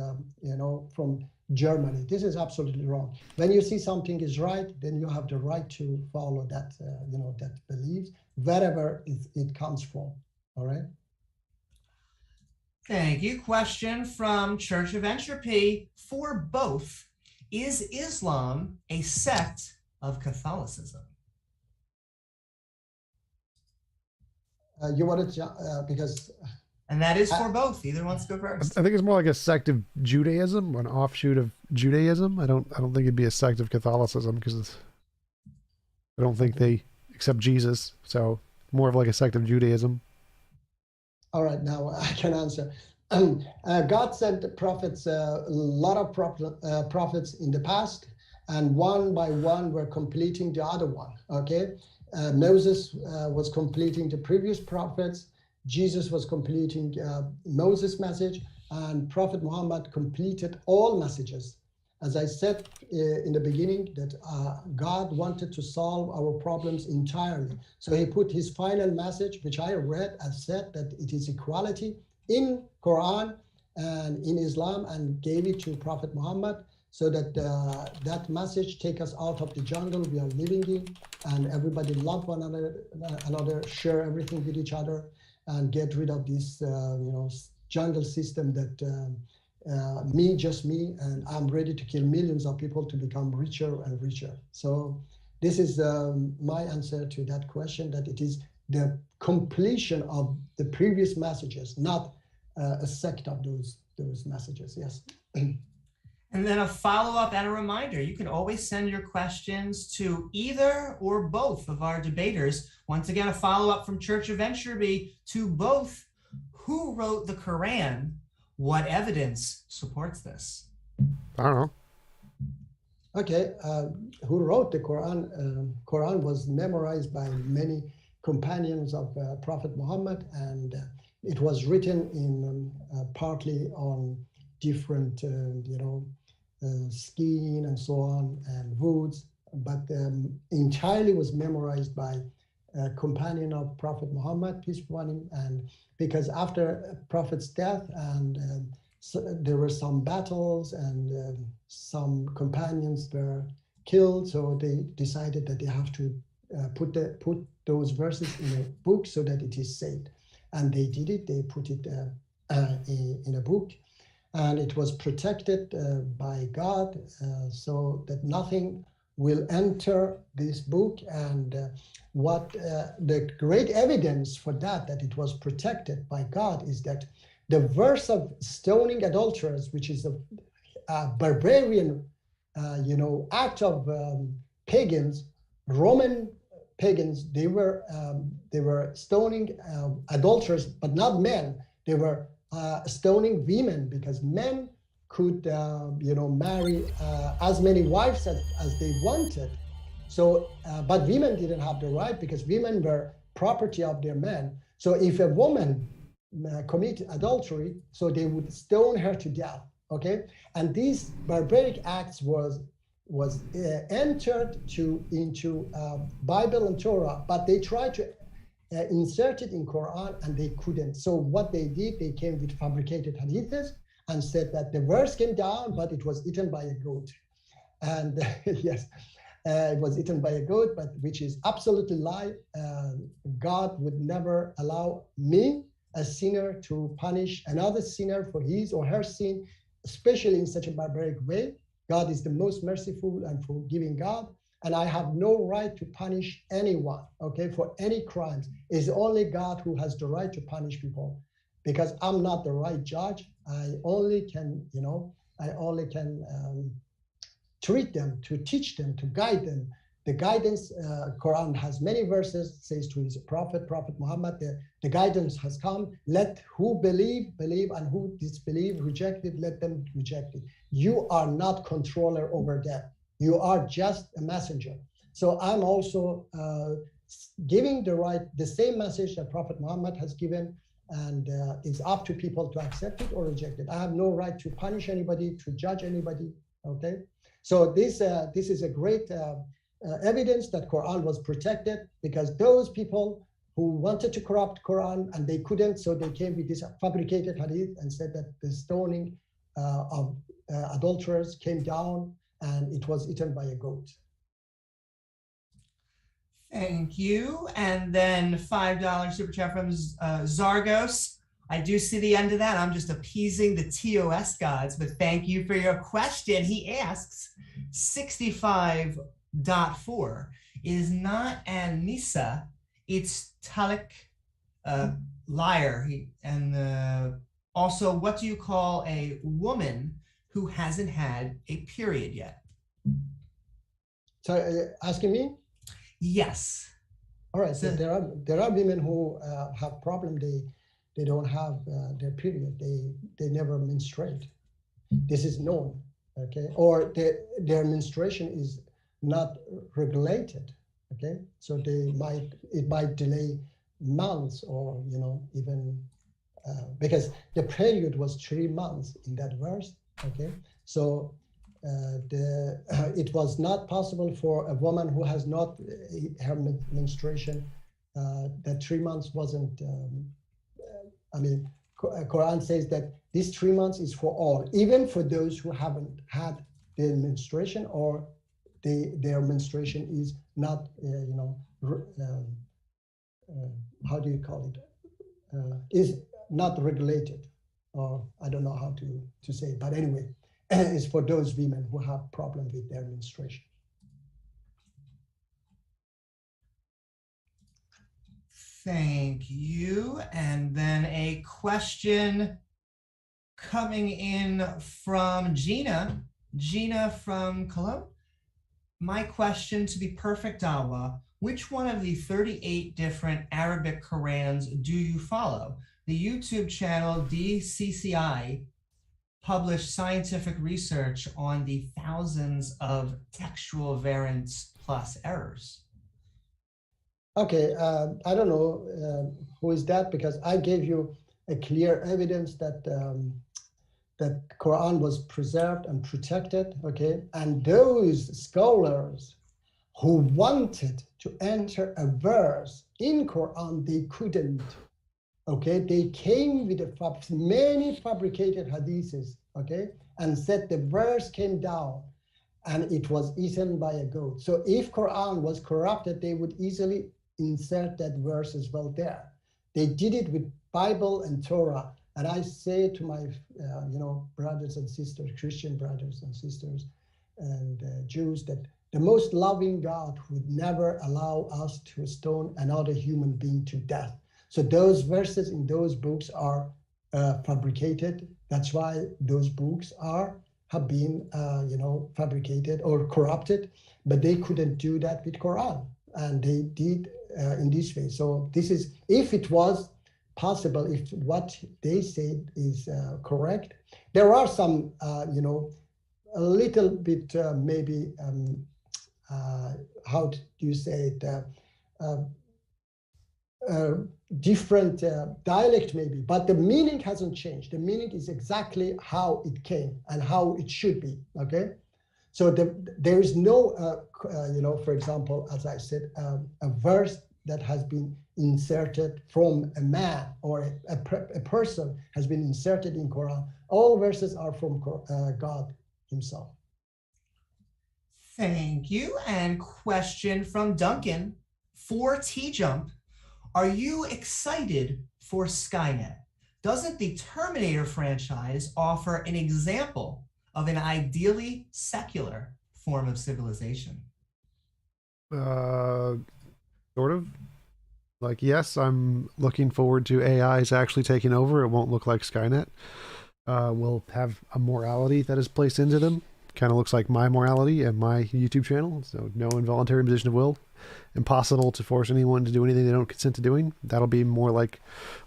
from Germany. This is absolutely wrong. When you see something is right, then you have the right to follow that, that belief, wherever it comes from. All right. Thank you. Question from Church of Entropy. For both, is Islam a sect of Catholicism? You wanted to, because... And that is for both. Either wants to go first. I think it's more like a sect of Judaism, an offshoot of Judaism. I don't think it'd be a sect of Catholicism, because I don't think they accept Jesus. So more of like a sect of Judaism. All right, now I can answer. God sent prophets, a lot of prophets in the past, and one by one were completing the other one, okay? Moses was completing the previous prophets. Jesus was completing Moses' message, and Prophet Muhammad completed all messages. As I said in the beginning, that God wanted to solve our problems entirely. So he put his final message, which I read, and said that it is equality in Quran and in Islam, and gave it to Prophet Muhammad. so that that message take us out of the jungle we are living in, and everybody love one another, share everything with each other, and get rid of this jungle system that me, just me, and I'm ready to kill millions of people to become richer and richer. So this is my answer to that question, that it is the completion of the previous messages, not a sect of those messages. Yes. And then a follow-up and a reminder, you can always send your questions to either or both of our debaters. Once again, a follow-up from Church of Entropy to both. Who wrote the Quran? What evidence supports this? I don't know. Okay, who wrote the Quran? Quran was memorized by many companions of Prophet Muhammad, and it was written in partly on different, skin and so on, and woods, but entirely was memorized by a companion of Prophet Muhammad, peace be upon him. And because after Prophet's death, and so there were some battles, and some companions were killed, so they decided that they have to put those verses in a book so that it is saved. And they did it. They put it in a book, and it was protected by God, so that nothing will enter this book. And what the great evidence for that it was protected by God is that the verse of stoning adulterers, which is a barbarian, act of pagans, Roman pagans, they were stoning adulterers, but not men. They were stoning women, because men could marry as many wives as they wanted. So but women didn't have the right, because women were property of their men. So if a woman commit adultery, so they would stone her to death. Okay, and these barbaric acts was entered into Bible and Torah, but they tried to insert it in Quran, and they couldn't. So what they did, they came with fabricated hadiths and said that the verse came down, but it was eaten by a goat. And yes, it was eaten by a goat, but which is absolutely lie. God would never allow me, a sinner, to punish another sinner for his or her sin, especially in such a barbaric way. God is the most merciful and forgiving God, and I have no right to punish anyone, okay, for any crimes. It's only God who has the right to punish people, because I'm not the right judge. I only can, treat them, to teach them, to guide them. The guidance, Quran has many verses, says to his Prophet Muhammad, the guidance has come. Let who believe, and who disbelieve, reject it, let them reject it. You are not controller over them. You are just a messenger. So I'm also giving the same message that Prophet Muhammad has given, and it's up to people to accept it or reject it. I have no right to punish anybody, to judge anybody, okay? So this is a great evidence that Quran was protected, because those people who wanted to corrupt Quran and they couldn't, so they came with this fabricated hadith and said that the stoning of adulterers came down and it was eaten by a goat. Thank you. And then $5 super chat from Zargos. I do see the end of that. I'm just appeasing the TOS gods, but thank you for your question. He asks, 65.4 is not an Nisa, it's Talik, liar. Also, what do you call a woman who hasn't had a period yet? So asking me? Yes. All right. So there are women who have problem. They don't have their period. They never menstruate. This is known. Okay. Or their menstruation is not regulated. Okay. So it might delay months, or even because the period was 3 months in that verse. Okay. So it was not possible for a woman who has not her menstruation, that 3 months wasn't, Quran says that this 3 months is for all, even for those who haven't had their menstruation, or their menstruation is not, how do you call it? Is not regulated, or I don't know how to say it, but anyway, it's for those women who have problem with their menstruation. Thank you. And then a question coming in from Gina. Gina from Cologne. My question to the perfect Dawa: which one of the 38 different Arabic Qurans do you follow? The YouTube channel DCCI published scientific research on the thousands of textual variants plus errors. Okay, I don't know who is that, because I gave you a clear evidence that that Quran was preserved and protected, okay? And those scholars who wanted to enter a verse in Quran, they couldn't, okay? They came with many fabricated hadiths, okay? And said the verse came down and it was eaten by a goat. So if Quran was corrupted, they would easily insert that verse as well there. They did it with Bible and Torah. And I say to my, brothers and sisters, Christian brothers and sisters, and Jews, that the most loving God would never allow us to stone another human being to death. So those verses in those books are fabricated. That's why those books have been, fabricated or corrupted. But they couldn't do that with Quran, and they did in this way. So this is, if it was possible, if what they said is correct, there are some, a little bit maybe, how do you say it, different dialect maybe, but the meaning hasn't changed. The meaning is exactly how it came and how it should be, okay? So there is no, for example, as I said, a verse that has been inserted from a man or a person has been inserted in Quran. All verses are from God himself. Thank you. And question from Duncan for TJump. Are you excited for Skynet? Doesn't the Terminator franchise offer an example of an ideally secular form of civilization? Sort of. Like, yes, I'm looking forward to AIs actually taking over. It won't look like Skynet. We'll have a morality that is placed into them. Kind of looks like my morality and my YouTube channel. So no involuntary imposition of will. Impossible to force anyone to do anything they don't consent to doing. That'll be more like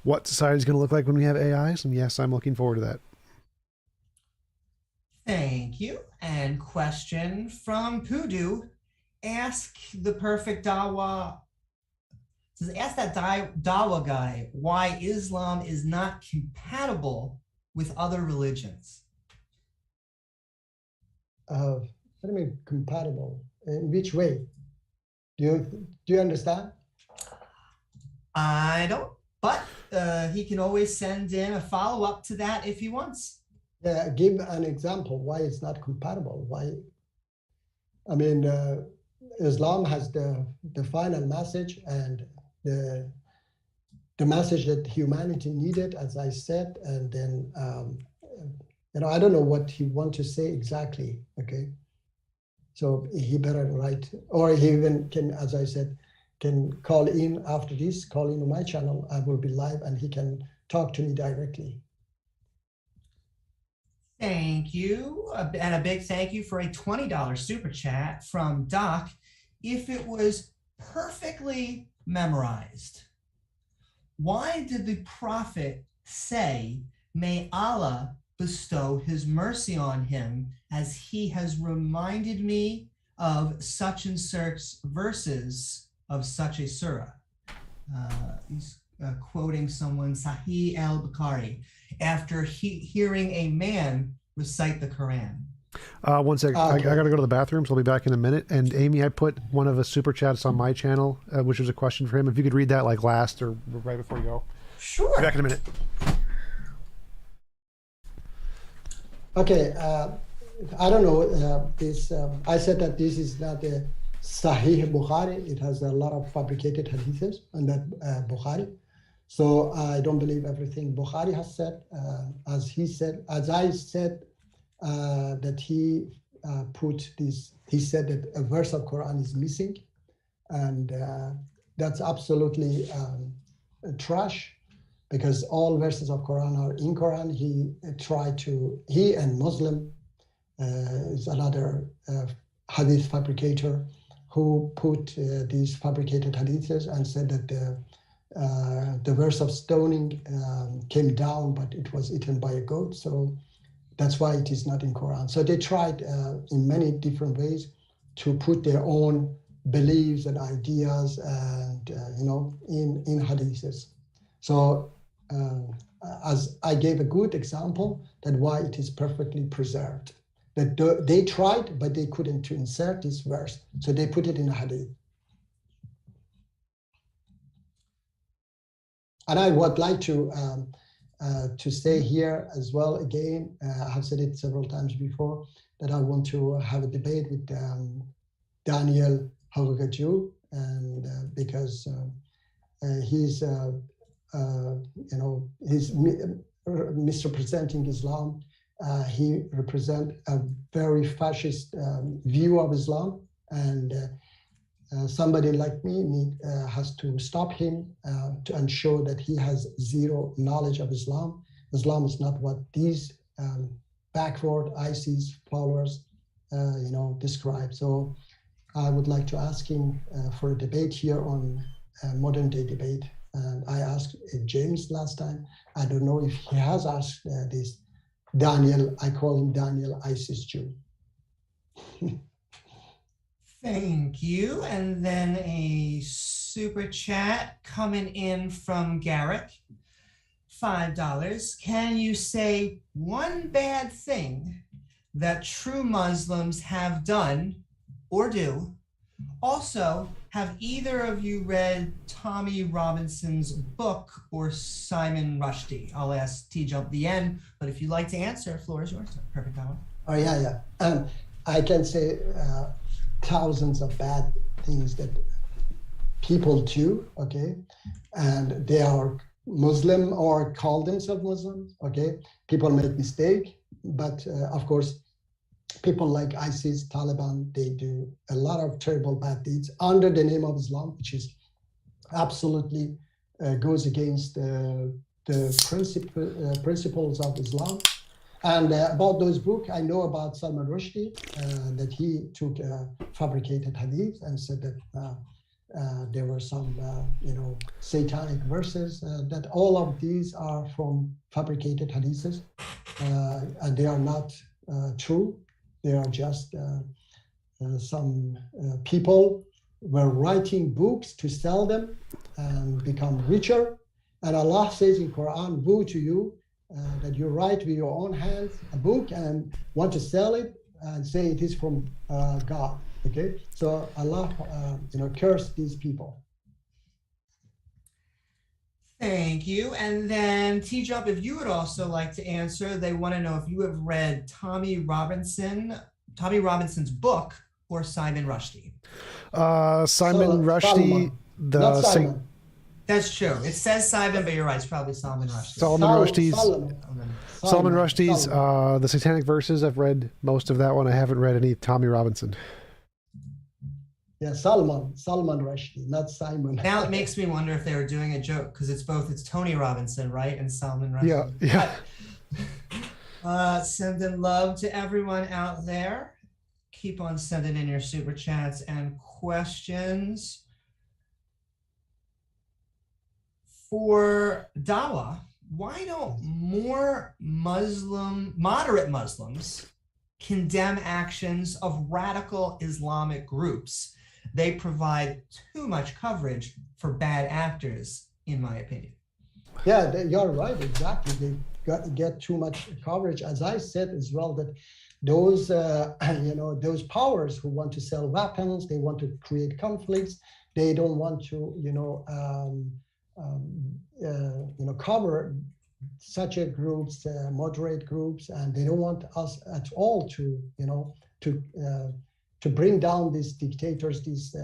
what society is going to look like when we have AIs. And yes, I'm looking forward to that. Thank you. And question from Pudu. Ask the perfect Dawa. Ask that Dawa guy why Islam is not compatible with other religions. What do you mean compatible? In which way? Do you understand? I don't, but he can always send in a follow-up to that if he wants. Yeah, give an example why it's not compatible. Why? I mean, Islam has the final message and the message that humanity needed, as I said, and then I don't know what he wants to say exactly. Okay, so he better write, or he even can, as I said, can call in after this. Call in on my channel. I will be live, and he can talk to me directly. Thank you, and a big thank you for a $20 super chat from Doc. If it was perfectly memorized, why did the prophet say, "May Allah bestow his mercy on him, as he has reminded me of such and such verses of such a surah"? He's quoting someone, Sahih al-Bukhari, after hearing a man recite the Quran. One second. Okay. I got to go to the bathroom, so I'll be back in a minute. And Amy, I put one of the super chats on my channel, which was a question for him. If you could read that like last or right before you go. Sure. Be back in a minute. Okay. I don't know. I said that this is not a Sahih Bukhari. It has a lot of fabricated hadiths in that Bukhari. So I don't believe everything Bukhari has said. As I said, that he put this. He said that a verse of Quran is missing, and that's absolutely trash, because all verses of Quran are in Quran. He and Muslim is another hadith fabricator who put these fabricated hadiths and said that the verse of stoning came down, but it was eaten by a goat. So that's why it is not in Quran. So they tried in many different ways to put their own beliefs and ideas and in hadiths. So as I gave a good example that why it is perfectly preserved, that they tried but they couldn't to insert this verse, so they put it in a hadith. And I would like to say here as well again, I have said it several times before, that I want to have a debate with Daniel Hagagaju, and because he's misrepresenting Islam. He represents a very fascist view of Islam, and somebody like me has to stop him and show that he has zero knowledge of Islam. Islam is not what these backward ISIS followers describe. So I would like to ask him for a debate here on modern day debate. And I asked James last time. I don't know if he has asked this. Daniel, I call him Daniel ISIS Jew. Thank you. And then a super chat coming in from Garrick, $5. Can you say one bad thing that true Muslims have done or do? Also, have either of you read Tommy Robinson's book or Simon Rushdie? I'll ask TJump the end, but if you'd like to answer, floor is yours. Perfect, Dawa. Oh, yeah. I can say thousands of bad things that people do, okay? And they are Muslim or call themselves Muslims, okay? People make mistake, but of course, people like ISIS, Taliban, they do a lot of terrible bad deeds under the name of Islam, which is absolutely goes against the principles of Islam. And about those books, I know about Salman Rushdie, that he took fabricated hadith and said that there were some, satanic verses, that all of these are from fabricated hadiths, and they are not true. They are just some people were writing books to sell them and become richer. And Allah says in Quran, woe to you that you write with your own hands a book and want to sell it and say it is from God. Okay, so Allah, curse these people. Thank you. And then TJump, if you would also like to answer, they want to know if you have read Tommy Robinson's book or Simon Rushdie. Simon Rushdie, not Simon. That's true. It says Simon, but you're right. It's probably Salman Rushdie. Salman Rushdie's The Satanic Verses. I've read most of that one. I haven't read any Tommy Robinson. Yeah, Salman Rushdie, not Simon. Now it makes me wonder if they were doing a joke, because it's Tony Robinson, right? And Salman Rushdie. Yeah. Sending love to everyone out there. Keep on sending in your super chats and questions. For Dawa, why don't more moderate Muslims condemn actions of radical Islamic groups? They provide too much coverage for bad actors, in my opinion. Yeah, you're right. Exactly. They get too much coverage. As I said as well, that those those powers who want to sell weapons, they want to create conflicts. They don't want to cover such a groups, moderate groups, and they don't want us at all to, to bring down these dictators, these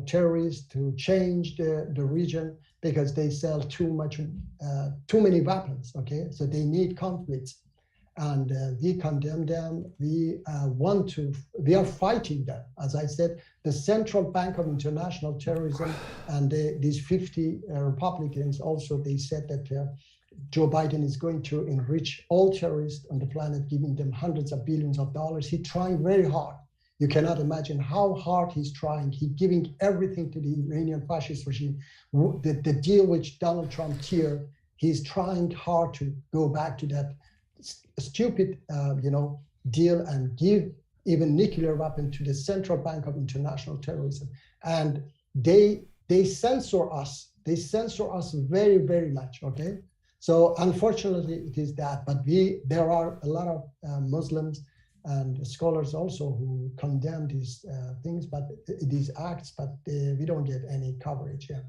terrorists, to change the region, because they sell too many weapons. Okay, so they need conflicts, and we condemn them. We are fighting them. As I said, the Central Bank of International Terrorism and these 50 Republicans also, they said that Joe Biden is going to enrich all terrorists on the planet, giving them hundreds of billions of dollars. He's trying very hard. You cannot imagine how hard he's trying. He's giving everything to the Iranian fascist regime. The deal which Donald Trump here, he's trying hard to go back to that stupid, deal and give even nuclear weapon to the Central Bank of International Terrorism. And they censor us. They censor us very, very much. Okay. So unfortunately, it is that. But there are a lot of Muslims and scholars also who condemn these things, but these acts, but we don't get any coverage. Yeah.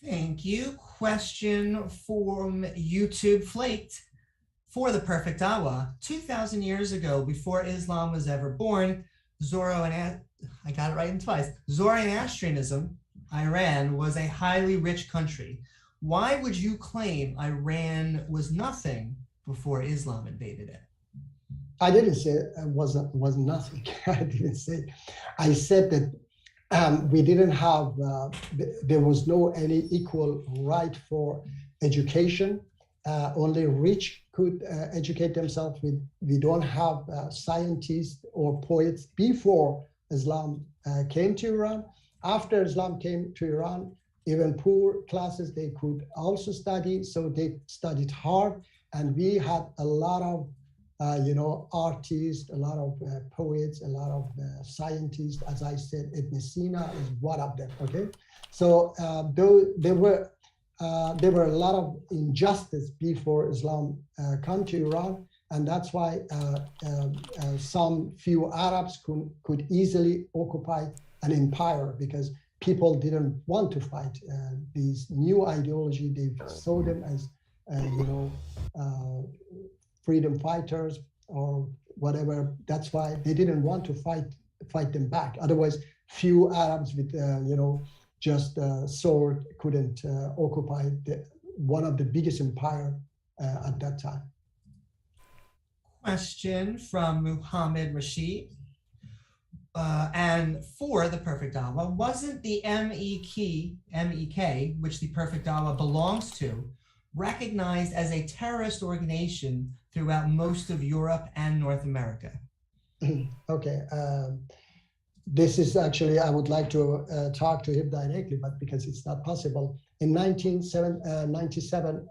Thank you. Question from YouTube Flaked. For the perfect Dawa, 2,000 years ago, before Islam was ever born, Zoroastrianism, Iran, was a highly rich country. Why would you claim Iran was nothing before Islam invaded it? I didn't say it was nothing. I didn't say. I said that we didn't have. There was no any equal right for education. Only rich could educate themselves. We don't have scientists or poets before Islam came to Iran. After Islam came to Iran, even poor classes, they could also study. So they studied hard, and we had a lot of, artists, a lot of poets, a lot of scientists. As I said, Ibn Sina is one of them. Okay, so there were a lot of injustice before Islam come to Iran, and that's why some few Arabs could easily occupy an empire, because people didn't want to fight these new ideology. They saw them as, freedom fighters or whatever. That's why they didn't want to fight them back. Otherwise, few Arabs with, just sword couldn't occupy one of the biggest empire at that time. Question from Muhammad Rashid. And for the perfect Dawa, wasn't the MEK, which the perfect Dawa belongs to, recognized as a terrorist organization throughout most of Europe and North America? Okay. This is actually, I would like to talk to him directly, but because it's not possible. In 1997,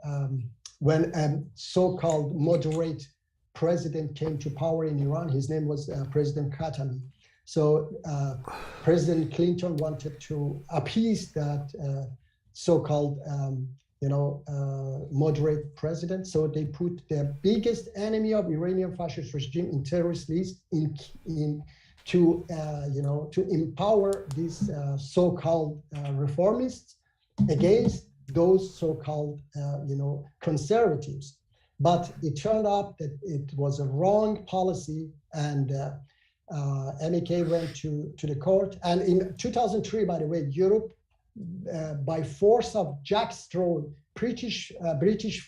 when a so-called moderate president came to power in Iran, his name was President Khatami. So President Clinton wanted to appease that so-called, moderate president. So they put the biggest enemy of Iranian fascist regime in terrorist list to empower these so-called reformists against those so-called conservatives. But it turned out that it was a wrong policy, and MEK went to the court. And in 2003, by the way, Europe, by force of Jack Straw, British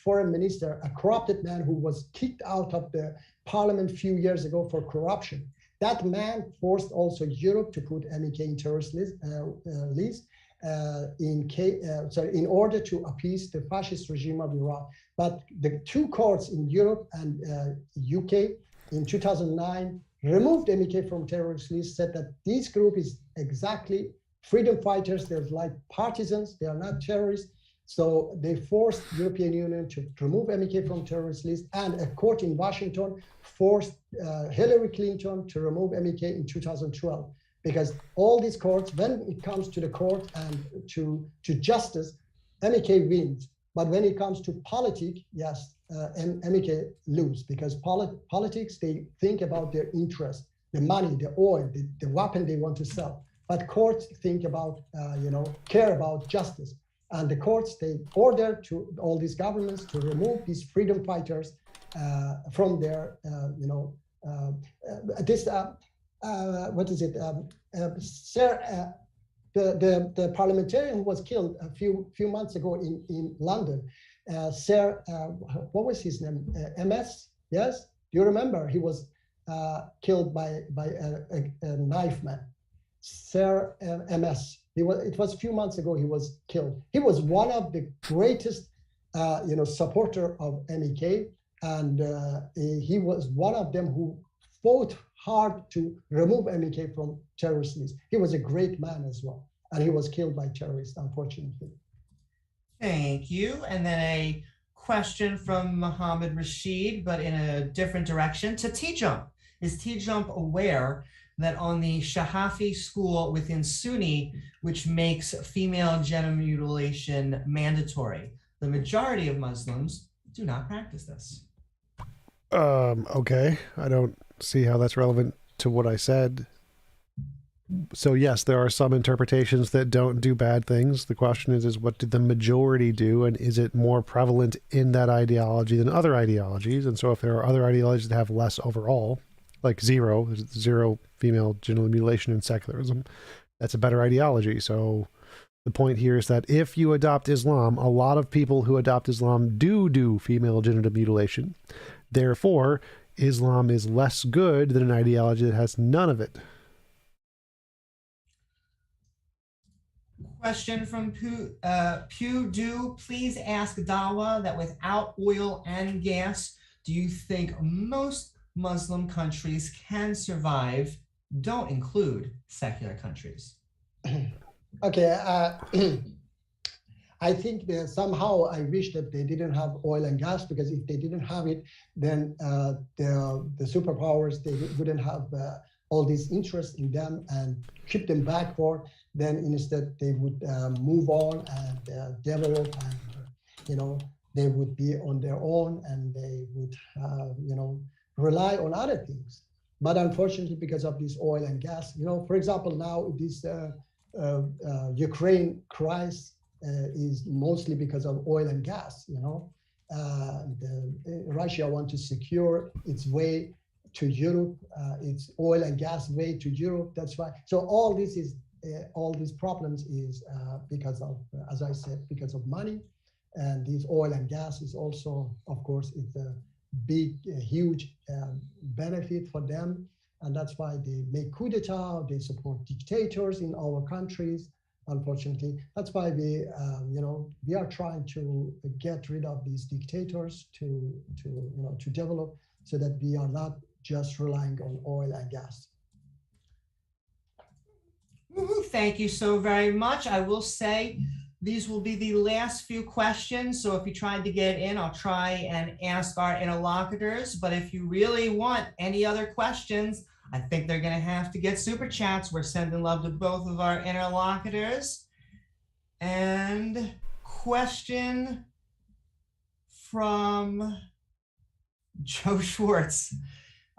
foreign minister, a corrupted man who was kicked out of the parliament a few years ago for corruption. That man forced also Europe to put MEK in terrorist list in order to appease the fascist regime of Iran. But the two courts in Europe and UK in 2009 removed MEK from terrorist list, said that this group is exactly freedom fighters. They're like partisans. They are not terrorists. So they forced European Union to remove MEK from terrorist list, and a court in Washington forced Hillary Clinton to remove MEK in 2012. Because all these courts, when it comes to the court and to justice, MEK wins. But when it comes to politics, yes, MEK lose, because politics, they think about their interest, the money, the oil, the weapon they want to sell. But courts think about, care about justice. And the courts, they ordered to all these governments to remove these freedom fighters from their, what is it? Sir, the parliamentarian who was killed a few months ago in London, Sir, what was his name? MS? Yes, do you remember? He was killed by a knife man. Sir MS. It was a few months ago he was killed. He was one of the greatest, supporter of MEK, and he was one of them who fought hard to remove MEK from terrorist list. He was a great man as well, and he was killed by terrorists, unfortunately. Thank you. And then a question from Mohammed Rashid, but in a different direction, to TJump. Is TJump aware that on the Shahafi school within Sunni, which makes female genital mutilation mandatory, the majority of Muslims do not practice this? Okay. I don't see how that's relevant to what I said. So yes, there are some interpretations that don't do bad things. The question is what did the majority do, and is it more prevalent in that ideology than other ideologies? And so if there are other ideologies that have less overall, like zero female genital mutilation in secularism, that's a better ideology. So the point here is that if you adopt Islam, a lot of people who adopt Islam do female genital mutilation. Therefore, Islam is less good than an ideology that has none of it. Question from Pew Do. Please ask Dawa that without oil and gas, do you think most Muslim countries can survive? Don't include secular countries. Okay. I think that somehow I wish that they didn't have oil and gas, because if they didn't have it, then the superpowers, they wouldn't have all this interest in them and keep them backward. Then instead they would move on and develop, and they would be on their own, and they would rely on other things. But unfortunately, because of this oil and gas, for example, now this Ukraine crisis is mostly because of oil and gas. Russia wants to secure its way to Europe, its oil and gas way to Europe. That's why. So all these problems is because of, as I said, because of money. And this oil and gas is also, of course, it's a big, huge benefit for them. And that's why they make coup d'etat, they support dictators in our countries, unfortunately. That's why we are trying to get rid of these dictators to develop, so that we are not just relying on oil and gas. Thank you so very much. I will say these will be the last few questions. So if you tried to get in, I'll try and ask our interlocutors. But if you really want any other questions, I think they're going to have to get super chats. We're sending love to both of our interlocutors. And question from Joe Schwartz.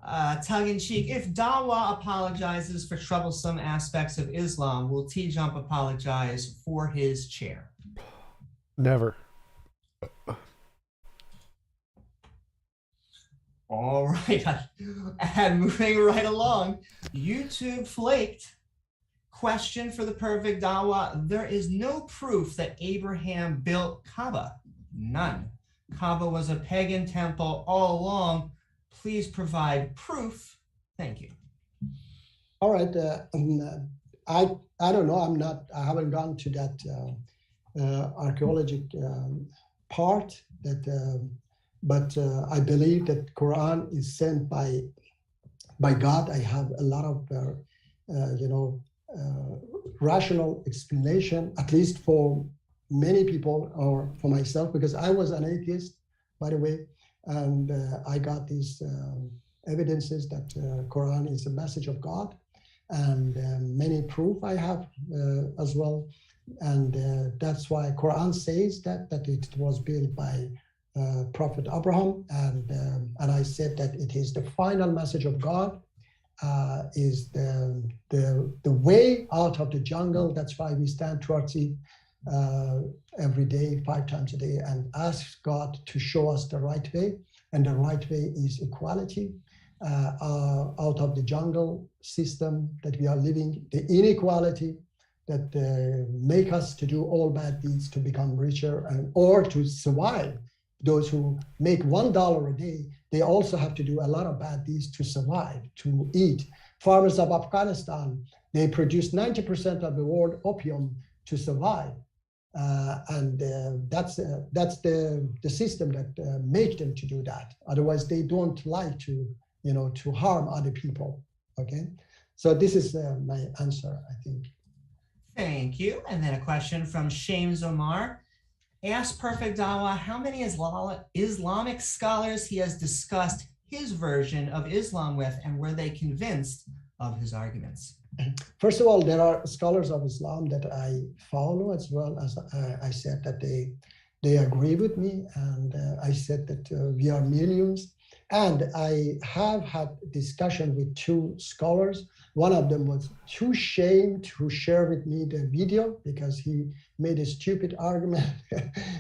Tongue-in-cheek, if Dawa apologizes for troublesome aspects of Islam, will TJump apologize for his chair? Never. All right, and moving right along, YouTube flaked. Question for the perfect Dawa. There is no proof that Abraham built Kaaba. None. Kaaba was a pagan temple all along. Please provide proof. Thank you. All right. I don't know. I haven't gone to that archaeologic part. But I believe that Quran is sent by God. I have a lot of rational explanation, at least for many people, or for myself, because I was an atheist, by the way. And I got these evidences that Quran is a message of God, and many proof I have as well. And that's why Quran says that it was built by Prophet Abraham, and I said that it is the final message of God, is the way out of the jungle. That's why we stand towards it. every day, 5 times a day, and ask God to show us the right way. And the right way is equality. Out of the jungle system that we are living, the inequality that make us to do all bad deeds to become richer or to survive. Those who make $1 a day, they also have to do a lot of bad deeds to survive, to eat. Farmers of Afghanistan, they produce 90% of the world opium to survive. That's the system that make them to do that. Otherwise, they don't like to, to harm other people. Okay, so this is my answer, I think. Thank you. And then a question from Shames Omar. Ask Perfect Dawa how many Islamic scholars he has discussed his version of Islam with, and were they convinced of his arguments? First of all, there are scholars of Islam that I follow, as well as I said that they agree with me, and I said that we are millions. And I have had discussion with 2 scholars. One of them was too ashamed to share with me the video because he made a stupid argument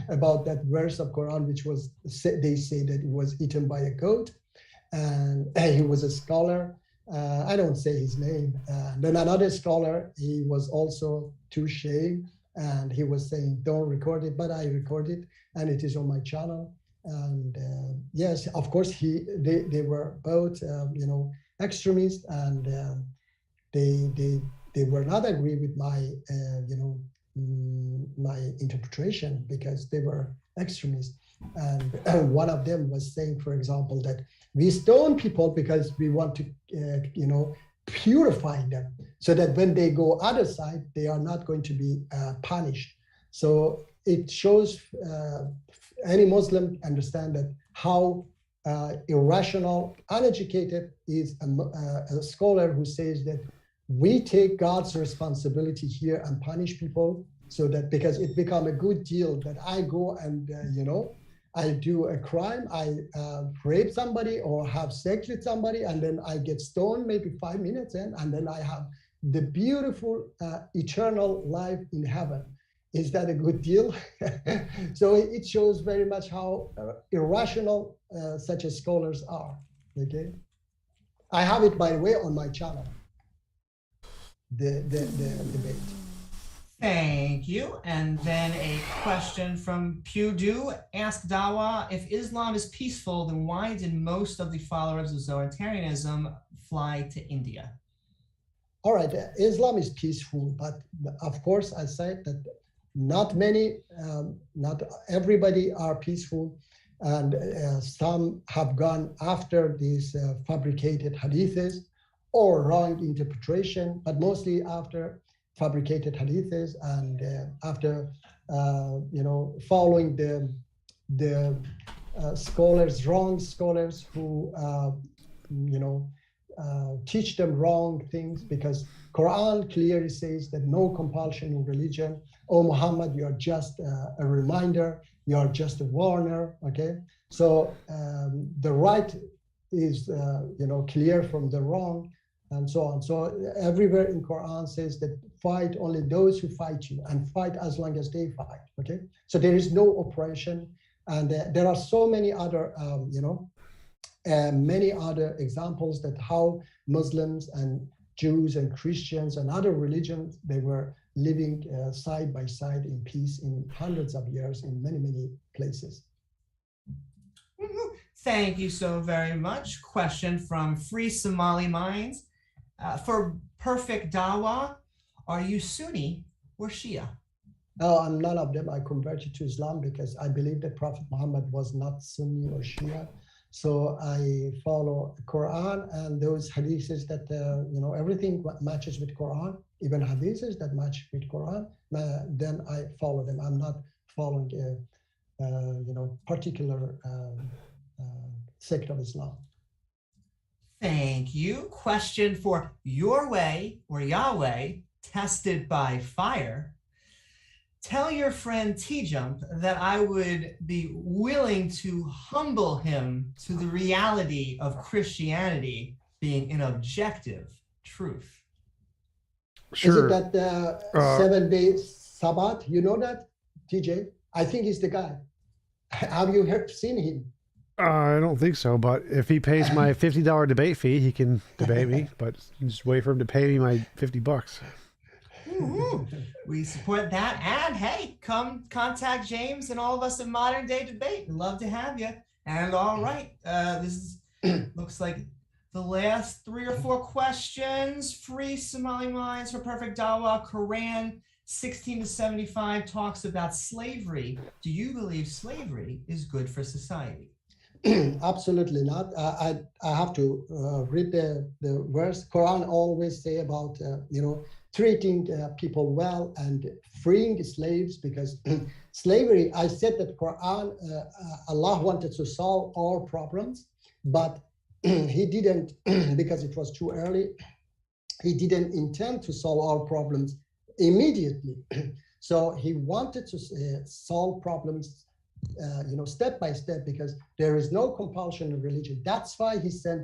about that verse of Quran, which was, they say that it was eaten by a goat. And he was a scholar. I don't say his name. Then another scholar, he was also too ashamed, and he was saying, don't record it, but I record it, and it is on my channel. And yes, of course, they were both, extremists, and they were not agree with my, my interpretation, because they were extremists. And one of them was saying, for example, that we stone people because we want to, purify them, so that when they go other side, they are not going to be punished. So it shows any Muslim understand that how irrational, uneducated is a scholar who says that we take God's responsibility here and punish people, so that because it become a good deal that I go and I do a crime, I rape somebody or have sex with somebody, and then I get stoned maybe 5 minutes in, and then I have the beautiful eternal life in heaven. Is that a good deal? So it shows very much how irrational such as scholars are. Okay, I have it, by the way, on my channel. The debate. Thank you. And then a question from Pewdu. Ask Dawa, if Islam is peaceful, then why did most of the followers of Zoetarianism fly to India? All right, Islam is peaceful, but of course, I said that not many, not everybody are peaceful, and some have gone after these fabricated hadiths or wrong interpretation, but mostly after fabricated hadiths, and after following the scholars, wrong scholars who teach them wrong things, because Quran clearly says that no compulsion in religion. Oh Muhammad, you are just a reminder, you are just a warner. Okay, so the right is clear from the wrong, and so on. So everywhere in Quran says that fight only those who fight you, and fight as long as they fight. Okay, so there is no oppression, and there are so many other many other examples that how Muslims and Jews and Christians and other religions, they were living side by side in peace in hundreds of years in many, many places. Thank you so very much. Question from Free Somali Minds. For Perfect Dawa, are you Sunni or Shia? No, I'm none of them. I converted to Islam because I believe that Prophet Muhammad was not Sunni or Shia. So I follow Quran and those hadiths that, everything matches with Quran, even hadiths that match with Quran, then I follow them. I'm not following a, particular sect of Islam. Thank you. Question for Your Way or Yahweh, tested by fire. Tell your friend TJump that I would be willing to humble him to the reality of Christianity being an objective truth. Sure. Is it that Sabat, you know that, TJ? I think he's the guy. Have you seen him? I don't think so, but if he pays my $50 debate fee, he can debate me. But just wait for him to pay me my $50. We support that. And hey, come contact James and all of us at Modern Day Debate. We'd love to have you. And all right, this is looks like the last 3 or 4 questions. Free Somali minds for perfect Dawa. Quran 16-75 talks about slavery. Do you believe slavery is good for society? Absolutely not. I have to read the verse. Quran always say about treating people well and freeing slaves, because slavery. I said that Quran, Allah wanted to solve all problems, but He didn't because it was too early. He didn't intend to solve all problems immediately. So He wanted to solve problems step by step, because there is no compulsion in religion. That's why He sent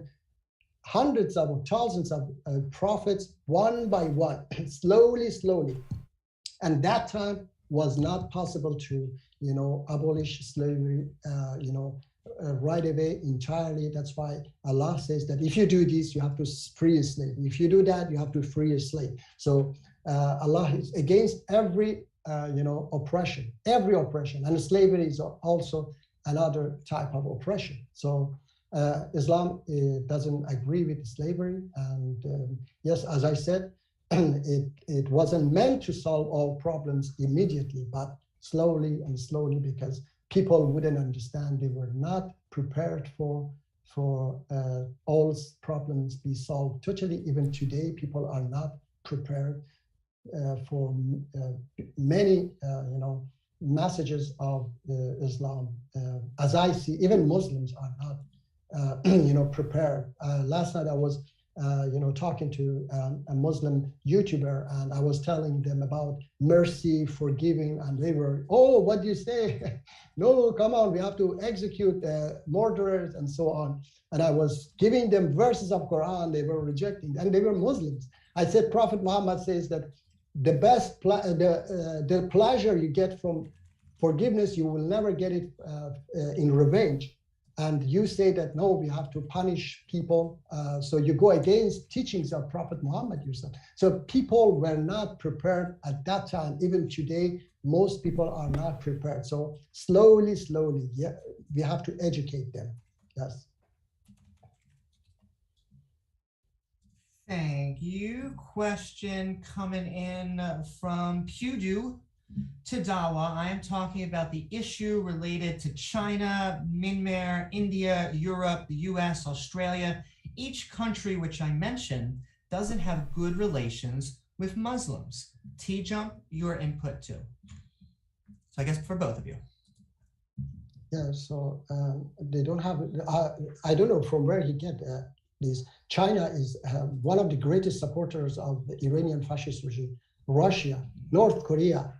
hundreds of thousands of prophets one by one, slowly. And that time was not possible to, abolish slavery, right away entirely. That's why Allah says that if you do this, you have to free a slave. If you do that, you have to free a slave. So Allah is against every oppression, and slavery is also another type of oppression. So Islam doesn't agree with slavery, and yes, as I said, it wasn't meant to solve all problems immediately, but slowly, because people wouldn't understand. They were not prepared for all problems be solved totally. Even today, people are not prepared for many messages of Islam. As I see, even Muslims are not prepared. Last night I was talking to a Muslim YouTuber, and I was telling them about mercy, forgiving, and they were, oh, what do you say? No, come on, we have to execute murderers and so on. And I was giving them verses of Quran, they were rejecting, and they were Muslims. I said, Prophet Muhammad says that the best, the pleasure you get from forgiveness, you will never get it in revenge. And you say that, no, we have to punish people. So you go against teachings of Prophet Muhammad yourself. So people were not prepared at that time. Even today, most people are not prepared. So slowly, yeah, we have to educate them. Yes. Thank you. Question coming in from Pudu to Dawa. I am talking about the issue related to China, Myanmar, India, Europe, the US, Australia. Each country which I mentioned doesn't have good relations with Muslims. TJump, your input too. So I guess for both of you. Yeah, so they don't have, I don't know from where he get this. China is one of the greatest supporters of the Iranian fascist regime. Russia, North Korea,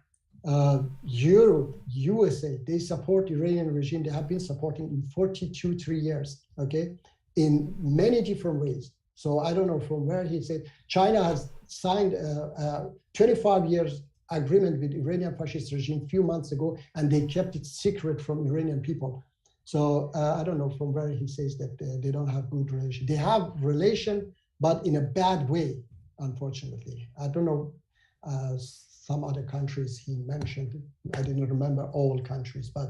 Europe, USA, they support Iranian regime. They have been supporting in 3 years, okay, in many different ways. So I don't know from where he said. China has signed a 25 years agreement with Iranian fascist regime a few months ago, and they kept it secret from Iranian people. So I don't know from where he says that they don't have good relation. They have relation, but in a bad way, unfortunately. I don't know some other countries he mentioned. I didn't remember all countries, but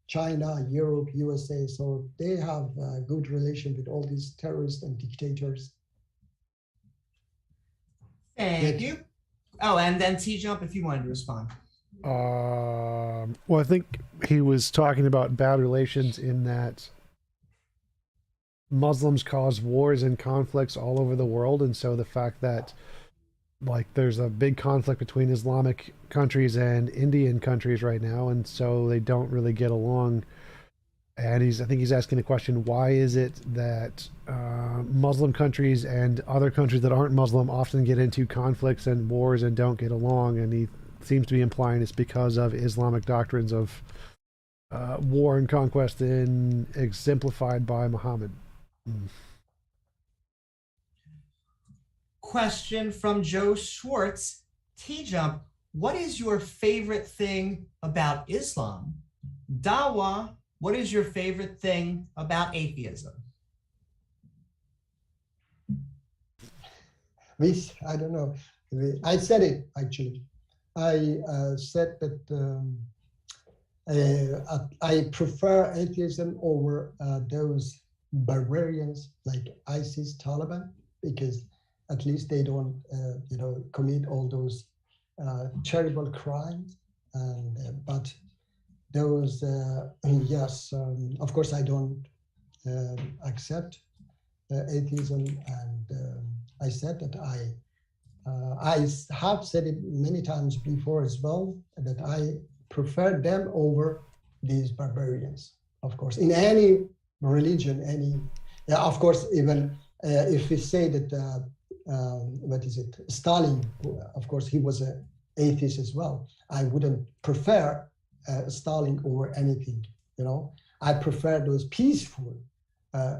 China, Europe, USA. So they have a good relation with all these terrorists and dictators. Thank you. Oh, and then TJump, if you wanted to respond. Well, I think he was talking about bad relations in that Muslims cause wars and conflicts all over the world, and so the fact that like there's a big conflict between Islamic countries and Indian countries right now, and so they don't really get along. And I think he's asking the question, why is it that Muslim countries and other countries that aren't Muslim often get into conflicts and wars and don't get along? And he seems to be implying it's because of Islamic doctrines of war and conquest exemplified by Muhammad. Question from Joe Schwartz. TJump, what is your favorite thing about Islam? Dawa, what is your favorite thing about atheism? This, I don't know. I said it actually. I said that I prefer atheism over those barbarians like ISIS, Taliban, because at least they don't, commit all those terrible crimes. And but those, yes, of course, I don't accept atheism, and I said that I have said it many times before as well, that I prefer them over these barbarians, of course, in any religion, of course, even if we say that, Stalin, of course, he was an atheist as well. I wouldn't prefer Stalin over anything, I prefer those peaceful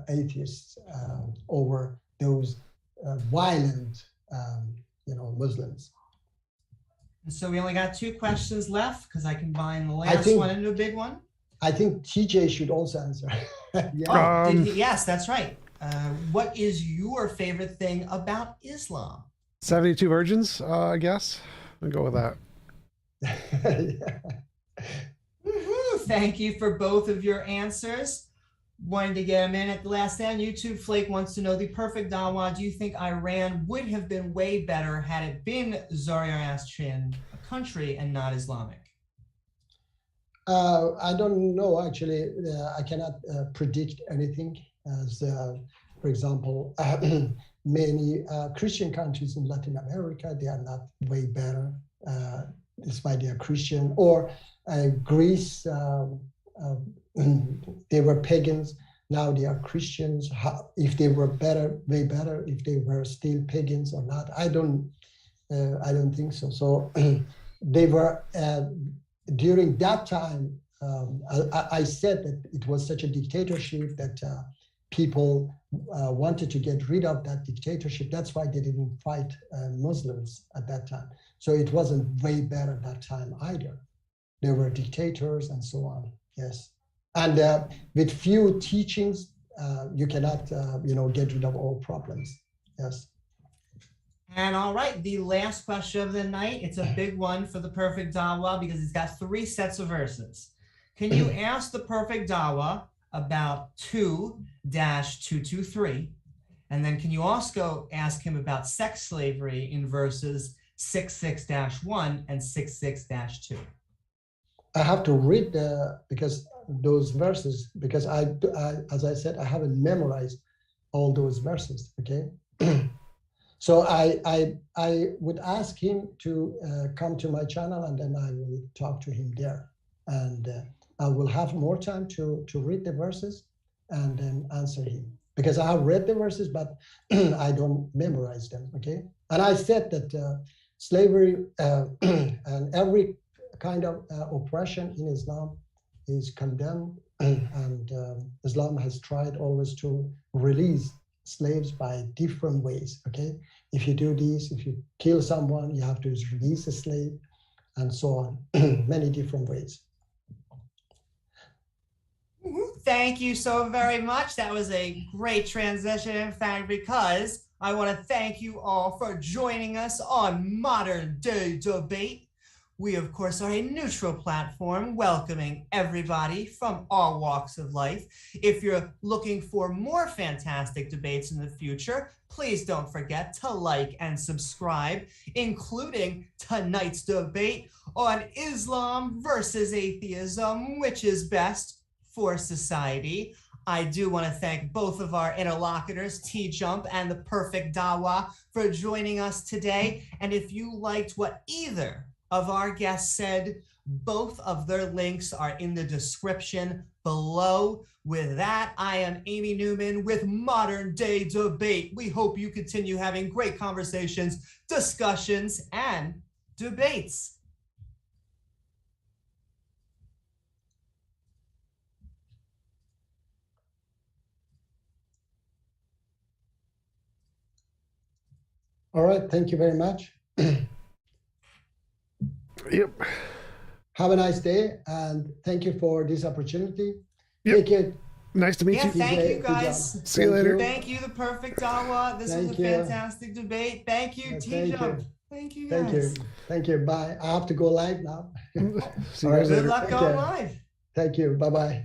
atheists over those violent, Muslims. And so we only got 2 questions left because I combined the last one into a big one. I think TJ should also answer. Yeah. Oh, yes, that's right. What is your favorite thing about Islam? 72 virgins, I guess. I'll go with that. Thank you for both of your answers. Wanting to get a minute. The last thing, YouTube Flake wants to know the perfect Dawa. Do you think Iran would have been way better had it been Zoroastrian, a country, and not Islamic? I don't know, actually. I cannot predict anything. As, for example, many Christian countries in Latin America, they are not way better, despite they are Christian. Or Greece, they were pagans, now they are Christians. If they were better, way better, if they were still pagans or not, I don't think so. So they were, during that time, I said that it was such a dictatorship that people wanted to get rid of that dictatorship. That's why they didn't fight Muslims at that time. So it wasn't way better that time either. There were dictators and so on, yes. And with few teachings, you cannot, get rid of all problems. Yes. And all right, the last question of the night. It's a big one for the perfect Dawa because it's got 3 sets of verses. Can you ask the perfect Dawa about 2-223? And then can you also ask him about sex slavery in verses 66-1 and 66-2? I have to read because those verses, because I, as I said, I haven't memorized all those verses. Okay, so I would ask him to come to my channel, and then I will talk to him there, and I will have more time to read the verses and then answer him, because I have read the verses, but I don't memorize them. Okay, and I said that slavery and every kind of oppression in Islam is condemned, and Islam has tried always to release slaves by different ways. Okay, if you do this, if you kill someone, you have to release a slave, and so on, many different ways. Thank you so very much. That was a great transition, in fact, because I want to thank you all for joining us on Modern Day Debate. We, of course, are a neutral platform welcoming everybody from all walks of life. If you're looking for more fantastic debates in the future, please don't forget to like and subscribe, including tonight's debate on Islam versus atheism, which is best for society. I do want to thank both of our interlocutors, TJump and the Perfect Dawa, for joining us today. And if you liked what either of our guests said, both of their links are in the description below. With that, I am Amy Newman with Modern Day Debate. We hope you continue having great conversations, discussions, and debates. All right, thank you very much. Yep. Have a nice day, and thank you for this opportunity. Yep. Take it. Nice to meet Yeah, you. thank TJ, you guys. See you later. Thank you, the perfect Dawa. This was a Thank you. fantastic debate. Thank you, Thank TJump. you. Thank you, Thank guys. you. Thank you. Bye. I have to go live now. See you All right. guys Good later. luck Take going care. live. Thank you. Bye-bye.